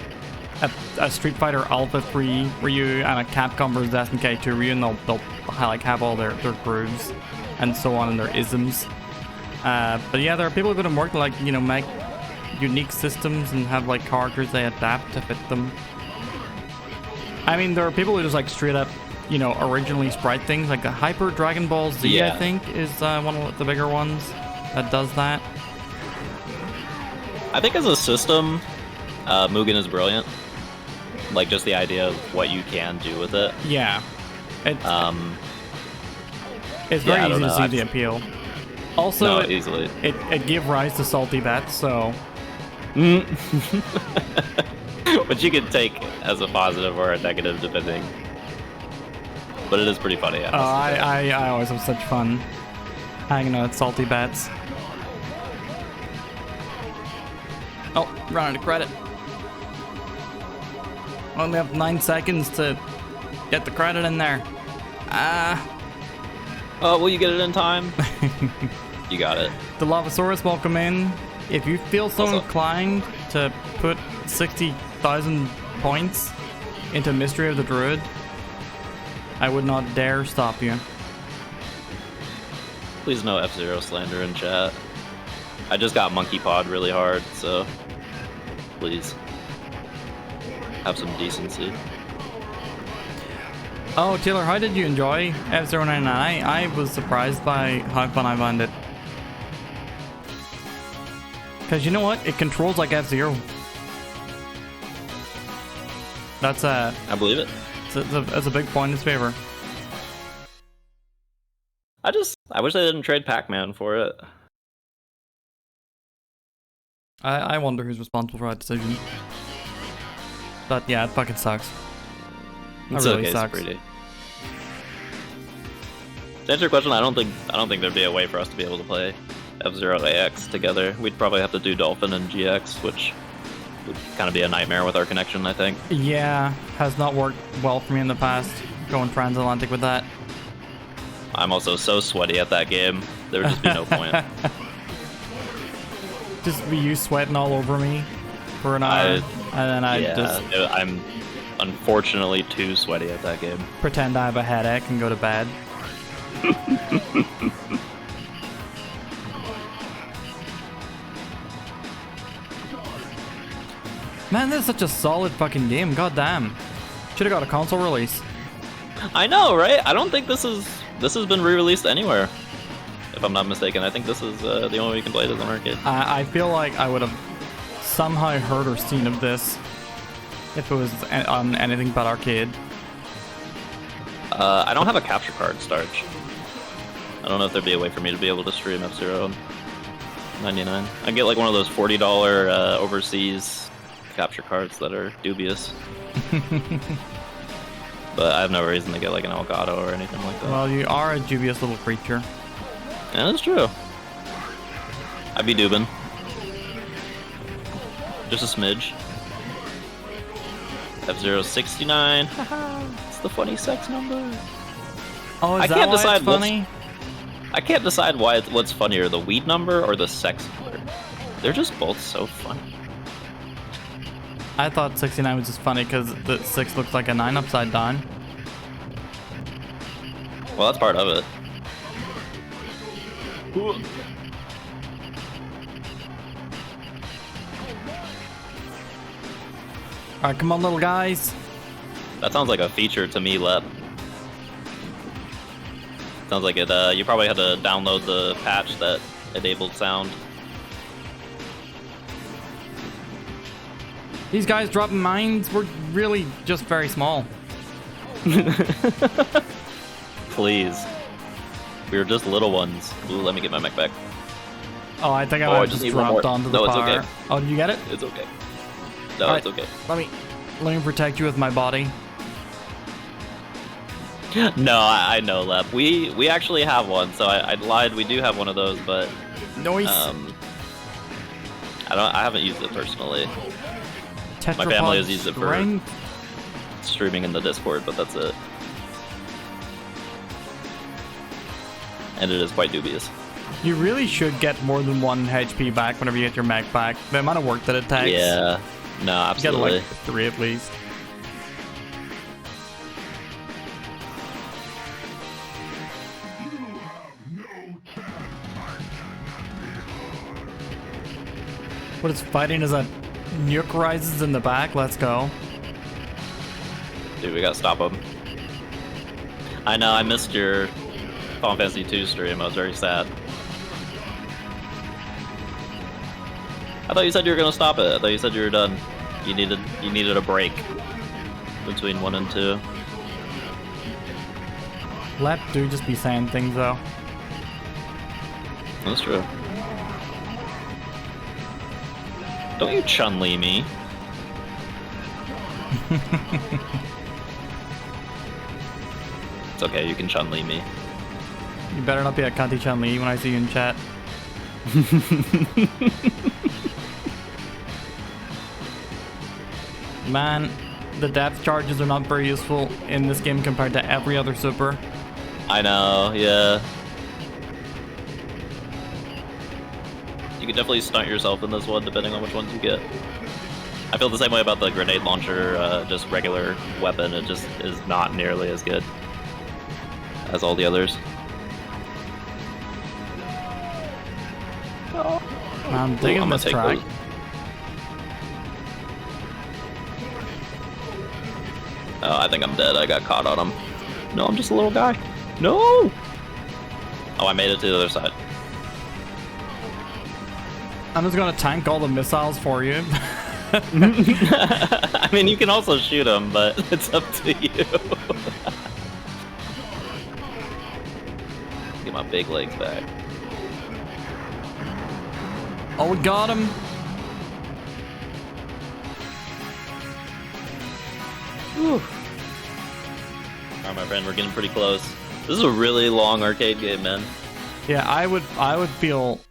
a Street Fighter Alpha 3 Ryu and a Capcom vs SNK 2 Ryu, and they'll like have all their grooves and so on and their isms. But yeah, there are people who have worked to like, you know, make unique systems and have like characters they adapt to fit them. I mean, there are people who just like straight up, you know, originally sprite things, like the Hyper Dragon Ball Z, Yeah. I think, is one of the bigger ones that does that. I think as a system, Mugen is brilliant. Like just the idea of what you can do with it. Yeah. It's Yeah, very I easy don't to know. see the appeal. Also, No, easily. it gave rise to salty bets, so Which you can take as a positive or a negative depending. But it is pretty funny. I always have such fun hanging out at salty bets. Oh, running out of credit. Only have 9 seconds to get the credit in there. Oh, will you get it in time? You got it. The Lavasaurus will come in. If you feel so Also- inclined to put 60,000 points into Mystery of the Druid, I would not dare stop you. Please no F-Zero slander in chat. I just got Monkey Pod really hard, so please have some decency. Oh, Taylor, how did you enjoy F-099? I was surprised by how fun I found it. Because you know what? It controls like F-Zero. That's I believe it. it's a big point in its favor. I wish they didn't trade Pac-Man for it. I wonder who's responsible for that decision. But yeah, it fucking sucks. It's really okay, sucks. it's pretty. To answer your question, I don't think there'd be a way for us to be able to play F-Zero AX together. We'd probably have to do Dolphin and GX, which would kind of be a nightmare with our connection, I think. Yeah, has not worked well for me in the past, going transatlantic with that. I'm also so sweaty at that game, there would just be no point. Just be you sweating all over me for an hour, and then I'm unfortunately too sweaty at that game. pretend I have a headache and go to bed. Man, this is such a solid fucking game. God damn. Should have got a console release. I know, right? I don't think this has been re-released anywhere, if I'm not mistaken. I think this is the only way you can play it as an arcade. I feel like I would have somehow heard or seen of this if it was on anything but arcade. I don't have a capture card, Starch. I don't know if there'd be a way for me to be able to stream F-Zero 99. I can get like one of those $40 overseas capture cards that are dubious. But I have no reason to get like an Elgato or anything like that. Well, you are a dubious little creature. Yeah, that's true. I'd be dubin. Just a smidge. F-Zero 69. Haha, it's the funny sex number. Oh, is I that can't why decide it's funny? I can't decide what's funnier, the weed number or the sex number. They're just both so funny. I thought 69 was just funny because the 6 looks like a 9 upside down. Well, that's part of it. Alright, come on, little guys. That sounds like a feature to me, Lep. Sounds like it. You probably had to download the patch that enabled sound. These guys dropping mines were really just very small. Please. We were just little ones. Ooh, let me get my mech back. Oh, I think I Oh, might I have just just need one dropped more. onto the No, it's power. okay. Oh, did you get it? It's okay. No, All it's right. okay. Let me protect you with my body. No, I know, Lep. We actually have one, so I lied. We do have one of those, but Noise. I haven't used it personally. My family Tetrapod has used it for strength. streaming in the Discord, but that's it. And it is quite dubious. You really should get more than 1 HP back whenever you get your mech back. The amount of work that it takes. Yeah. No, You get absolutely. like 3 at least. What is fighting is that nuke rises in the back. Let's go. Dude, we gotta stop him. I know, I missed your Final Fantasy 2 stream. I was very sad. I thought you said you were gonna stop it. I thought you said you were done. You needed a break between 1 and 2. Let do just be saying things though. That's true. Don't you Chun-Li me. It's okay, you can Chun-Li me. You better not be a cunty Chun-Li when I see you in chat. Man, the depth charges are not very useful in this game compared to every other super. I know, yeah. You can definitely stunt yourself in this one, depending on which ones you get. I feel the same way about the grenade launcher, just regular weapon. It just is not nearly as good as all the others. I'm digging this track. Oh, I think I'm dead. I got caught on him. No, I'm just a little guy. No! Oh, I made it to the other side. I'm just gonna tank all the missiles for you. I mean, you can also shoot them, but it's up to you. Get my big legs back. Oh, we got him. Whew. Alright, my friend, we're getting pretty close. This is a really long arcade game, man. Yeah, I would feel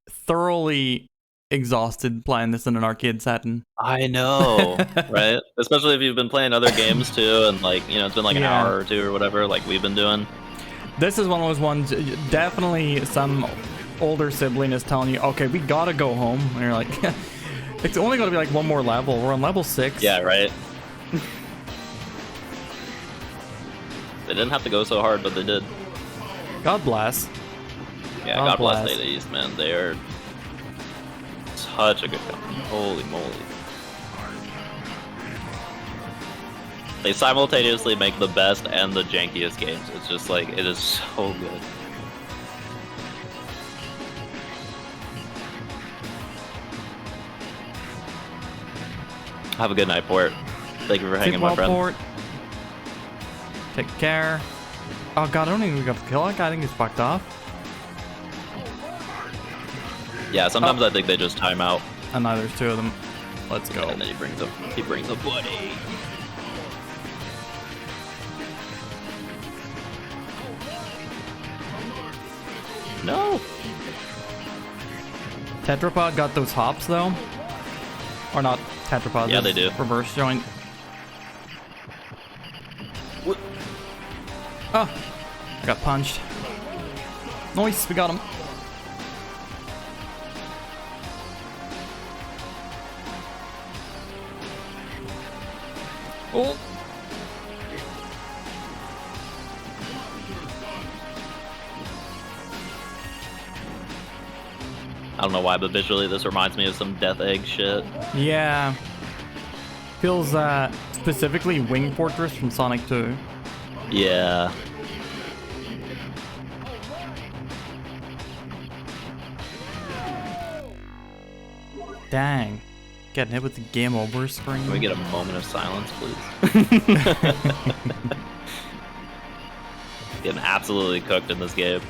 thoroughly exhausted playing this in an arcade setting. I know, right? Especially if you've been playing other games too, and like, you know, it's been like an hour or 2 or whatever, like we've been doing. This is one of those ones, definitely some older sibling is telling you, okay, we gotta go home. And you're like, it's only gonna be like 1 more level. We're on level 6. Yeah, right? They didn't have to go so hard, but they did. God bless. Yeah, God bless Data East, man. They are such a good company. Holy moly. They simultaneously make the best and the jankiest games. It's just like, it is so good. Have a good night, Port. Thank you for hanging, my friend. Port. Take care. Oh god, I don't think we got to kill that guy. I think he's fucked off. Yeah, sometimes I think they just time out. And now there's 2 of them. Let's go. And then he brings a buddy. No. Tetrapod got those hops though. Or not tetrapod. Yeah, they do. Reverse joint. What? Oh, I got punched. Nice, we got him. Oh. I don't know why, but visually this reminds me of some Death Egg shit. Yeah. Feels specifically Wing Fortress from Sonic 2. Yeah. Dang. Getting hit with the game over screen. Can we get a moment of silence, please? Getting absolutely cooked in this game.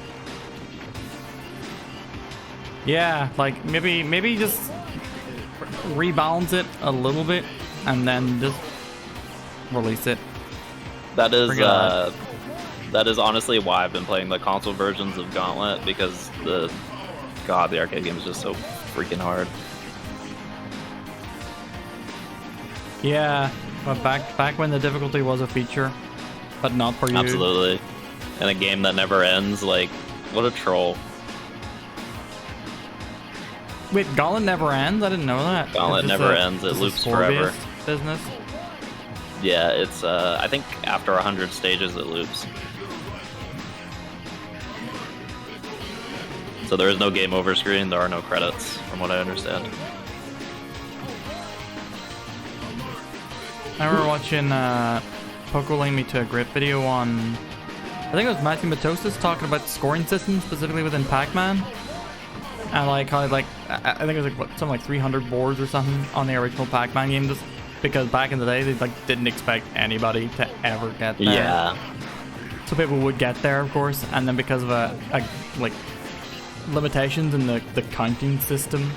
Yeah, like maybe just rebalance it a little bit and then just release it. That is Bring it on. that is honestly why I've been playing the console versions of Gauntlet, because the arcade game is just so freaking hard. Yeah, but back when the difficulty was a feature, but not for you. Absolutely. And a game that never ends, like, what a troll. Wait, Gauntlet never ends? I didn't know that. Gauntlet never ends, it loops forever. Business. Yeah, it's I think after 100 stages it loops. So there is no game over screen, there are no credits, from what I understand. I remember watching Poco link me to a great video on, I think it was Matthew Matosis talking about the scoring system specifically within Pac-Man. And like how I think it was like something like 300 boards or something on the original Pac-Man game, just because back in the day they like didn't expect anybody to ever get there. Yeah. So people would get there, of course, and then because of a like limitations in the counting system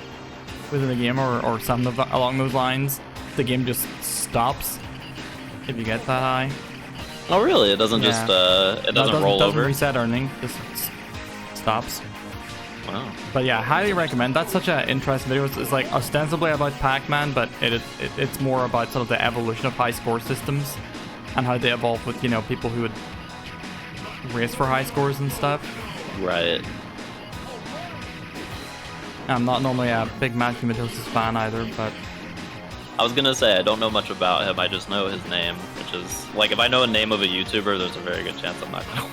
within the game or something along those lines, the game just stops if you get that high. Oh really? It doesn't Yeah. just it doesn't roll It doesn't over? reset or anything, just stops. Wow. But yeah, highly recommend. That's such an interesting video. It's like ostensibly about Pac-Man, but it's more about sort of the evolution of high score systems and how they evolved with, you know, people who would race for high scores and stuff. Right. I'm not normally a big Matthew Matosis fan either, but I was gonna say I don't know much about him, I just know his name, which is like if I know a name of a YouTuber, there's a very good chance I'm not gonna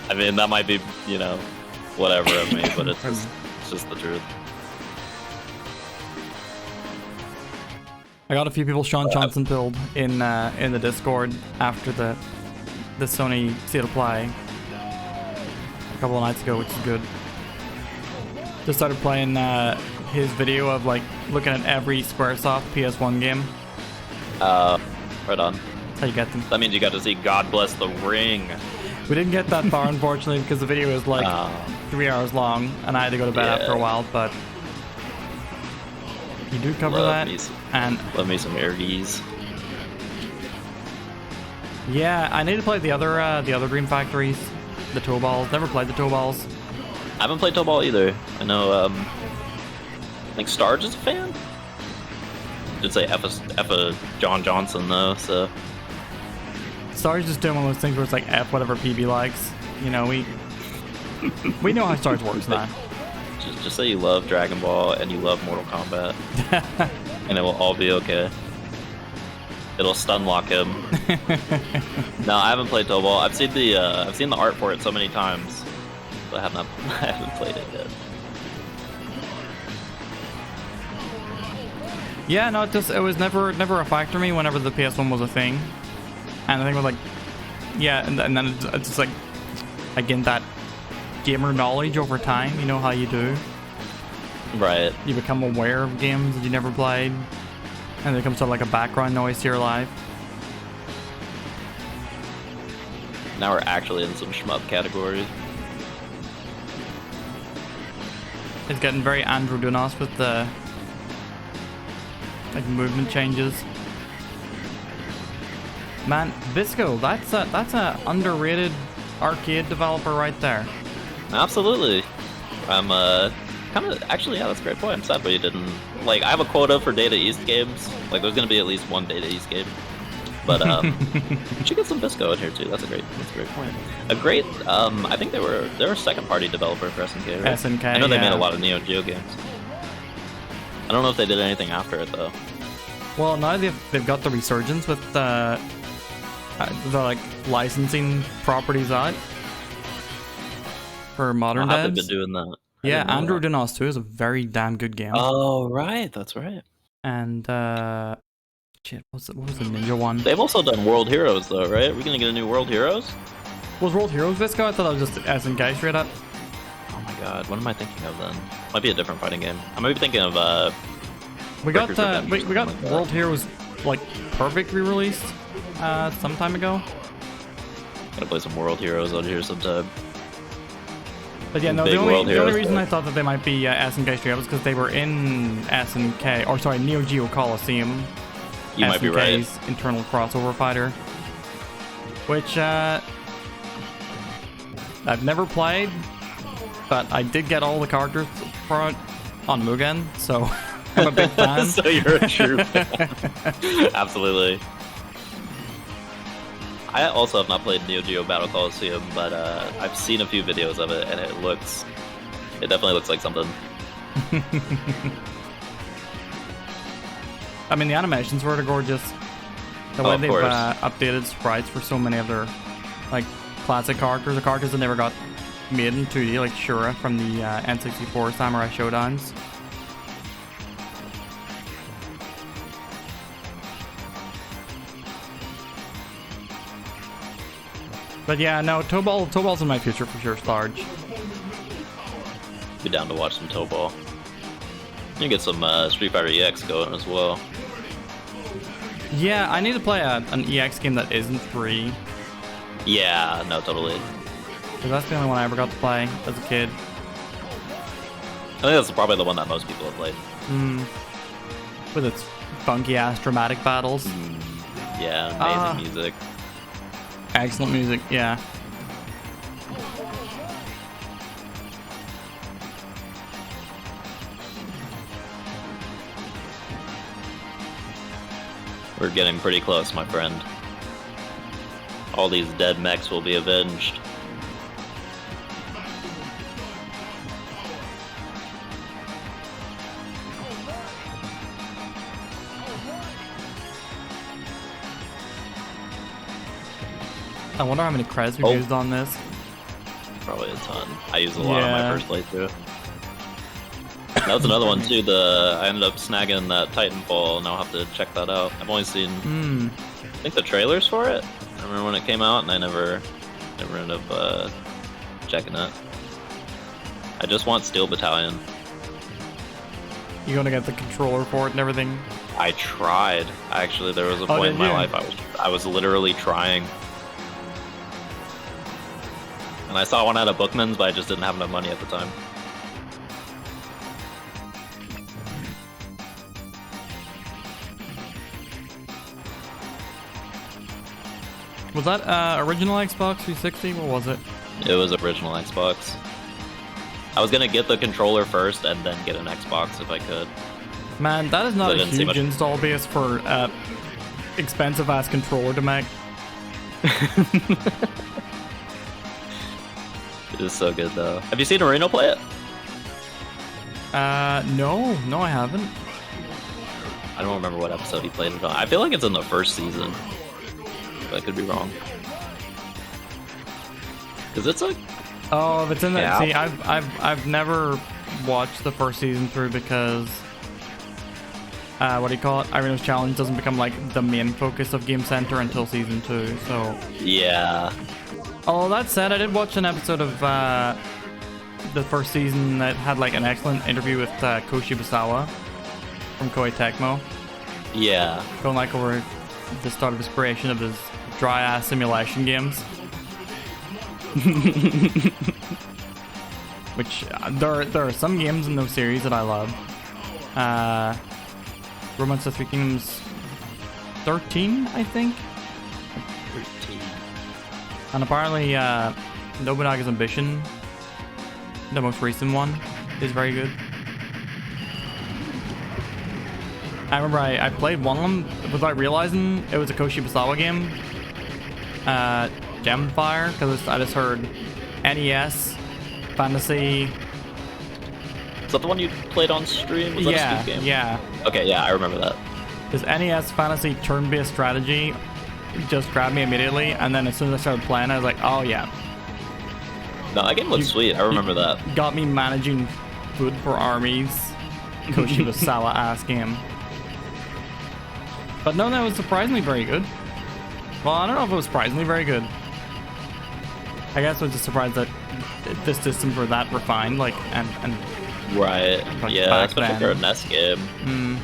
I mean, that might be, you know, whatever of me, but it's just the truth. I got a few people Sean Johnson build in the Discord after the Sony State of Play a couple of nights ago, which is good. Just started playing his video of like looking at every Squaresoft PS1 game. Right on. How you get them. That means you got to see God Bless the Ring. We didn't get that far, unfortunately, because the video was like 3 hours long, and I had to go to bed after a while, but you do cover that. And love me some Aries. yeah, I need to play the other Dream Factories, the Toe Balls. Never played the Toe Balls. I haven't played Toe Ball either. I know, I think Starge is a fan? Did say F John Johnson, though, so... Star's just doing one of those things where it's like F whatever PB likes. You know, we know how Star's works now. Just say you love Dragon Ball and you love Mortal Kombat, and it will all be okay. It'll stun lock him. No, I haven't played Toe Ball. I've seen the art for it so many times, but I haven't played it yet. Yeah, no, it was never a factor to me whenever the PS1 was a thing. And I think it was like, yeah, and then it's just like, again, that gamer knowledge over time, you know how you do. Right. You become aware of games that you never played, and it becomes sort of like a background noise to your life. Now we're actually in some shmup categories. It's getting very Andrew Dunas with the like movement changes. Man, Visco, that's a underrated arcade developer right there. Absolutely. I'm kind of actually, yeah, that's a great point. I'm sad, but you didn't like. I have a quota for Data East games. Like, there's gonna be at least one Data East game. But you should get some Visco in here too. That's a great point. A great, I think they were a second party developer for SNK, right? SNK. I know they made a lot of Neo Geo games. I don't know if they did anything after it though. Well, now they've got the resurgence with the like licensing properties out for modern How have devs. they been doing that? Yeah, Andrew Dunas 2 is a very damn good game. Oh right, that's right. And shit, what was the Ninja one? They've also done World Heroes though, right? We're gonna get a new World Heroes? Was World Heroes Visco? I thought that was just SNK straight up. Oh my god, what am I thinking of then? Might be a different fighting game. I might be thinking of we got Revenge or we got something like that. World Heroes like Perfect re-released some time ago. Gotta play some World Heroes out here sometime. But yeah, no, Big the World only Heroes reason fan. I thought that they might be SNK straight up was because they were in SNK, or sorry, Neo Geo Coliseum You might be right. SNK's internal crossover fighter, which I've never played, but I did get all the characters for it on Mugen, so I'm a big fan. So you're a true fan. Absolutely. I also have not played Neo Geo Battle Coliseum, but I've seen a few videos of it, and it definitely looks like something. I mean, the animations were gorgeous. The way they've updated sprites for so many of their like classic characters, the characters that never got made in 2D, like Shura from the N64 Samurai Showdowns. But yeah, no, Toball's in my future for sure, Starge. Be down to watch some Toball. You get some Street Fighter EX going as well. Yeah, I need to play an EX game that isn't free. Yeah, no, totally. Because that's the only one I ever got to play as a kid. I think that's probably the one that most people have played. With its funky ass dramatic battles. Yeah, amazing music. Excellent music, yeah. We're getting pretty close, my friend. All these dead mechs will be avenged. I wonder how many creds we used on this. Probably a ton. I used a lot on my first playthrough. That was another one too. I ended up snagging that Titanfall, and I'll have to check that out. I've only seen, I think, the trailers for it. I remember when it came out, and I never ended up checking it. I just want Steel Battalion. You gonna get the controller for it and everything? I tried. Actually, there was a point in my life I was literally trying. And I saw one at a Bookman's, but I just didn't have enough money at the time. Was that original Xbox 360? What was it? It was original Xbox. I was gonna get the controller first and then get an Xbox if I could. Man, that is not a huge install base for expensive ass controller to make. It is so good though. Have you seen Areno play it? No, I haven't. I don't remember what episode he played it on. I feel like it's in the first season. But I could be wrong. Cause it's like, oh, if it's in that. See, I've never watched the first season through because what do you call it? Arena's Challenge doesn't become like the main focus of Game Center until season 2. So yeah. Although that said, I did watch an episode of the first season that had like an excellent interview with Koshi Basawa from Koei Tecmo. Yeah. Going like over the start of his creation of his dry ass simulation games. Which there are some games in those series that I love. Romance of Three Kingdoms 13, I think. 13. And apparently Nobunaga's Ambition, the most recent one, is very good. I remember I played one of them without realizing it was a Koshi Basawa game. Gemfire, because I just heard NES, Fantasy. Is that the one you played on stream? Was that a Steam game? Yeah. Okay, yeah, I remember that. This NES Fantasy turn-based strategy just grabbed me immediately, and then as soon as I started playing, I was like, oh yeah. No, that game looks sweet. I remember that. Got me managing food for armies. Koshi Basawa ass game. But no, that was surprisingly very good. Well, I don't know if it was surprisingly very good. I guess I was just surprised that this systems were that refined, like, and right, like yeah, especially for a NES game.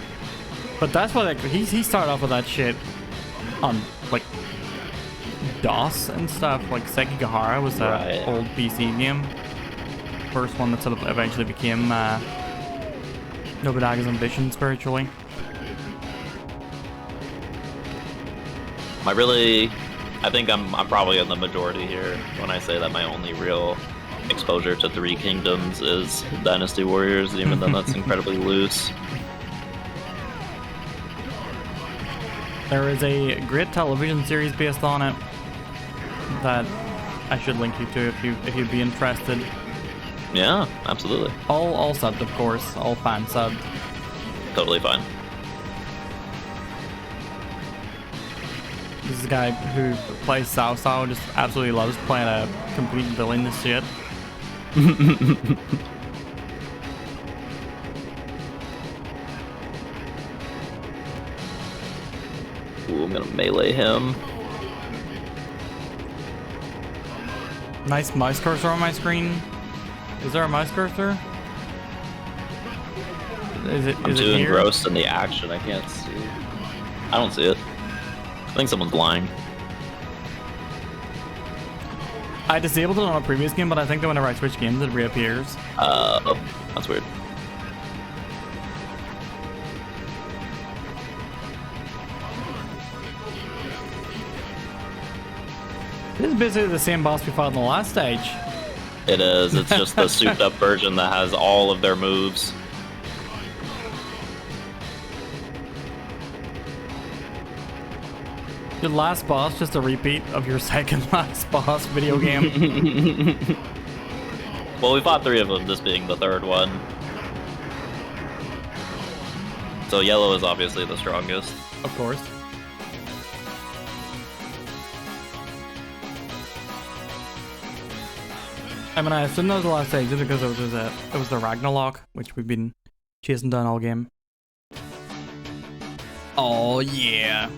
But that's why, like, he started off with that shit on, like, DOS and stuff. Like, Sekigahara was that old PC game. First one that sort of eventually became Nobunaga's Ambition spiritually. I think I'm probably in the majority here when I say that my only real exposure to Three Kingdoms is Dynasty Warriors, even though that's incredibly loose. There is a great television series based on it that I should link you to if you'd be interested. Yeah, absolutely. All subbed, of course. All fan subbed. Totally fine. This is a guy who plays Sao Sao, just absolutely loves playing a complete villainous shit. Ooh, I'm gonna melee him. Nice mouse cursor on my screen. Is there a mouse cursor? I'm too engrossed in the action, I can't see. I don't see it. I think someone's lying. I disabled it on a previous game, but I think that whenever I switch games, it reappears. Oh, that's weird. This is basically the same boss we fought in the last stage. It is. It's just the souped up version that has all of their moves. Your last boss just a repeat of your second last boss video game. Well, we fought 3 of them, this being the 3rd one. So yellow is obviously the strongest. Of course. I mean, I assume that was the last stage just because it was the Ragnarok, which we've been chasing down all game. Oh yeah.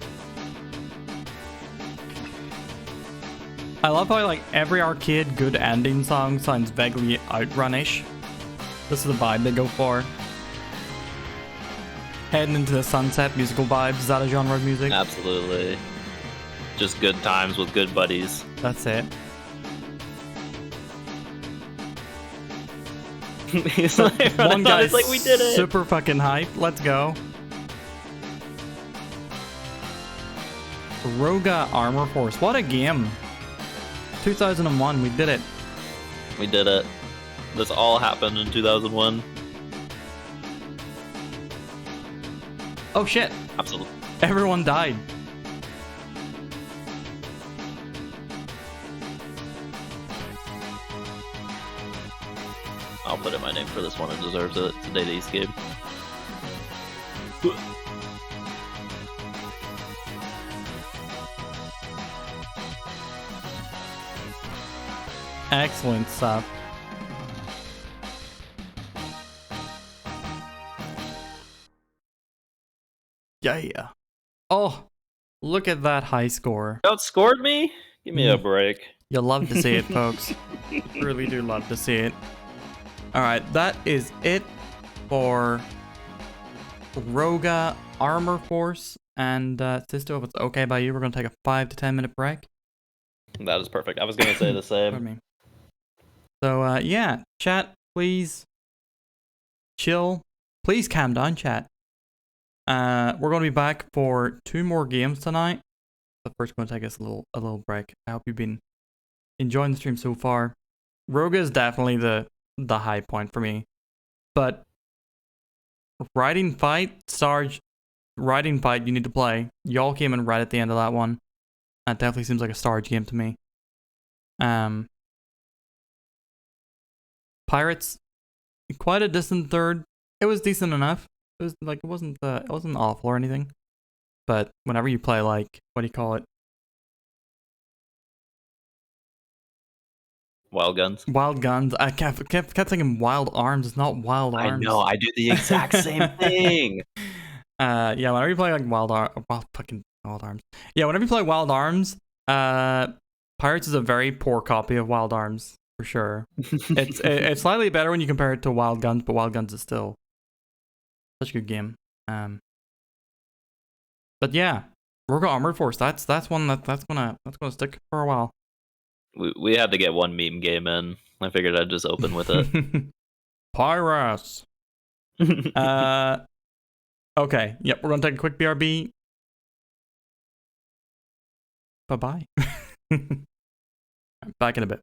I love how like every arcade good ending song sounds vaguely outrun-ish. This is the vibe they go for. Heading into the sunset musical vibes. Is that a genre of music? Absolutely. Just good times with good buddies. That's it. He's like, One guy's like, we did it. Super fucking hype. Let's go. Roga Armor Force. What a game. 2001. We did it. We did it. This all happened in 2001. Oh shit. Absolutely. Everyone died. I'll put in my name for this one. It deserves it. It's a Data East game. Excellent stuff. Yeah. Oh, look at that high score. You outscored me? Give me a break. You'll love to see it, folks. Really do love to see it. Alright, that is it for Roga Armor Force. And Sisto, if it's okay by you, we're going to take a 5 to 10 minute break. That is perfect. I was going to say the Pardon same. me. So, yeah, chat, please chill. Please calm down, chat. We're going to be back for 2 more games tonight. But first, we're going to take us a little break. I hope you've been enjoying the stream so far. Roga is definitely the high point for me. But Riding Fight, Sarge, Riding Fight you need to play. Y'all came in right at the end of that one. That definitely seems like a Sarge game to me. Pirates, quite a distant third. It was decent enough. It was like it wasn't awful or anything. But whenever you play like what do you call it? Wild Guns. Wild Guns. I kept thinking Wild Arms. It's not Wild Arms. I know. I do the exact same thing. Yeah. Whenever you play like Wild Arms. Yeah. Whenever you play Wild Arms, Pirates is a very poor copy of Wild Arms for sure. It's slightly better when you compare it to Wild Guns, but Wild Guns is still such a good game. But yeah, Roga Armored Force. That's one that's gonna stick for a while. We had to get one meme game in. I figured I'd just open with it. Pirates. Okay. Yep. We're gonna take a quick BRB. Bye-bye. Back in a bit.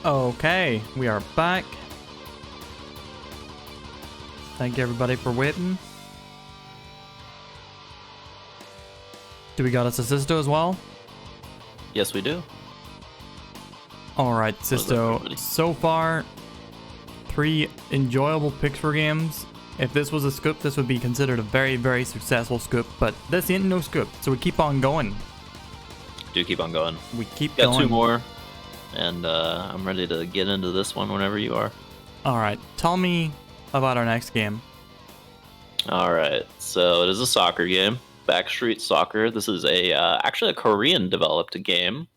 Okay, we are back. Thank you everybody for waiting. Do we got us a Sisto as well? Yes, we do. Alright, Sisto. So far, 3 enjoyable picks for games. If this was a scoop, this would be considered a very, very successful scoop. But this ain't no scoop, so we keep on going. Do keep on going. We keep Got going. 2 more, and I'm ready to get into this one whenever you are. Alright, tell me about our next game. Alright, so it is a soccer game. Backstreet Soccer. This is actually a Korean developed game,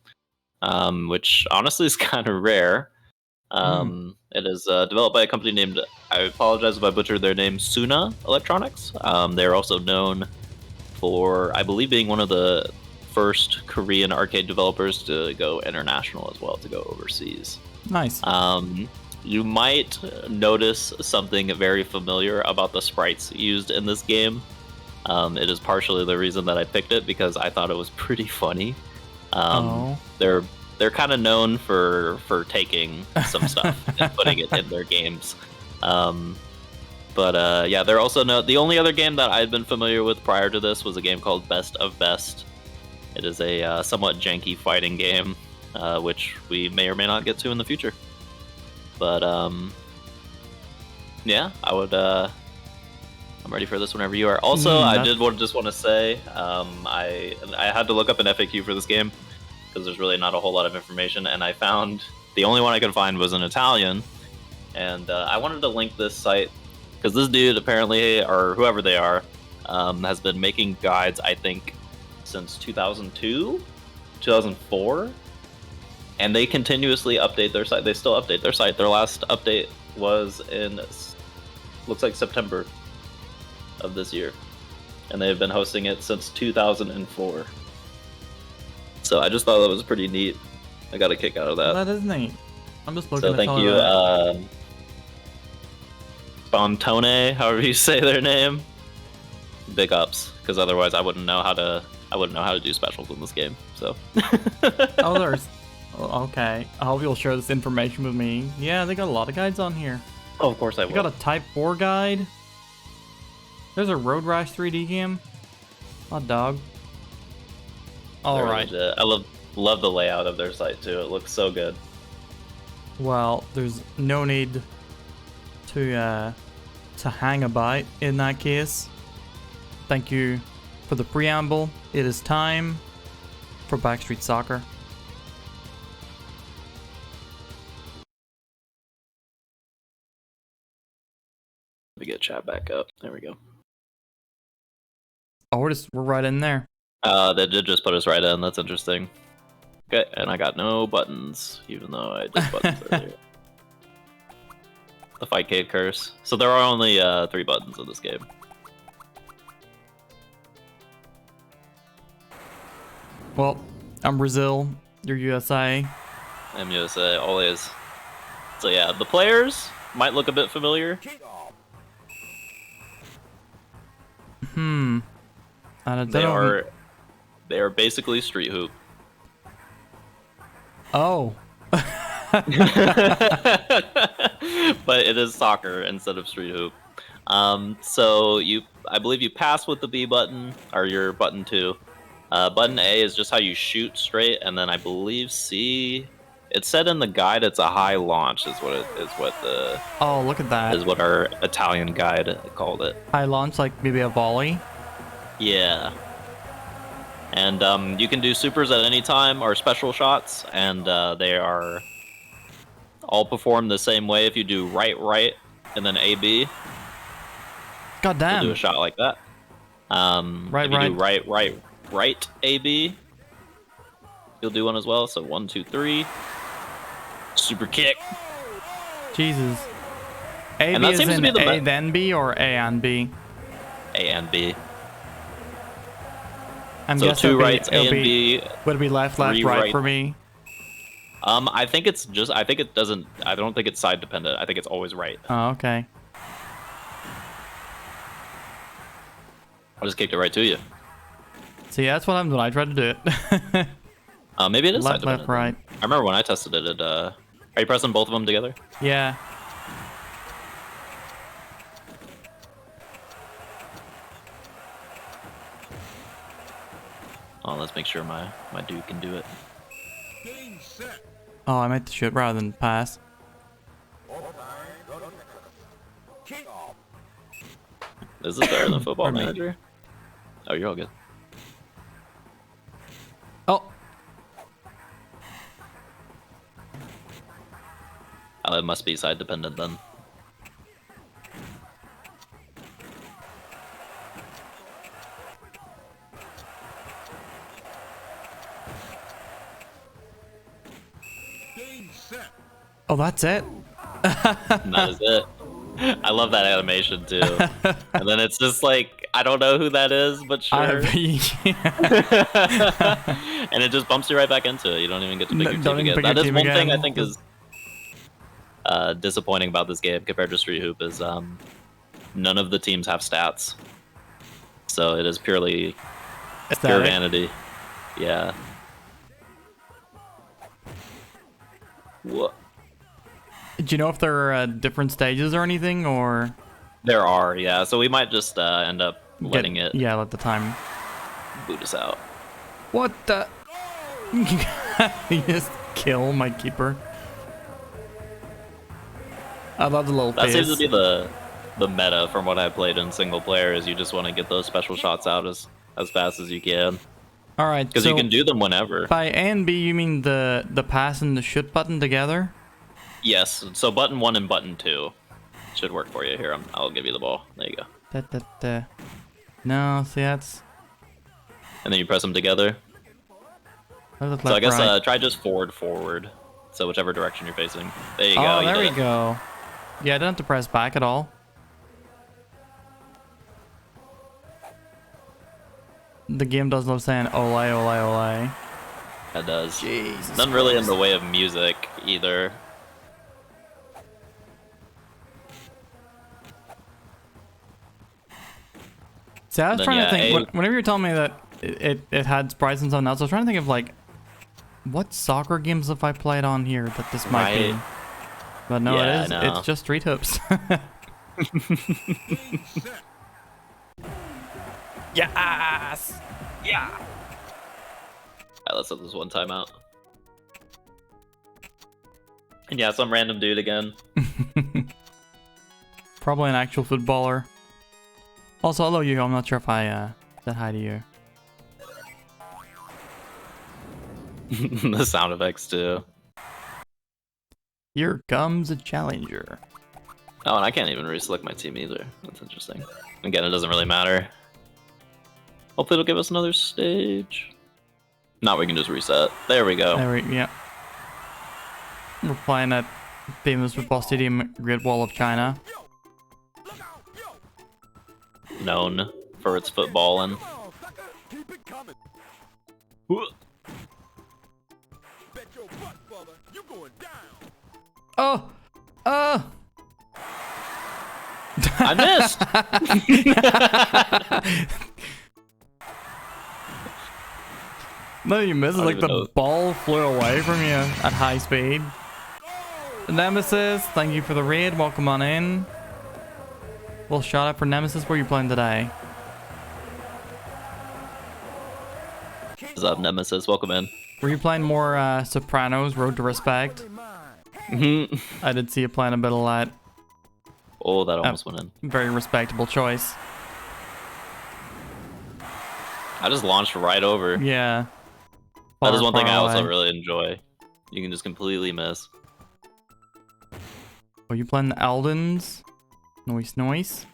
which honestly is kind of rare. It is developed by a company named, I apologize if I butchered their name, Suna Electronics. They're also known for, I believe, being one of the first Korean arcade developers to go international as well, to go overseas. Nice. You might notice something very familiar about the sprites used in this game. It is partially the reason that I picked it, because I thought it was pretty funny. They're kind of known for taking some stuff and putting it in their games. Yeah, they're also the only other game that I'd been familiar with prior to this was a game called Best of Best. It is a somewhat janky fighting game, which we may or may not get to in the future. But yeah, I'm ready for this whenever you are. Also, I did just want to say, I had to look up an FAQ for this game because there's really not a whole lot of information, and I found the only one I could find was in Italian, and I wanted to link this site because this dude apparently, or whoever they are, has been making guides, I think, since 2002, 2004, and they continuously update their site. They still update their site. Their last update was in, looks like September of this year, and they've been hosting it since 2004. So I just thought that was pretty neat. I got a kick out of that. That is neat. I'm just looking. So thank you, Spontone, however you say their name. Big ups, because otherwise I wouldn't know how to do specials in this game. So. Okay. I hope you'll share this information with me. Yeah, they got a lot of guides on here. Oh, of course I will. They got a Type 4 guide. There's a Road Rash 3D game. Hot dog. All right. I love the layout of their site too. It looks so good. Well, there's no need to hang about in that case. Thank you for the preamble. It is time for Backstreet Soccer. Let me get chat back up. There we go. Oh, we're right in there. They did just put us right in. That's interesting. Okay, and I got no buttons, even though I did buttons earlier. The Fight Cave Curse. So there are only 3 buttons in this game. Well, I'm Brazil. You're USA. I'm USA, always. So yeah, the players might look a bit familiar. They are basically Street Hoop. Oh. But it is soccer instead of Street Hoop. So I believe you pass with the B button, or your button 2. Button A is just how you shoot straight, and then I believe C. It said in the guide it's a high launch is what Oh, look at that. Is what our Italian guide called it. High launch, like maybe a volley. Yeah. And you can do supers at any time, or special shots, and they are all performed the same way. If you do right, and then AB, God damn. you'll do a shot like that. If you do right, AB, you'll do one as well. So 1, 2, 3, super kick. Jesus. AB and that is seems in to be the A then B, or A and B? A and B. I'm so guessing 2 rights, A and B. Would it be left, right for me? I think it's just. I think it doesn't. I don't think it's side dependent. I think it's always right. Oh, okay. I just kicked it right to you. See, that's what happens when I try to do it. Maybe it is left, side dependent. right. I remember when I tested it. Are you pressing both of them together? Yeah. Oh, let's make sure my dude can do it. Oh, I meant to shoot rather than pass. Is this better than Football Pardon me. Manager? Oh, you're all good. Oh. Oh, it must be side dependent then. Oh, that's it? And that is it. I love that animation too. And then it's just like, I don't know who that is, but sure. And it just bumps you right back into it. You don't even get to pick your team again. That is one thing I think is disappointing about this game compared to Street Hoop is none of the teams have stats. So it is pure vanity. Yeah. What? Do you know if there are different stages or anything, or? There are, yeah. So we might just end up letting it. Yeah, let the time boot us out. What the? You just kill my keeper. I love the little That face. seems to be the meta from what I played in single player. Is you just want to get those special shots out as fast as you can. All right, because you can do them whenever. By A and B, you mean the pass and the shoot button together? Yes. So button 1 and button 2 should work for you. Here, I'll give you the ball. There you go. No, see that's. And then you press them together. So I guess try just forward. So whichever direction you're facing. There you go. Oh, there we go. Yeah, I don't have to press back at all. The game does love saying ole, ole, ole. It does. Jesus. Nothing really in the way of music either. See, I was trying to think, whenever you're telling me that it had sprites and something else, I was trying to think of like, what soccer games have I played on here that this might be? But no, yeah, it is. It's just Street Hoops. Yes! Yeah! Alright, let's have this one timeout. And yeah, some random dude again. Probably an actual footballer. Also, hello, you. I'm not sure if I said hi to you. The sound effects too. Here comes a challenger. Oh, and I can't even reselect my team either. That's interesting. Again, it doesn't really matter. Hopefully it'll give us another stage. No, we can just reset. There we go. Yeah. We're playing at famous football stadium, Great Wall of China. Known for its footballing. Oh! I missed! No, you missed. Like the ball flew away from you at high speed. Nemesis, thank you for the raid. Welcome on in. Well, shout out for Nemesis. Where are you playing today? What's up, Nemesis? Welcome in. Were you playing more Sopranos, Road to Respect? I did see you playing a bit of that. Oh, that almost went in. Very respectable choice. I just launched right over. Yeah. That is one thing I also really enjoy. You can just completely miss. Oh, you playing the Eldens? Noise, noise.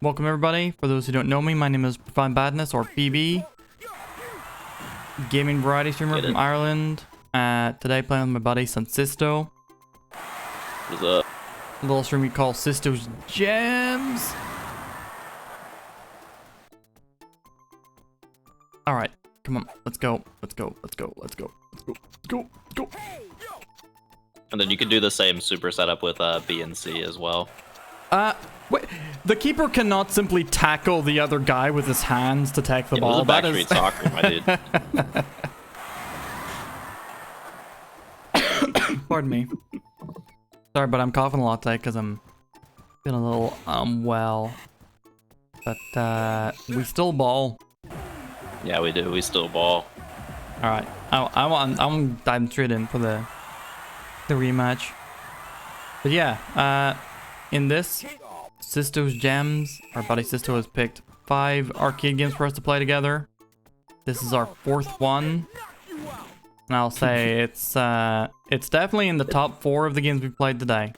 Welcome, everybody. For those who don't know me, my name is Profound Badness, or BB. Gaming variety streamer from Ireland. Today playing with my buddy Sonsisto. What's up? A little stream we call Sisto's Gems. Alright, come on. Let's go. Let's go. Let's go. Let's go. Let's go. Let's go. Let's go. And then you can do the same super setup with B and C as well. Wait. The keeper cannot simply tackle the other guy with his hands to take the ball. It was a Backstreet Soccer, my dude. Pardon me. Sorry, but I'm coughing a lot today because I'm feeling a little unwell. But we still ball. Yeah, we do. We still ball. All right, I'm diving straight in for the rematch. But yeah, in this Sisto's Gems, our buddy Sisto has picked 5 arcade games for us to play together. This is our 4th one, and I'll say it's definitely in the top 4 of the games we've played today.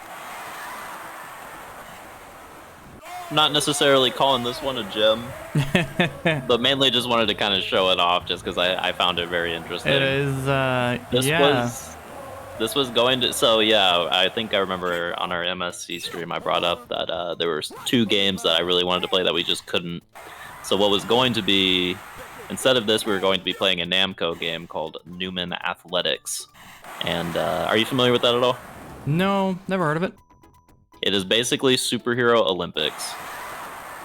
Not necessarily calling this one a gem, but mainly just wanted to kind of show it off just because I found it very interesting. It is, This was going to... So, yeah, I think I remember on our MSC stream I brought up that there were 2 games that I really wanted to play that we just couldn't. So what was going to be... Instead of this, we were going to be playing a Namco game called Newman Athletics. And are you familiar with that at all? No, never heard of it. It is basically Superhero Olympics.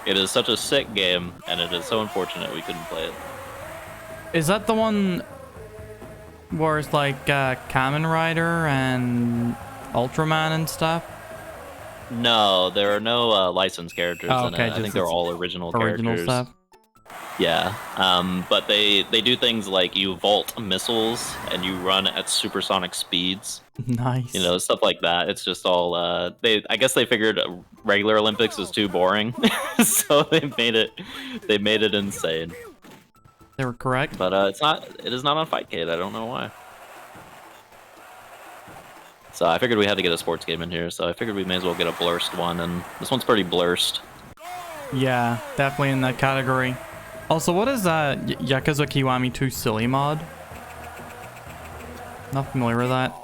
It is such a sick game, and it is so unfortunate we couldn't play it. Is that the one where it's like Kamen Rider and Ultraman and stuff? No, there are no licensed characters in it. I think they're all original characters. Stuff. Yeah, but they do things like you vault missiles and you run at supersonic speeds. Nice. You know, stuff like that. It's just all I guess they figured regular Olympics is too boring, so they made it insane. They were correct. But it is not on Fightcade. I don't know why. So I figured we had to get a sports game in here, so I figured we may as well get a blurst one, and this one's pretty blurst. Yeah, definitely in that category. Also, what is Yakuza Kiwami 2 Silly mod? Not familiar with that.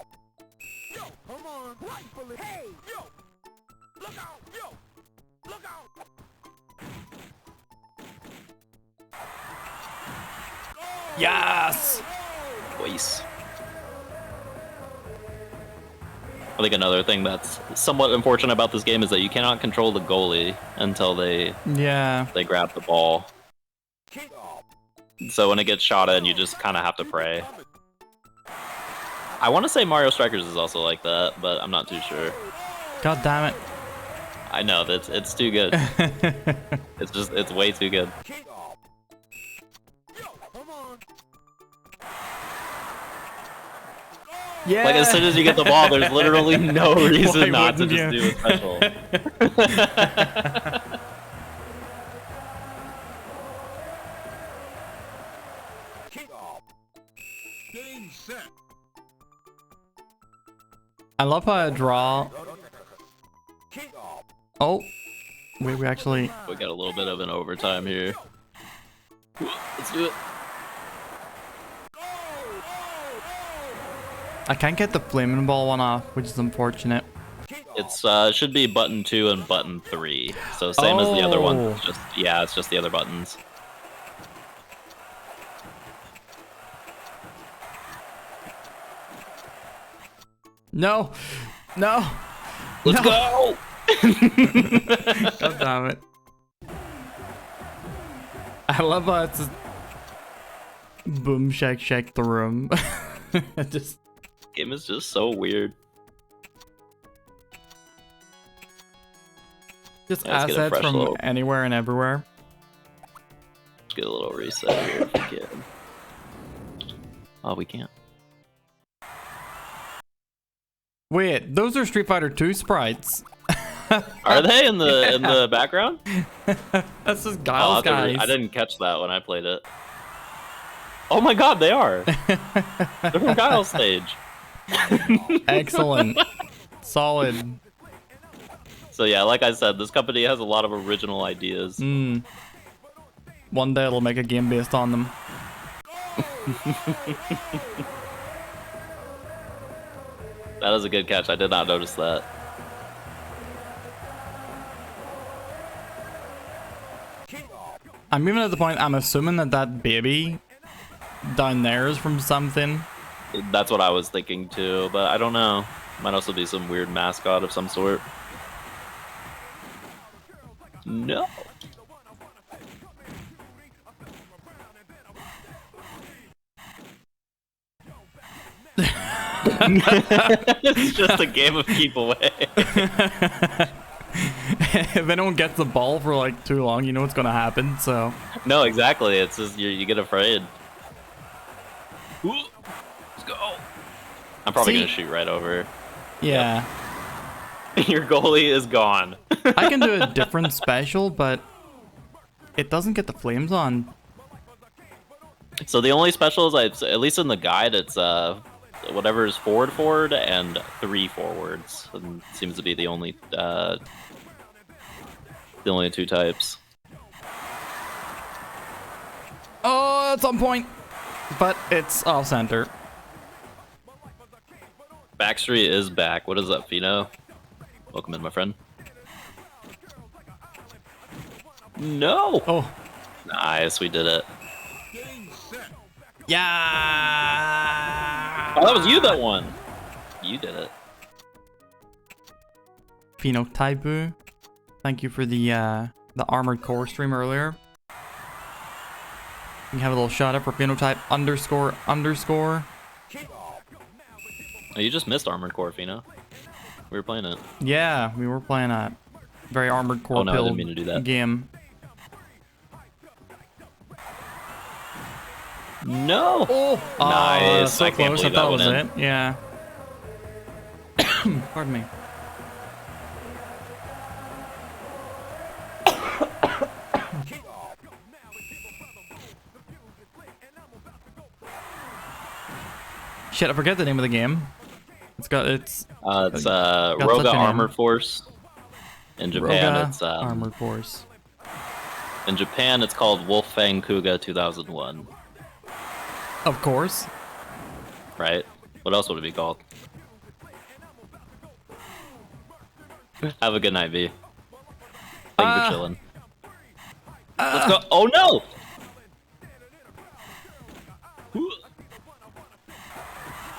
Yes! Voice. I think another thing that's somewhat unfortunate about this game is that you cannot control the goalie until they grab the ball. So when it gets shot at, you just kind of have to pray. I want to say Mario Strikers is also like that, but I'm not too sure. God damn it. I know, it's too good. It's way too good. Yeah. Like, as soon as you get the ball, there's literally no reason not to just do a special. I love how I draw. Oh, wait, we actually... We got a little bit of an overtime here. Let's do it. I can't get the flaming ball one off, which is unfortunate. It's should be button 2 and button 3. So same as the other one. It's just the other buttons. No! No! Let's go! God damn it. I love how it's just boom, shake, shake the room. Just... Game is just so weird. Just assets from anywhere and everywhere. Let's get a little reset here if we can. Oh, we can't. Wait, those are Street Fighter 2 sprites. Are they in the background? That's just Guile's guys. I didn't catch that when I played it. Oh my god, they are! They're from Guile's stage. Excellent. Solid. So yeah, like I said, this company has a lot of original ideas. One day it'll make a game based on them. That is a good catch. I did not notice that. I'm even at the point, I'm assuming that baby down there is from something. That's what I was thinking too, but I don't know. Might also be some weird mascot of some sort. No. It's just a game of keep away. If anyone gets the ball for like too long, you know what's gonna happen. So No, exactly. It's just you get afraid. Ooh, let's go. I'm probably See? gonna shoot right over. yeah, Your goalie is gone. I can do a different special, but it doesn't get the flames on. So the only specials, at least in the guide, it's whatever is forward and 3 forwards. And seems to be the only 2 types. Oh, it's on point, but it's off center. Backstreet is back. What is up, Fino? Welcome in, my friend. No. Oh, Nice, we did it. yeah. Oh, that was you that won. You did it. Phenotype. Thank you for the Armored Core stream earlier. You can have a little shout out for Phenotype __. Oh, you just missed Armored Core, Fino. We were playing it. Yeah, we were playing a very Armored Core Oh, no, I didn't build mean to do that. game. No. Oh, Nice. so I can't close. I believe thought that it was went it. Yeah. Pardon me. Shit, I forget the name of the game. It's Roga such a name. Armored Force. In Japan, Roga it's Armored Force. in Japan, it's called Wolfang Kuga 2001. Of course. Right? What else would it be called? Have a good night, V. Thank you for chilling. Let's go. Oh no!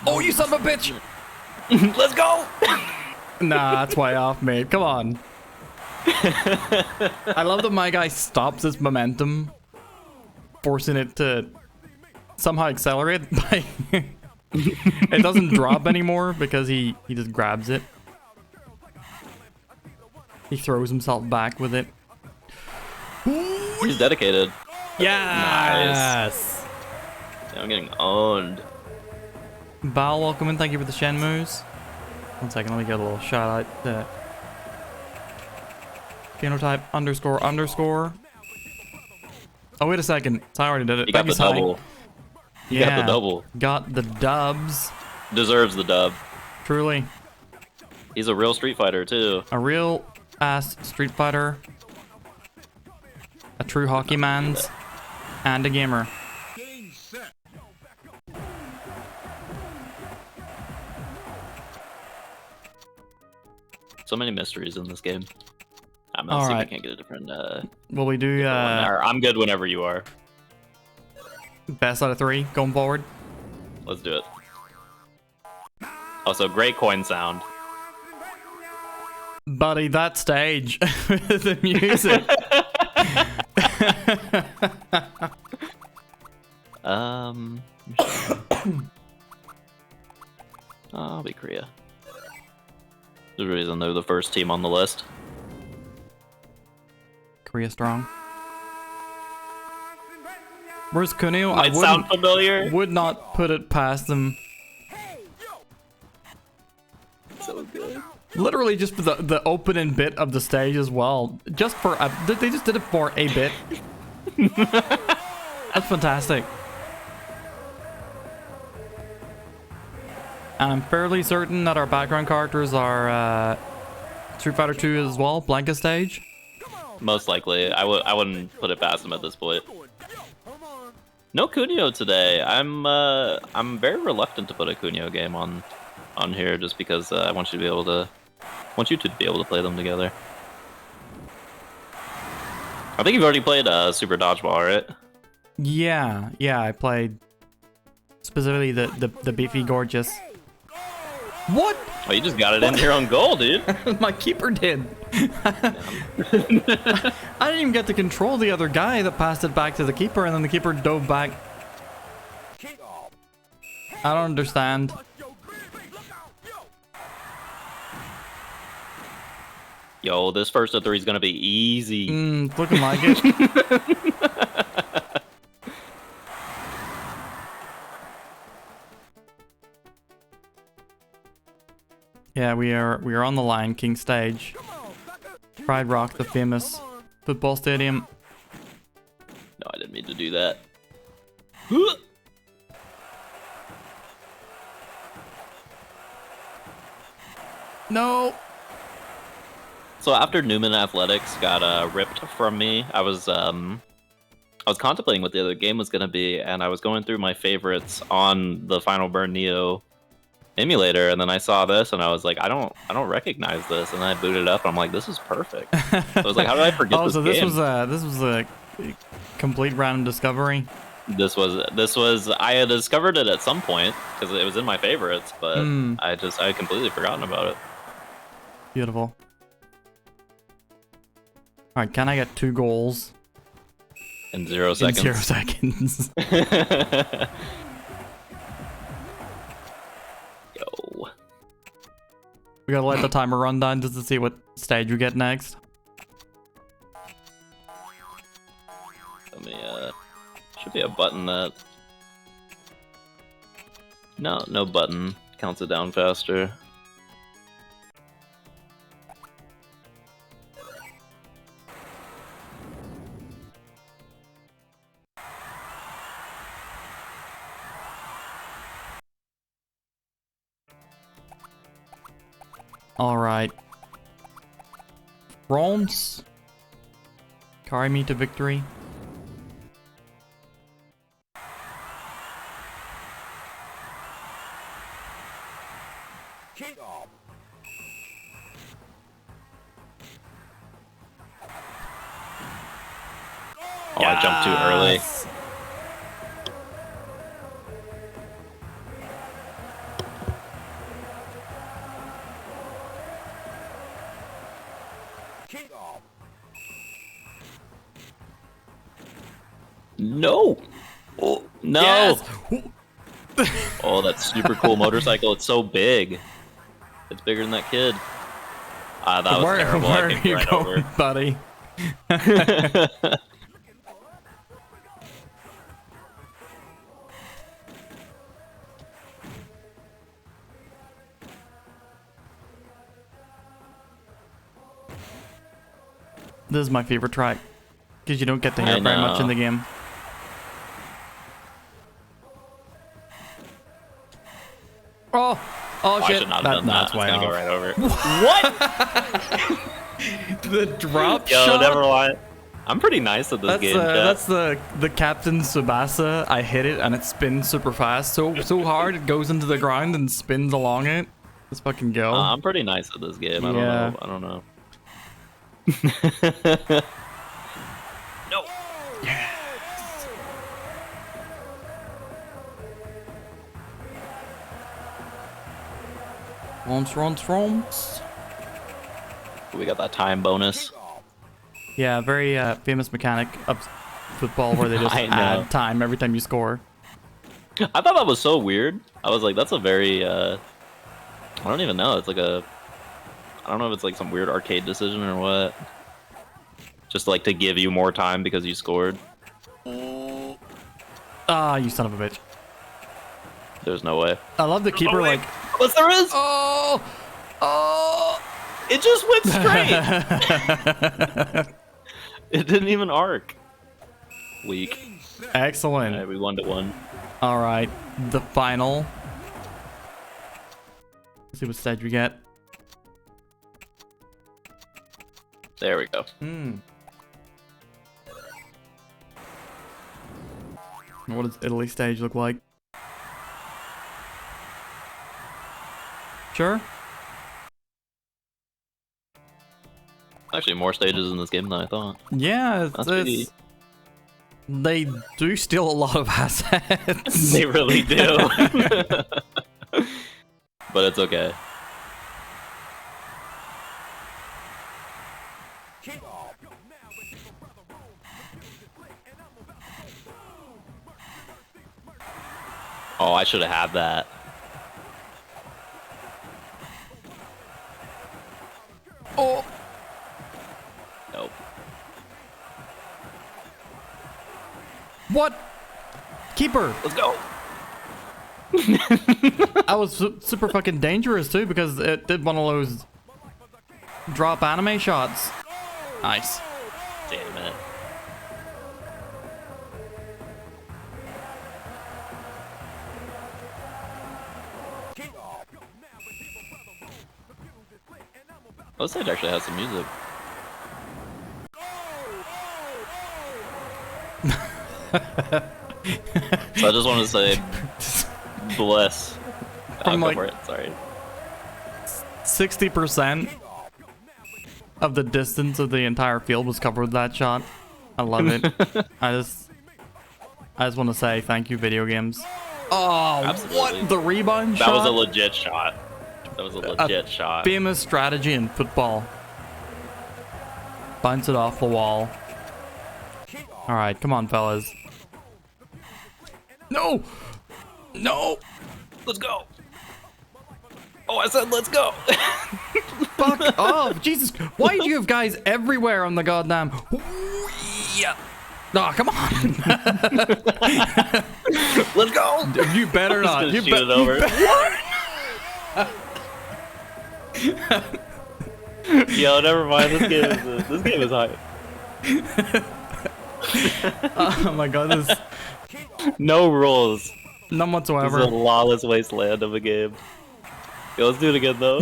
Oh, you son of a bitch! Let's go! Nah, that's way off, mate. Come on. I love that my guy stops his momentum, forcing it to somehow accelerate by it doesn't drop anymore because he just grabs it. He throws himself back with it. He's dedicated. Yes. Yeah, I'm getting owned. Bao, welcome in. Thank you for the Shenmues. 1 second, let me get a little shout out to Phenotype __. Oh, wait a second. I already did it. He got the Sai. double. He Yeah. got the double. Got the dubs. Deserves the dub. Truly. He's a real Street Fighter too. A real ass Street Fighter. A true hockey man's. And a gamer. So many mysteries in this game. I'm gonna see if I can't get a different. Will we do I'm good whenever you are. best out of 3 going forward? Let's do it. Also, great coin sound. Buddy, that stage. The music. I'll be Korea. There's a reason they're the first team on the list. Korea strong. Where's Kunio? Might sound familiar. Would not put it past them. So good. Literally just for the opening bit of the stage as well. Just for they just did it for a bit. That's fantastic. And I'm fairly certain that our background characters are Street Fighter 2 as well, Blanca stage. Most likely. I wouldn't put it past them at this point. No Kunio today. I'm very reluctant to put a Kunio game on here just because I want you to be able to play them together. I think you've already played Super Dodgeball, right? Yeah, I played specifically the beefy gorgeous. What? Oh, you just got it in your own goal, dude. My keeper did. I didn't even get to control the other guy that passed it back to the keeper, and then the keeper dove back. I don't understand. Yo, this first of 3 is gonna be easy. It's looking like it. Yeah, we are on the Lion King stage. Pride Rock, the famous football stadium. No, I didn't mean to do that. No. So after Newman Athletics got ripped from me, I was contemplating what the other game was gonna be, and I was going through my favorites on the Final Burn Neo emulator, and then I saw this, and I was like, I don't recognize this, and then I booted it up, and I'm like, this is perfect. So I was like, how did I forget this so game? this was a complete random discovery. This was I had discovered it at some point because it was in my favorites, but I had completely forgotten about it. Beautiful. All right, can I get 2 goals In 0 seconds. in 0 seconds? Yo. We gotta let the timer run down just to see what stage we get next. Let me should be a button that no button counts it down faster. All right. France, carry me to victory. Oh, I jumped too early. Yes. No. Oh, no. Yes. Oh, that super cool motorcycle. It's so big. It's bigger than that kid. That was terrible. Where I are kicked you right going, over. buddy? This is my favorite track because you don't get to hear I it very much in know. the game. Oh I shit! should not have done that. That's It's way gonna go off. right over. What? The drop Yo, shot. never mind. I'm pretty nice at this game, chat. That's the Captain Tsubasa. I hit it and it spins super fast, so hard it goes into the ground and spins along it. Let's fucking go. I'm pretty nice at this game. Yeah. I don't know. No. Romps. We got that time bonus. Yeah, very famous mechanic of football where they just I know. add time every time you score. I thought that was so weird. I was like, that's a very, I don't even know. It's like I don't know if it's like some weird arcade decision or what. Just like to give you more time because you scored. Ah, you son of a bitch. There's no way. I love the keeper, like, Yes, there is! oh! It just went straight! It didn't even arc. Weak. Excellent. Alright, we 1-1. All right, the final. Let's see what stage we get. There we go. What does Italy stage look like? Sure. Actually, more stages in this game than I thought. Yeah, That's pretty- they do steal a lot of assets. They really do. But it's okay. Oh, I should have had that. Oh, What? Keeper. Let's go. I was super fucking dangerous too because it did one of those drop anime shots. Nice. Damn it. This stage actually has some music. So I just want to say, bless. From Go like for it. Sorry. 60% of the distance of the entire field was covered with that shot. I love it. I just want to say thank you, video games. Oh, Absolutely. what? The rebound That shot? was a legit shot. That was a legit shot. Famous strategy in football. Bounce it off the wall. All right, come on, fellas. No! No! Let's go. Oh, I said let's go. Fuck off! Jesus! Why do you have guys everywhere on the goddamn? Yeah. Oh, come on! Let's go. You better not. Just You gonna shoot it over. Yo, never mind. This game is hype. Oh my god, this No rules. none This is a whatsoever. lawless wasteland of a game. Yo, let's do it again though.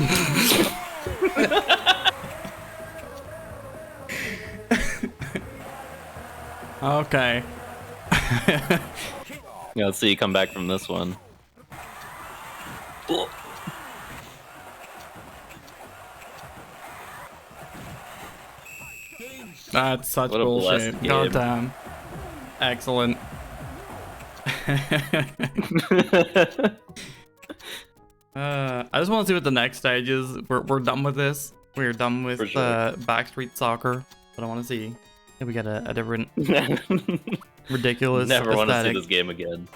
Okay. Yeah, let's see you come back from this one. That's such What a bullshit. blessed game. Goddamn. Excellent. I just want to see what the next stage is. We're done with this. We're done with For sure. Backstreet Soccer. But I want to see if we get a different ridiculous Never want to see aesthetic. this game again.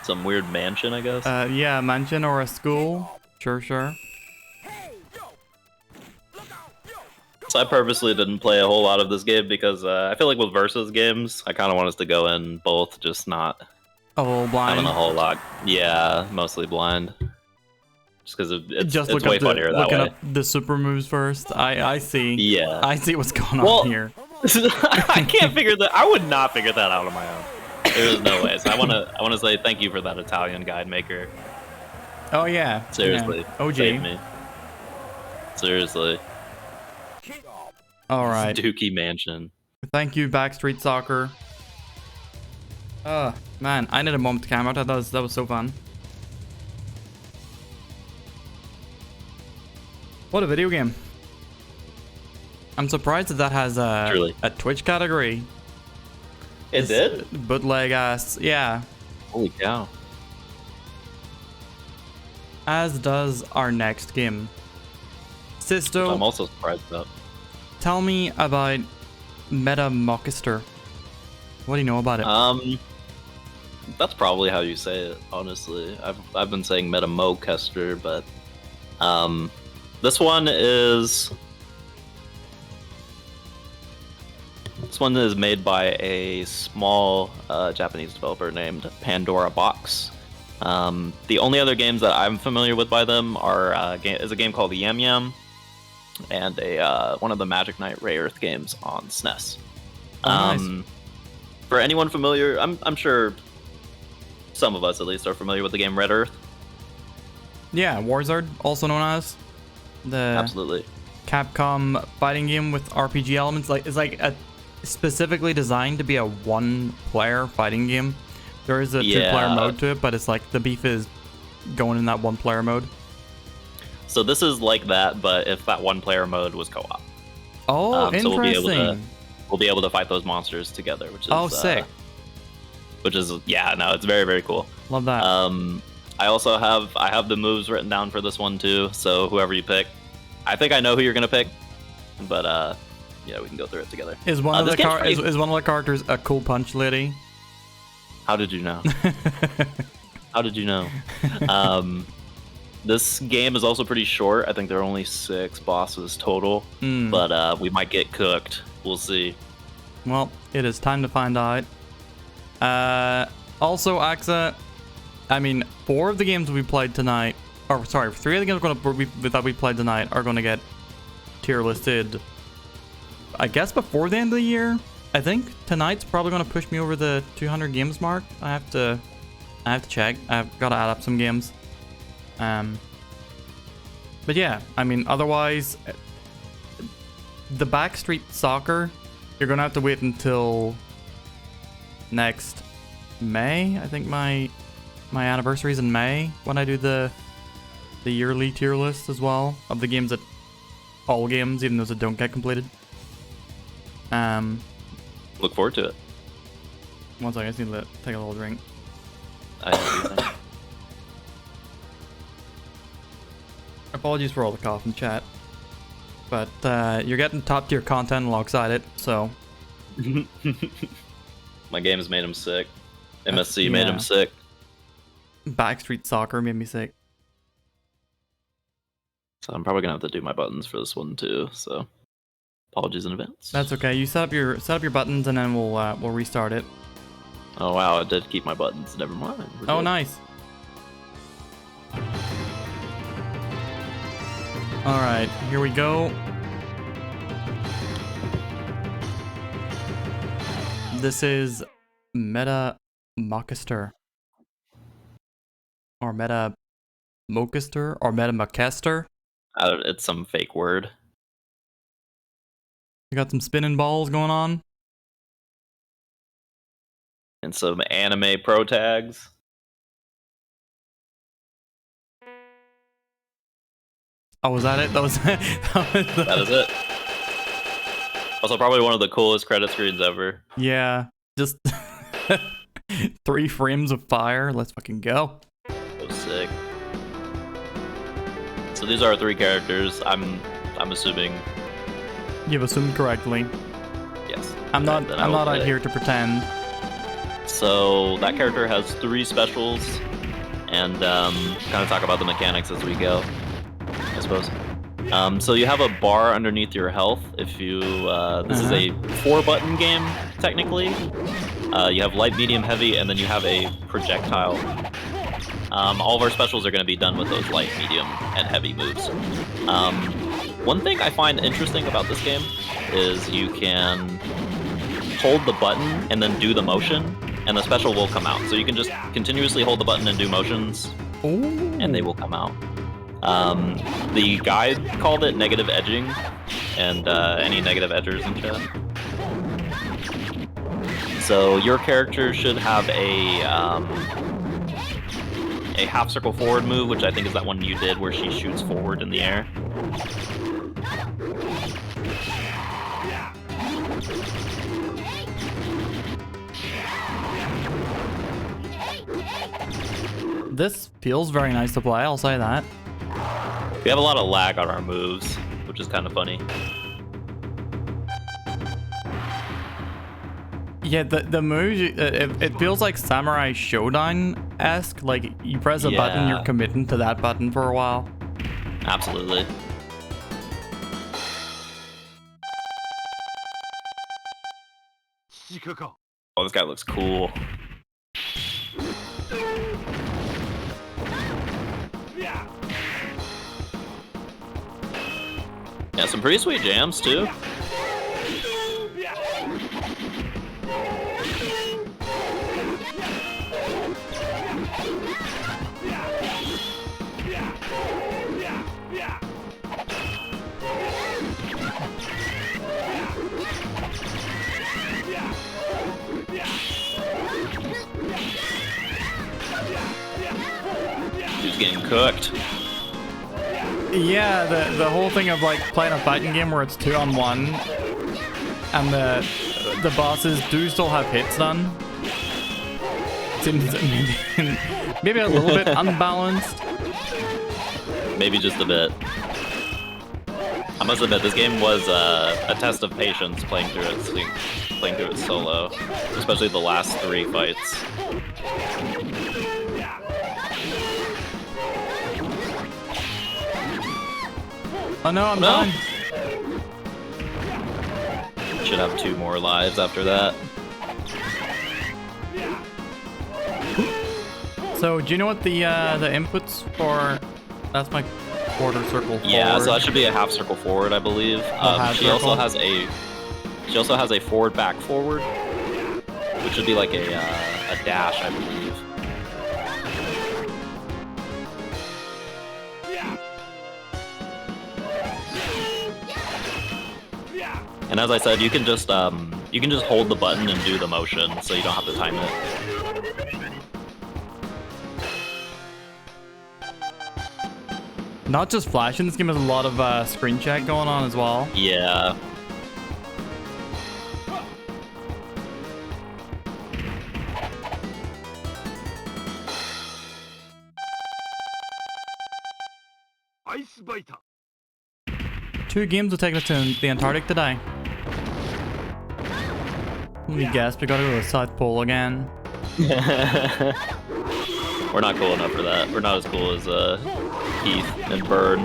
Some weird mansion, I guess. Yeah, a mansion or a school. Sure. So I purposely didn't play a whole lot of this game because I feel like with versus games, I kind of want us to go in both, just not A little blind. in a whole lot. Yeah, mostly blind. Just because it's way funnier that looking way. up the super moves first. I see. Yeah. I see what's going Well- on here. I can't figure that. I would not figure that out on my own. There's no way. So I want to say thank you for that Italian guide maker. Oh yeah. Seriously, Yeah. OG. saved me. Seriously, All right. Dookie Mansion. Thank you, Backstreet Soccer. Man, I need a moment to come out. That was so fun. What a video game. I'm surprised that has Truly. a Twitch category. It did? Bootleg ass. Yeah. Holy cow. As does our next game. Sisto, I'm also surprised about. tell me about Metamokister. What do you know about it? That's probably how you say it, honestly. I've been saying Metamokester, but this one is made by a small Japanese developer named Pandora Box. The only other games that I'm familiar with by them is a game called Yam Yam and one of the Magic Knight Ray Earth games on SNES. Oh, nice. For anyone familiar, I'm sure some of us at least are familiar with the game Red Earth. Yeah, Warzard, also known as the Absolutely. Capcom fighting game with RPG elements. It's specifically designed to be a one-player fighting game. There is a two-player mode to it, but it's like the beef is going in that one-player mode. So this is like that, but if that one-player mode was co-op. Oh, So interesting. we'll be able to fight those monsters together, which is Sick. It's very, very cool. Love that. I also have the moves written down for this one too. So whoever you pick, I think I know who you're gonna pick, but yeah, we can go through it together. Is one of this the game's pretty- is one of the characters a cool punch lady? How did you know? How did you know? This game is also pretty short. I think there are only 6 bosses total, but we might get cooked. We'll see. Well, it is time to find out. Also, Axa, I mean, 4 of the games we played tonight, or sorry, 3 of the games that we played tonight are going to get tier listed, I guess, before the end of the year. I think tonight's probably going to push me over the 200 games mark. I have to check. I've got to add up some games. But yeah, I mean, otherwise, the Backstreet Soccer, you're gonna have to wait until next May. I think my anniversary is in May when I do the yearly tier list as well of the games that all games, even those that don't get completed. Look forward to it. One second, I just need to take a little drink. Apologies for all the cough in chat, but you're getting top tier content alongside it, so. My games made him sick. MSC made him sick. Backstreet Soccer made me sick. So I'm probably gonna have to do my buttons for this one too. So apologies in advance. That's okay. You set up your buttons and then we'll restart it. Oh wow, I did keep my buttons. Never mind. Oh, nice. All right, here we go. This is Meta Mocaster. Or Meta Mocaster or Meta Mocaster. It's some fake word. We got some spinning balls going on. And some anime pro tags. Oh, was that it? That was that is it. Also, probably one of the coolest credit screens ever. Yeah, just 3 frames of fire. Let's fucking go. So sick. So these are our 3 characters. I'm assuming. You've assumed correctly. Yes. I'm not out here to pretend. So that character has 3 specials, and kind of talk about the mechanics as we go, I suppose. So you have a bar underneath your health. If you this is a 4-button game technically. You have light, medium, heavy, and then you have a projectile. All of our specials are going to be done with those light, medium, and heavy moves. One thing I find interesting about this game is you can hold the button and then do the motion, and the special will come out. So you can just continuously hold the button and do motions, and they will come out. The guide called it negative edging, and any negative edgers in chat. So your character should have a half circle forward move, which I think is that one you did where she shoots forward in the air. This feels very nice to play, I'll say that. We have a lot of lag on our moves, which is kind of funny. Yeah, the moves, it feels like Samurai Showdown-esque. Like, you press a button, you're committing to that button for a while. Absolutely. Oh, this guy looks cool. Yeah, some pretty sweet jams too. He's getting cooked. Yeah, the whole thing of like playing a fighting game where it's 2-on-1 and the bosses do still have hits done. Seems maybe a little bit unbalanced. Maybe just a bit. I must admit, this game was a test of patience playing through it solo, especially the last 3 fights. Oh no, I'm No. done. Should have 2 more lives after that. So, do you know what the inputs for? That's my quarter circle forward. Yeah, so that should be a half circle forward, I believe. half She also circle. has a forward back forward, which should be like a dash, I believe. And as I said, you can just hold the button and do the motion, so you don't have to time it. Not just flashing, this game has a lot of screen check going on as well. Yeah. Ice biter. 2 games will take us to the Antarctic today. Let me guess, we gotta go to the South Pole again. We're not cool enough for that. We're not as cool as Heath and Bird.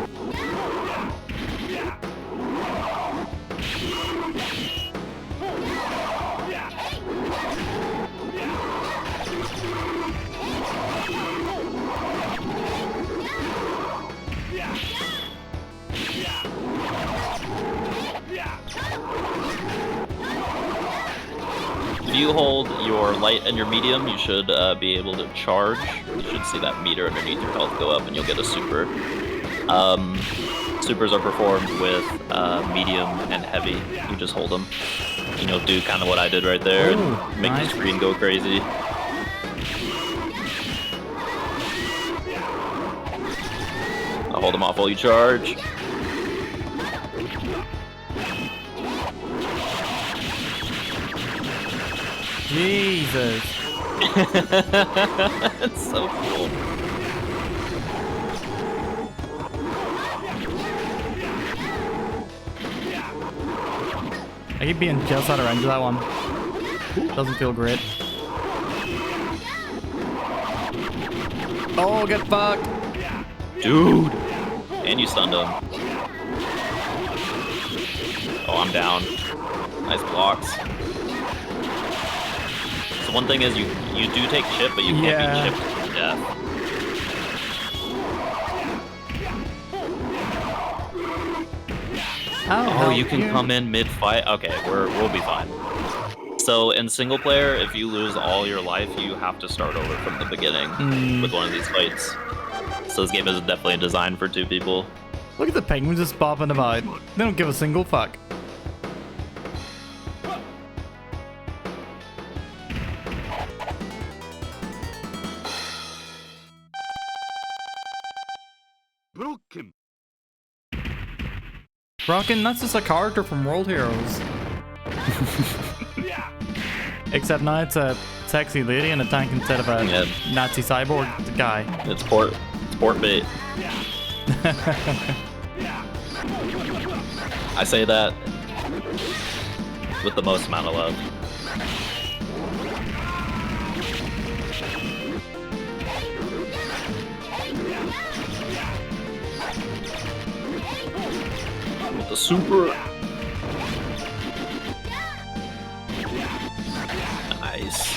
If you hold your light and your medium, you should be able to charge. You should see that meter underneath your health go up and you'll get a super. Supers are performed with medium and heavy. You just hold them. You know, do kind of what I did right there Ooh, and make nice. the screen go crazy. I'll hold them off while you charge. Jesus. It's so cool. I keep being just out of range of that one. Doesn't feel great. Oh, get fucked. Dude! And you stunned him. Oh, I'm down. Nice blocks. So one thing is you do take chip, but you can't be chipped to death. Oh, you can come in mid-fight? Okay, we'll be fine. So in single player, if you lose all your life, you have to start over from the beginning with one of these fights. So this game is definitely designed for 2 people. Look at the penguins just bopping about. They don't give a single fuck. Broken. Rockin', that's just a character from World Heroes. Except now it's a sexy lady in a tank instead of a Nazi cyborg guy. It's port bait. I say that with the most amount of love. With the super. Nice.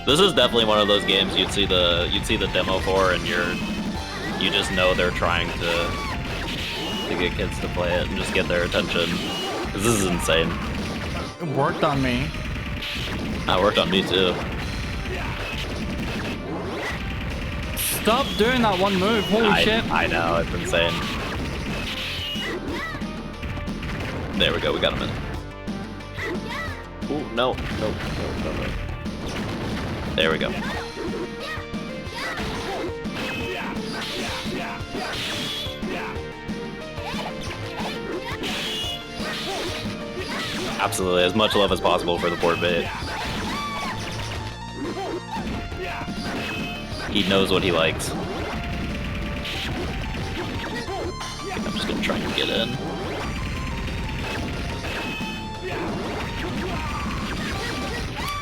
This is definitely one of those games you'd see the demo for, and you just know they're trying to get kids to play it and just get their attention. 'Cause this is insane. It worked on me. That worked on me too. Stop doing that one move. Holy shit. I know, it's insane. There we go, we got him in. Ooh, no. There we go. Absolutely, as much love as possible for the port bait. He knows what he likes. Okay, I'm just gonna try and get in.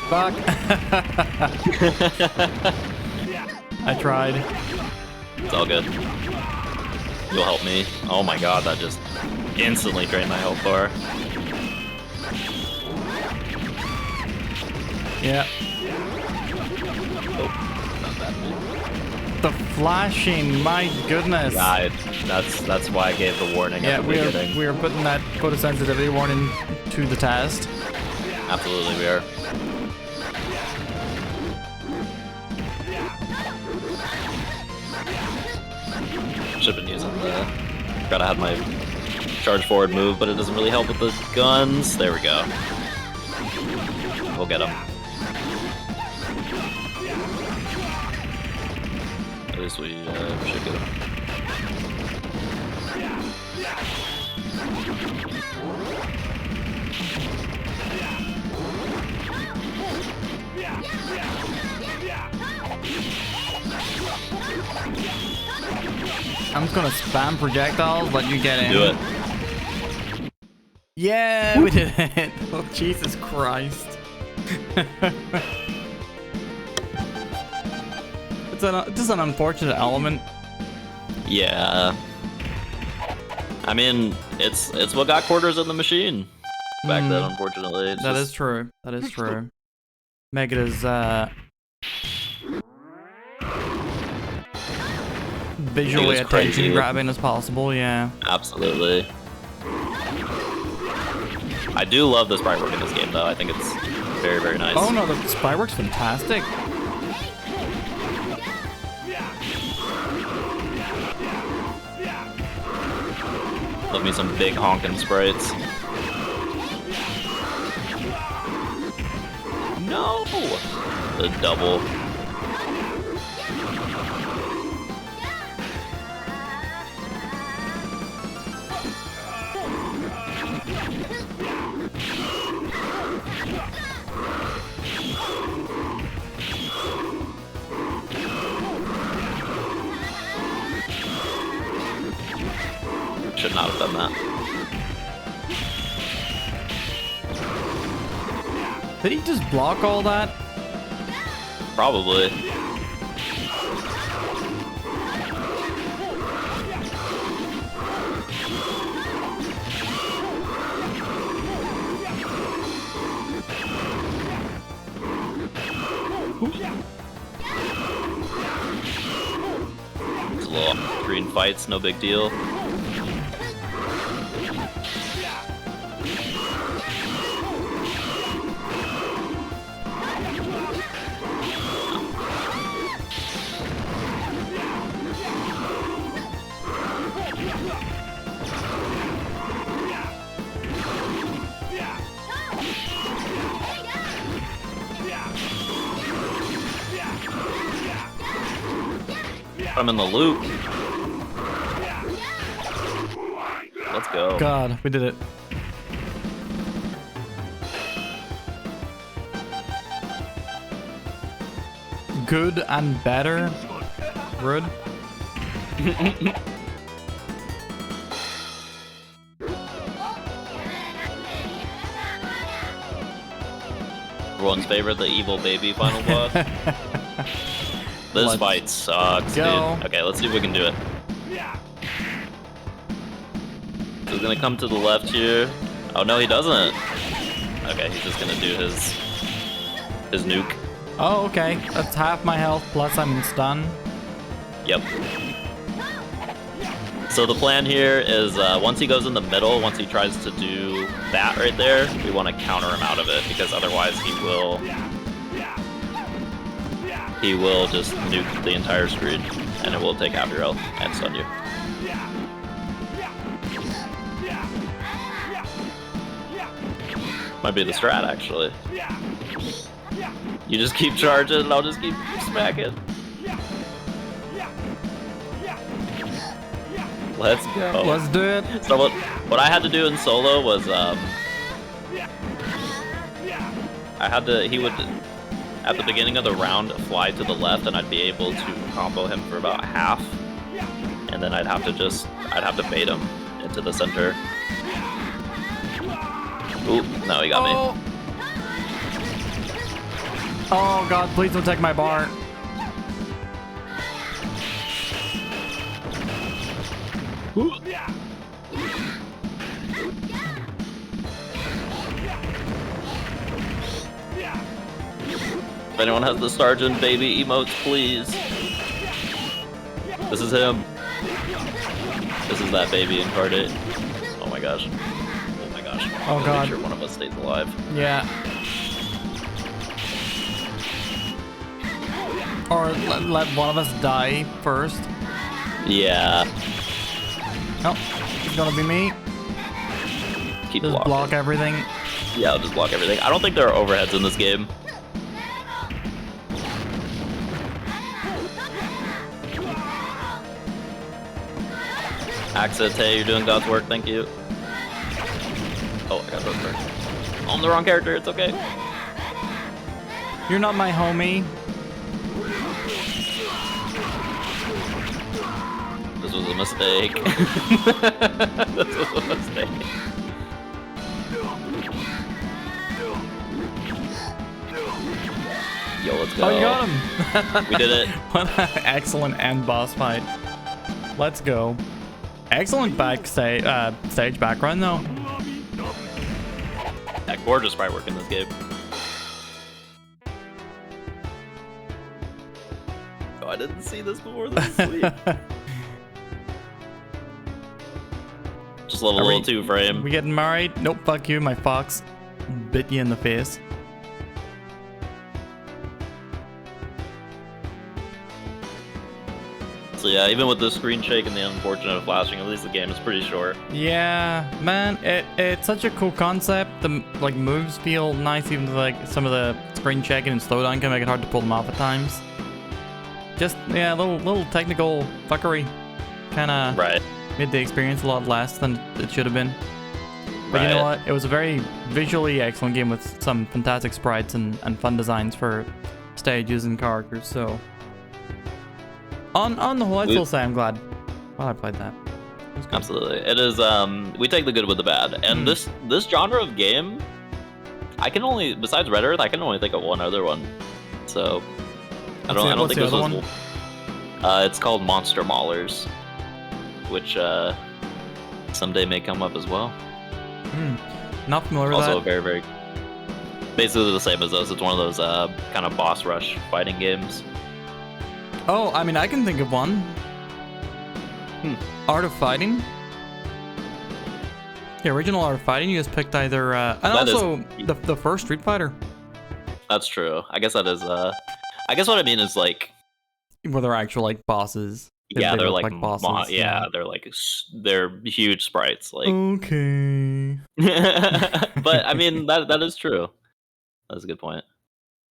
Fuck. I tried. It's all good. You'll help me. Oh my god, that just instantly drained my health bar. Yeah. Oh, not that. The flashing, my goodness. That's why I gave the warning at the beginning. we are putting that photosensitivity warning to the test. Absolutely, we are. Should have been using the. Gotta have my charge forward move, but it doesn't really help with the guns. There we go. We'll get him. At least we should get him. I'm just gonna spam projectiles, let you get in. Do it. Yeah, we did it. Oh, Jesus Christ. It's just an unfortunate element. Yeah. I mean, it's what got quarters in the machine back then, unfortunately. That is true. That is true. Make it as visually attention grabbing as possible, yeah. Absolutely. I do love the sprite work in this game, though. I think it's very, very nice. Oh no, the sprite work's fantastic. Love me some big honking sprites. No! The double. Should not have done that. Did he just block all that? Probably. It's a little green fights, no big deal. I'm in the loop. Let's go. God, we did it. Good and better. Rude. Everyone's favorite, the evil baby final boss. This fight sucks, dude. Okay, let's see if we can do it. So he's gonna come to the left here. Oh no, he doesn't. Okay, he's just gonna do his nuke. Oh, okay. That's half my health, plus I'm stunned. Yep. So the plan here is once he goes in the middle, once he tries to do that right there, we want to counter him out of it, because otherwise he will just nuke the entire screen, and it will take half your health and stun you. Might be the strat, actually. You just keep charging, and I'll just keep smacking. Let's go. Let's do it. So what I had to do in solo was he would at the beginning of the round fly to the left, and I'd be able to combo him for about half, and then I'd have to bait him into the center. Ooh, no, he got me. Oh God, please don't take my bar. If anyone has the Sergeant Baby emotes, please. This is him. This is that baby incarnate. Oh my gosh. Oh my gosh. Oh god. Make sure one of us stays alive. Yeah. Or let one of us die first. Yeah. Oh, it's gonna be me. Keep Just blocking. block everything. Yeah, I'll just block everything. I don't think there are overheads in this game. Axis, hey, you're doing God's work, thank you. Oh, I got those first. I'm the wrong character, it's okay. You're not my homie. This was a mistake. This was a mistake. Yo, let's go. Oh, you got him. We did it. What an excellent end boss fight. Let's go. Excellent stage background though. That gorgeous sprite work in this game. Oh, I didn't see this before. This is sweet. Just level Are we- 2 frame. We getting married? Nope, fuck you, my fox bit you in the face. So yeah, even with the screen shake and the unfortunate flashing, at least the game is pretty short. Yeah, man, it's such a cool concept. The like moves feel nice, even though like some of the screen checking and slowdown can make it hard to pull them off at times. Just yeah, little technical fuckery, kind of Right. made the experience a lot less than it should have been. But you know Right. what? It was a very visually excellent game with some fantastic sprites and fun designs for stages and characters. So on the whole, I'd still say I'm glad I played that. It was good. Absolutely. It is we take the good with the bad. And this genre of game, I can only, besides Red Earth, I can only think of one other one. So I don't What's think the this other was one? it's called Monster Maulers, which someday may come up as well. Not familiar with Also that. very, very basically the same as those. It's one of those kind of boss rush fighting games. Oh, I mean, I can think of one. Art of Fighting. The original Art of Fighting, you just picked either, and That is- also the first Street Fighter. That's true. I guess that is I guess what I mean is like, Where they're actual like bosses. yeah, they're look like, bosses. yeah, they're like they're huge sprites. Like, Okay. but I mean that is true. That's a good point.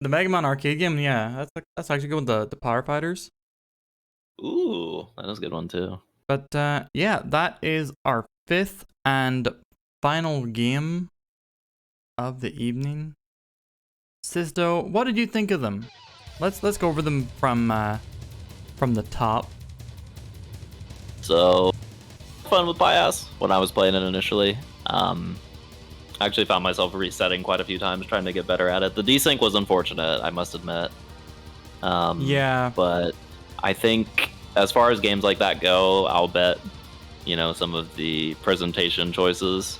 The Mega Man arcade game, yeah, that's actually good with the Power Fighters. Ooh, that is a good one too. But yeah, that is our fifth and final game of the evening. Sisto, what did you think of them? Let's go over them from the top. So fun with Pias when I was playing it initially. I actually found myself resetting quite a few times trying to get better at it. The desync was unfortunate, I must admit. Yeah. But I think as far as games like that go, I'll bet, you know, some of the presentation choices.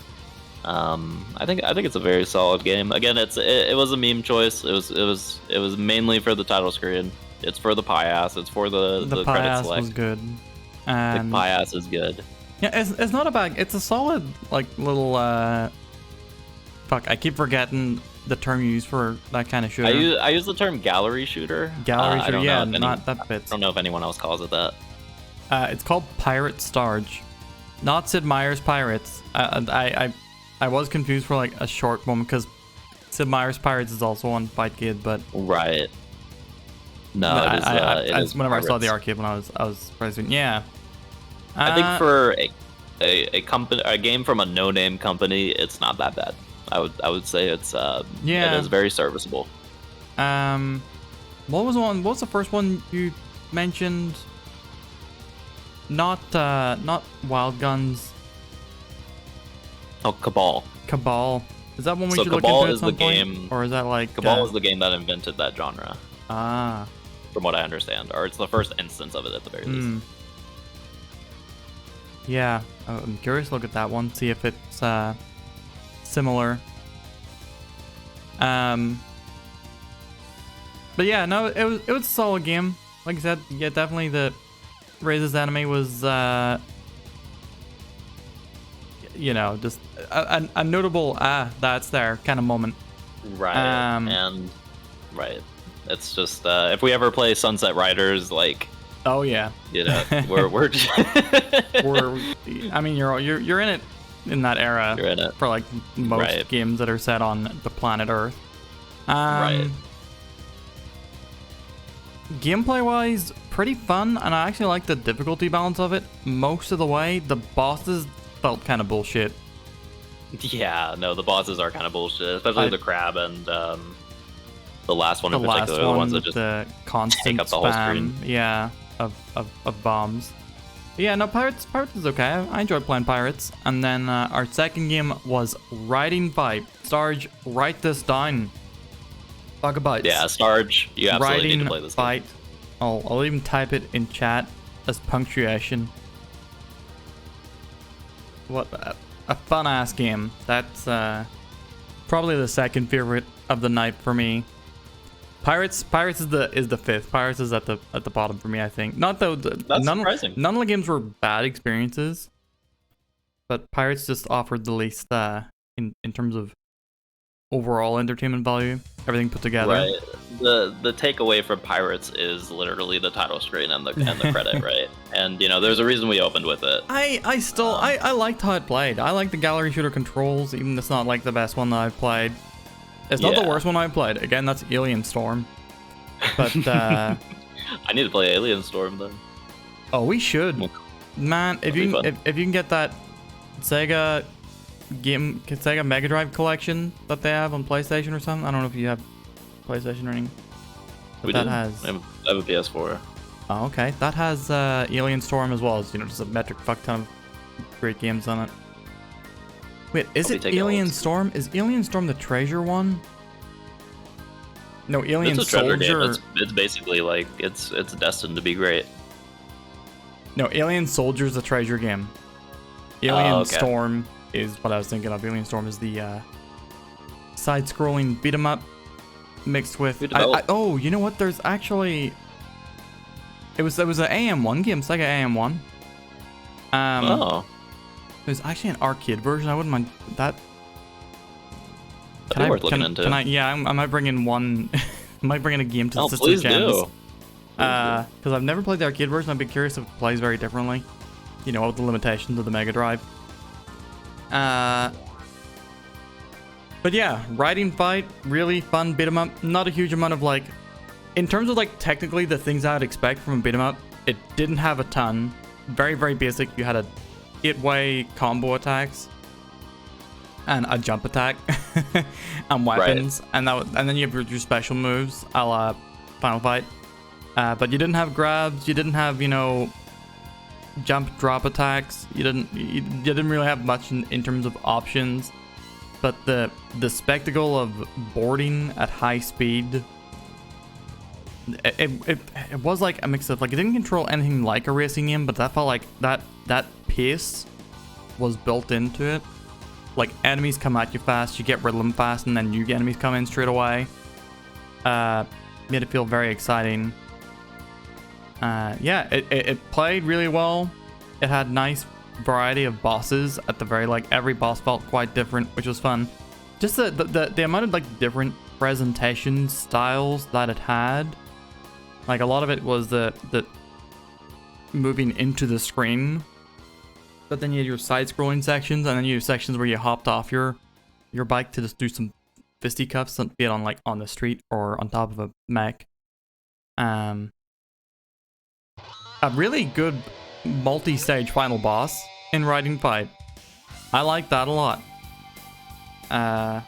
I think it's a very solid game. Again, it was a meme choice. It was mainly for the title screen. It's for the Pias. It's for the credit Pias select. was good. The And Pias is good. yeah, it's not a bad. It's a solid like little. Fuck, I keep forgetting the term you use for that kind of shooter. I use the term gallery shooter. Gallery I shooter, don't yeah, know if not that fits. I don't know if anyone else calls it that. It's called Pirate Starge, not Sid Meier's Pirates. I was confused for like a short moment because Sid Meier's Pirates is also on Fight Kid, but Right. No, it is whenever I saw Pirates. the arcade when I was present, yeah. I think for a game from a no-name company, it's not that bad. I would say it's Yeah. it is very serviceable. What was the first one you mentioned? Not Wild Guns. Oh, Cabal. Cabal. Is that one we So should Cabal look into is at some the point? game- Or is that like Cabal is the game that invented that genre, ah. from what I understand, or it's the first instance of it at the very least. Yeah, I'm curious to look at that one, see if it's similar. But yeah, no, it was a solid game. Like I said, yeah, definitely the Raises enemy was you know, just a notable that's there kind of moment. Right. And right. It's just if we ever play Sunset Riders, like, oh yeah, you know, we're just I mean, you're in it in that era. You're in it for like most right. games that are set on the planet Earth. Right. Gameplay wise, pretty fun, and I actually like the difficulty balance of it most of the way. The bosses felt kind of bullshit. Yeah, no, the bosses are kind of bullshit, especially the crab and the last one in The particular, last one, the ones that just the constant take up the whole screen. Yeah, of bombs. But yeah, no, Pirates is okay. I enjoyed playing Pirates. And then our second game was Riding Fight. Sarge, write this down. Bugabouts. Yeah, Sarge, you absolutely need to play this Fight. game. I'll even type it in chat as punctuation. What a fun ass game. That's probably the second favorite of the night for me. Pirates is the fifth. Pirates is at the bottom for me, I think. Not though. Surprising. None of the games were bad experiences, but Pirates just offered the least in terms of overall entertainment value. Everything put together. Right. The takeaway from Pirates is literally the title screen and the credit, right? And you know, there's a reason we opened with it. I still liked how it played. I like the gallery shooter controls, even if it's not like the best one that I've played. It's not the worst one I've played. Again, that's Alien Storm. But I need to play Alien Storm then. Oh, we should. Man, if you can get that Sega Mega Drive collection that they have on PlayStation or something. I don't know if you have PlayStation or anything. But that has. I have a PS4. Oh, okay. That has Alien Storm as well as, you know, just a metric fuck ton of great games on it. Wait, is it Alien Storm? Is Alien Storm the treasure one? No, Alien Soldier. It's basically like it's destined to be great. No, Alien Soldier's the treasure game. Alien Storm is what I was thinking of. Alien Storm is the side-scrolling beat 'em up mixed with. Oh, you know what? There's actually. It was an AM1 game, Sega AM1. There's actually an arcade version. I wouldn't mind that. That'd be worth looking into. I might bring in one. I might bring in a game to the Sisto please Gems. do. Because I've never played the arcade version. I'd be curious if it plays very differently. You know, with the limitations of the Mega Drive. But yeah, Riding Fight, really fun beat 'em up. Not a huge amount of like, in terms of like technically the things I'd expect from a beat 'em up, it didn't have a ton. Very, very basic. You had a 8-way combo attacks and a jump attack and weapons, and then you have your special moves a la Final Fight. But you didn't have grabs. You didn't have, you know, jump drop attacks. You didn't really have much in terms of options. But the spectacle of boarding at high speed, it was like a mix of like, it didn't control anything like a racing game, but that felt like that pace was built into it. Like, enemies come at you fast, you get rid of them fast, and then new enemies come in straight away. Made it feel very exciting. Yeah, it played really well. It had nice variety of bosses at the very, like, every boss felt quite different, which was fun. Just the amount of like different presentation styles that it had. Like, a lot of it was the moving into the screen, but then you had your side-scrolling sections, and then you have sections where you hopped off your bike to just do some fisticuffs, be it on the street or on top of a mech. A really good multi-stage final boss in Riding Fight. I like that a lot. I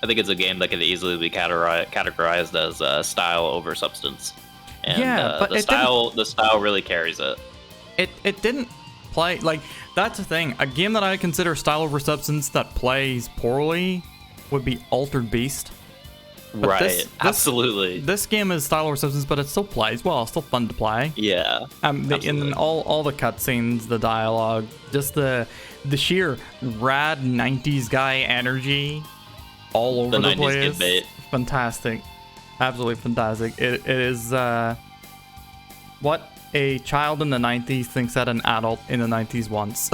think it's a game that could easily be categorized as style over substance. And yeah, but the style really carries it. It didn't play like, that's the thing. A game that I consider style over substance that plays poorly would be Altered Beast. But Right. Absolutely. This game is style over substance, but it still plays well. It's still fun to play. Yeah. In all the cutscenes, the dialogue, just the sheer rad 90s guy energy all over the 90s place. kid bait. Fantastic. Absolutely fantastic. It is what a child in the 90s thinks that an adult in the 90s wants.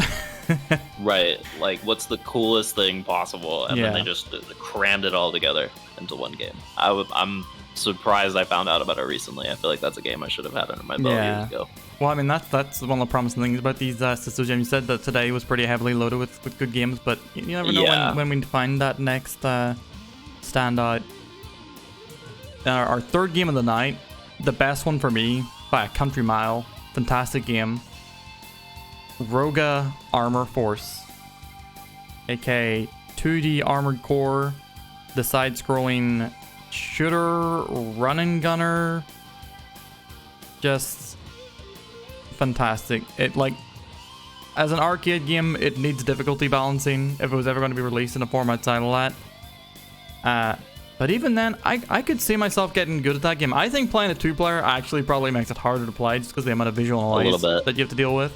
Right. Like, what's the coolest thing possible? And Yeah. then they just crammed it all together into one game. I'm surprised I found out about it recently. I feel like that's a game I should have had under my belt years ago. Well, I mean, that's one of the promising things about these Sisto games. You said that today was pretty heavily loaded with good games, but you never know when we find that next standout. Our third game of the night, the best one for me by a country mile. Fantastic game. Roga Armor Force, aka 2D Armored Core, the side-scrolling shooter, run and gunner. Just fantastic. It, like, as an arcade game, it needs difficulty balancing if it was ever going to be released in a form outside of that. But even then, I could see myself getting good at that game. I think playing a 2-player actually probably makes it harder to play just because the amount of visual noise that you have to deal with.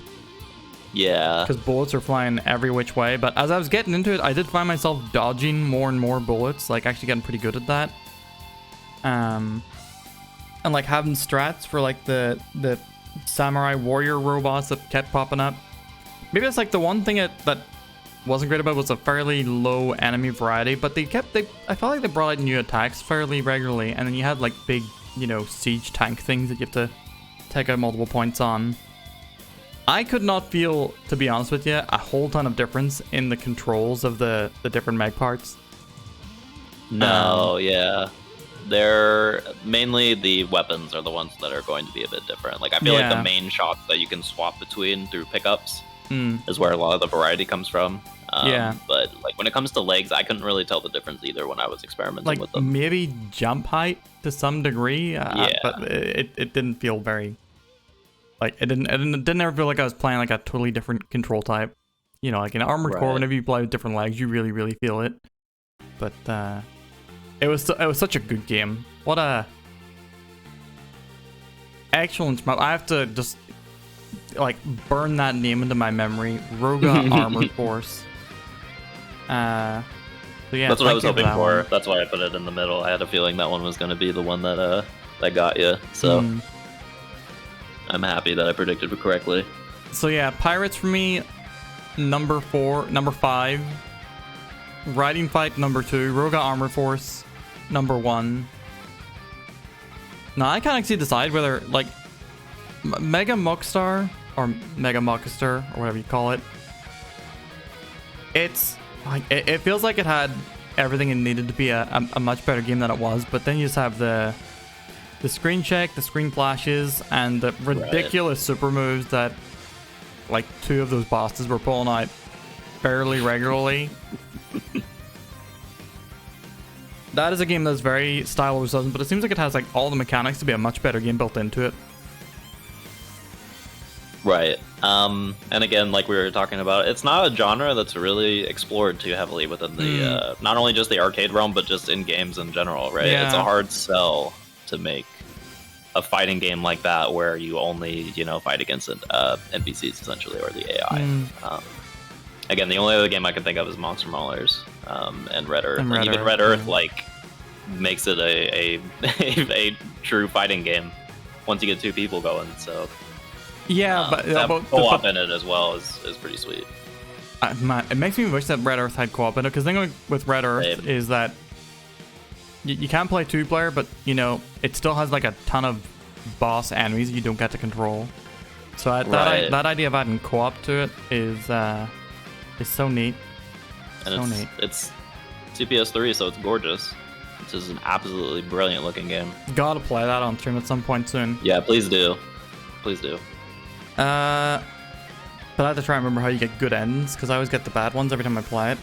Yeah. Because bullets are flying every which way. But as I was getting into it, I did find myself dodging more and more bullets, like actually getting pretty good at that. And like having strats for like the samurai warrior robots that kept popping up. Maybe that's like the one thing that wasn't great about was a fairly low enemy variety, but I felt like they brought out new attacks fairly regularly, and then you had like big, siege tank things that you have to take out multiple points on. I could not feel, to be honest with you, a whole ton of difference in the controls of the different meg parts. No, yeah. They're mainly the weapons are the ones that are going to be a bit different. Like, I feel like the main shots that you can swap between through pickups is where a lot of the variety comes from. But like when it comes to legs, I couldn't really tell the difference either when I was experimenting with them. Maybe jump height to some degree, but it didn't feel very like it didn't ever feel like I was playing like a totally different control type. Like in Armored Core, whenever you play with different legs, you really really feel it. But it was such a good game. What a excellent map. I have to just like burn that name into my memory. Roga Armored Force. So yeah, that's what I was hoping for. That's why I put it in the middle. I had a feeling that one was going to be the one that got you. So I'm happy that I predicted it correctly. So yeah, Pirates for me, number 5. Riding Fight, number 2. Roga Armored Force, number 1. Now I can't actually decide whether like Mega Muckstar or Mega Muckster or whatever you call it. It's like it feels like it had everything it needed to be a much better game than it was, but then you just have the screen check, the screen flashes, and the ridiculous super moves that like 2 of those bosses were pulling out fairly regularly. That is a game that's very style over substance, but it seems like it has like all the mechanics to be a much better game built into it. Right. And again, like we were talking about, it's not a genre that's really explored too heavily within the not only just the arcade realm, but just in games in general, right? Yeah. It's a hard sell to make a fighting game like that where you only, fight against NPCs essentially, or the AI. Again, the only other game I can think of is Monster Maulers and Red Earth. And even Red Earth, like, makes it a true fighting game once you get 2 people going, so... Yeah, but co-op in it as well is pretty sweet. It makes me wish that Red Earth had co-op in it, because the thing with Red Earth is that you can play 2-player, but it still has like a ton of boss enemies you don't get to control. So that idea of adding co-op to it is so neat. And it's CPS3, so it's gorgeous. It's just an absolutely brilliant looking game. Gotta play that on stream at some point soon. Yeah, please do. Please do. But I have to try and remember how you get good ends, because I always get the bad ones every time I play it.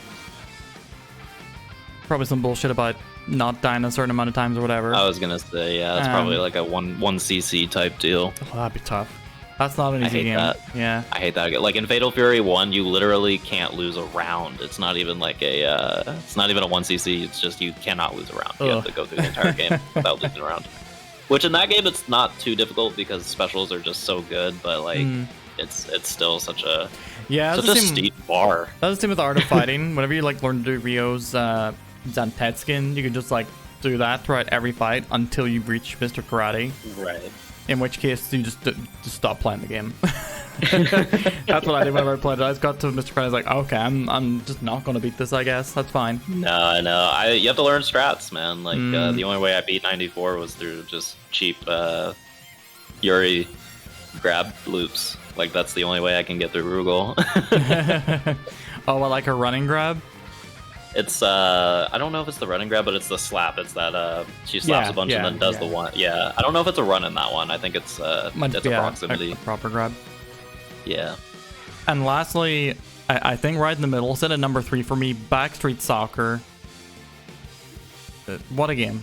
Probably some bullshit about not dying a certain amount of times or whatever. I was gonna say, yeah, it's probably like a 1cc type deal. Oh, that'd be tough. That's not an I easy hate game. that. Yeah. I hate that. Like in Fatal Fury 1, you literally can't lose a round. It's not even like it's not even a 1cc. It's just you cannot lose a round. You have to go through the entire game without losing a round. Which in that game, it's not too difficult because specials are just so good. But like, it's still such a steep bar. That's the same with the art of fighting. Whenever you like learn to do Ryo's Zantetsuken, you can just like do that throughout every fight until you reach Mr. Karate. Right. In which case, you just stop playing the game. That's what I did whenever I played it. I just got to Mr. Karate. I was like, okay, I'm just not gonna beat this. I guess that's fine. No, I know. You have to learn strats, man. Like the only way I beat 94 was through just cheap Yuri grab loops. Like that's the only way I can get through Rugal. Oh, I like a running grab. It's I don't know if it's the running grab, but it's the slap. It's that she slaps a bunch and then does the one. Yeah, I don't know if it's a run in that one. I think it's a proximity. A proper grab. Yeah. And lastly, I think right in the middle, set at number 3 for me, Backstreet Soccer. What a game.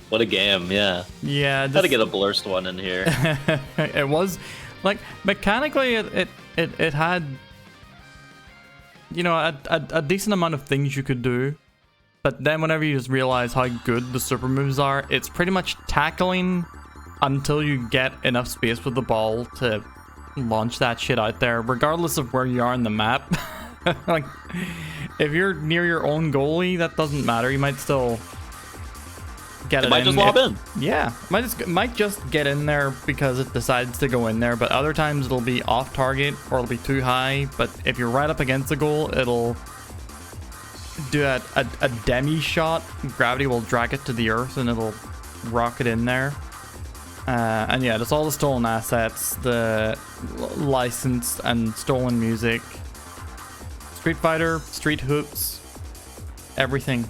What a game, yeah. Yeah. Gotta get a blurst one in here. It was, like, mechanically, it had, you know, a decent amount of things you could do. But then whenever you just realize how good the super moves are, it's pretty much tackling until you get enough space with the ball to launch that shit out there, regardless of where you are in the map. Like, if you're near your own goalie, that doesn't matter. You might still get it. Might just lob in. Yeah, might just get in there because it decides to go in there. But other times it'll be off target or it'll be too high. But if you're right up against the goal, it'll do a demi shot. Gravity will drag it to the earth and it'll rocket in there. And yeah, that's all the stolen assets, the licensed and stolen music, Street Fighter, Street Hoops, everything.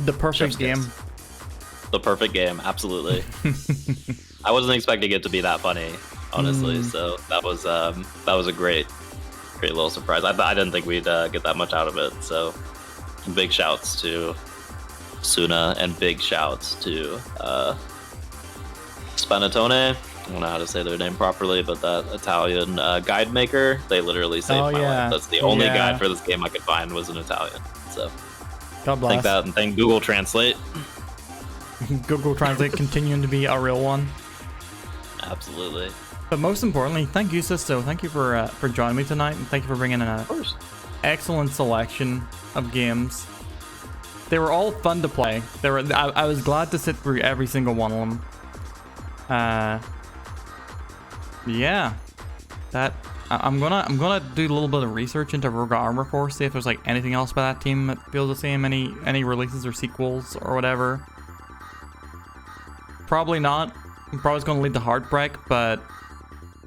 The perfect game. The perfect game, absolutely. I wasn't expecting it to be that funny, honestly. So that was a great little surprise. I didn't think we'd get that much out of it. So big shouts to Suna and big shouts to Spanatone. I don't know how to say their name properly, but that Italian guide maker, they literally saved my life. That's the only guide for this game I could find was in Italian. So God bless. Thank that and thank Google Translate. Google Translate continuing to be a real one. Absolutely. But most importantly, thank you, Sisto. Thank you for joining me tonight, and thank you for bringing in an excellent selection of games. They were all fun to play. I was glad to sit through every single one of them. Yeah, I'm gonna do a little bit of research into Rogue Armor Force, see if there's like anything else by that team that feels the same, any releases or sequels or whatever. Probably not. I'm probably gonna lead to Heartbreak, but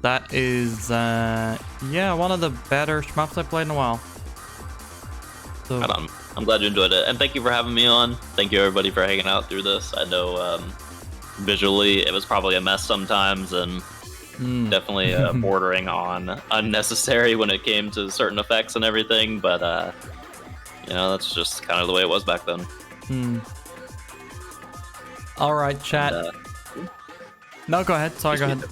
that is yeah, one of the better shmups I've played in a while. So I'm glad you enjoyed it, and thank you for having me on. Thank you everybody for hanging out through this. I know visually it was probably a mess sometimes, and definitely bordering on unnecessary when it came to certain effects and everything, but you know, that's just kind of the way it was back then. All right, chat. No, go ahead. Sorry, go ahead.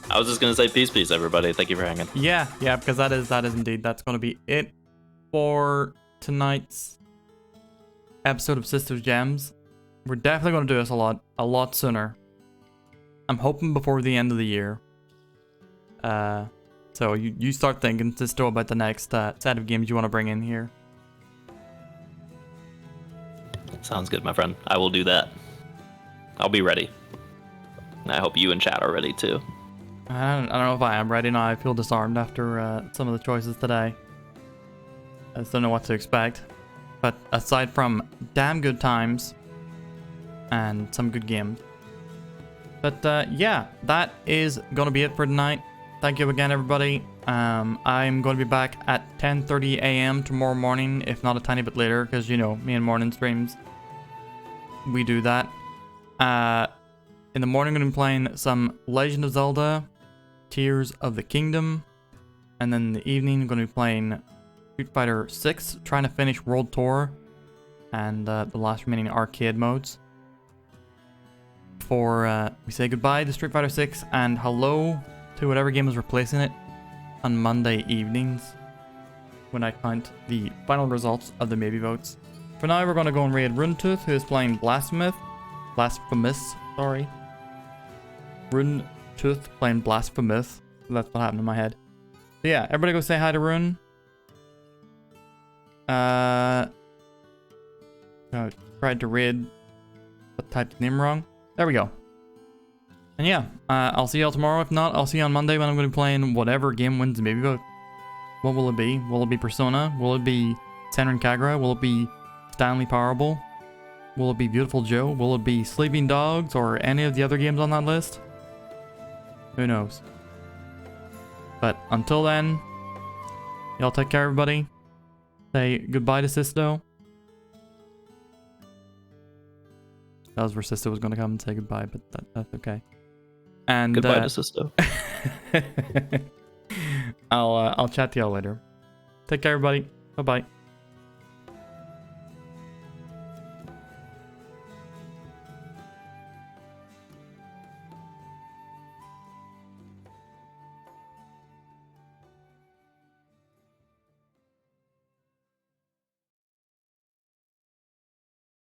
I was just gonna say peace, everybody. Thank you for hanging. Yeah, because that is indeed, that's gonna be it for tonight's episode of Sisto's Gems. We're definitely gonna do this a lot sooner. I'm hoping before the end of the year. So you start thinking, Sisto, about the next set of games you want to bring in here. Sounds good, my friend. I will do that. I'll be ready. And I hope you and chat are ready too. I don't know if I am ready now. I feel disarmed after some of the choices today. I just don't know what to expect. But aside from damn good times and some good games. But yeah, that is going to be it for tonight. Thank you again, everybody. I'm going to be back at 10:30 a.m. tomorrow morning, if not a tiny bit later, because, you know, me and morning streams, we do that. In the morning, I'm going to be playing some Legend of Zelda, Tears of the Kingdom. And then in the evening, I'm going to be playing Street Fighter 6, trying to finish World Tour and the last remaining arcade modes. Before we say goodbye to Street Fighter 6 and hello to whatever game is replacing it on Monday evenings when I count the final results of the maybe votes. For now, we're going to go and raid Runetooth, who is playing Blasphemous, sorry. Runetooth playing Blasphemous. That's what happened in my head. So yeah, everybody go say hi to Rune. I tried to raid, but typed the name wrong. There we go. And yeah, I'll see y'all tomorrow. If not, I'll see you on Monday when I'm going to be playing whatever game wins the maybe vote. What will it be? Will it be Persona? Will it be Senran Kagura? Will it be Stanley Parable? Will it be Beautiful Joe? Will it be Sleeping Dogs or any of the other games on that list? Who knows? But until then, y'all take care, everybody. Say goodbye to Sisto. That was where Sisto was going to come and say goodbye, but that's okay. And goodbye to Sisto. I'll chat to y'all later. Take care, everybody. Bye bye.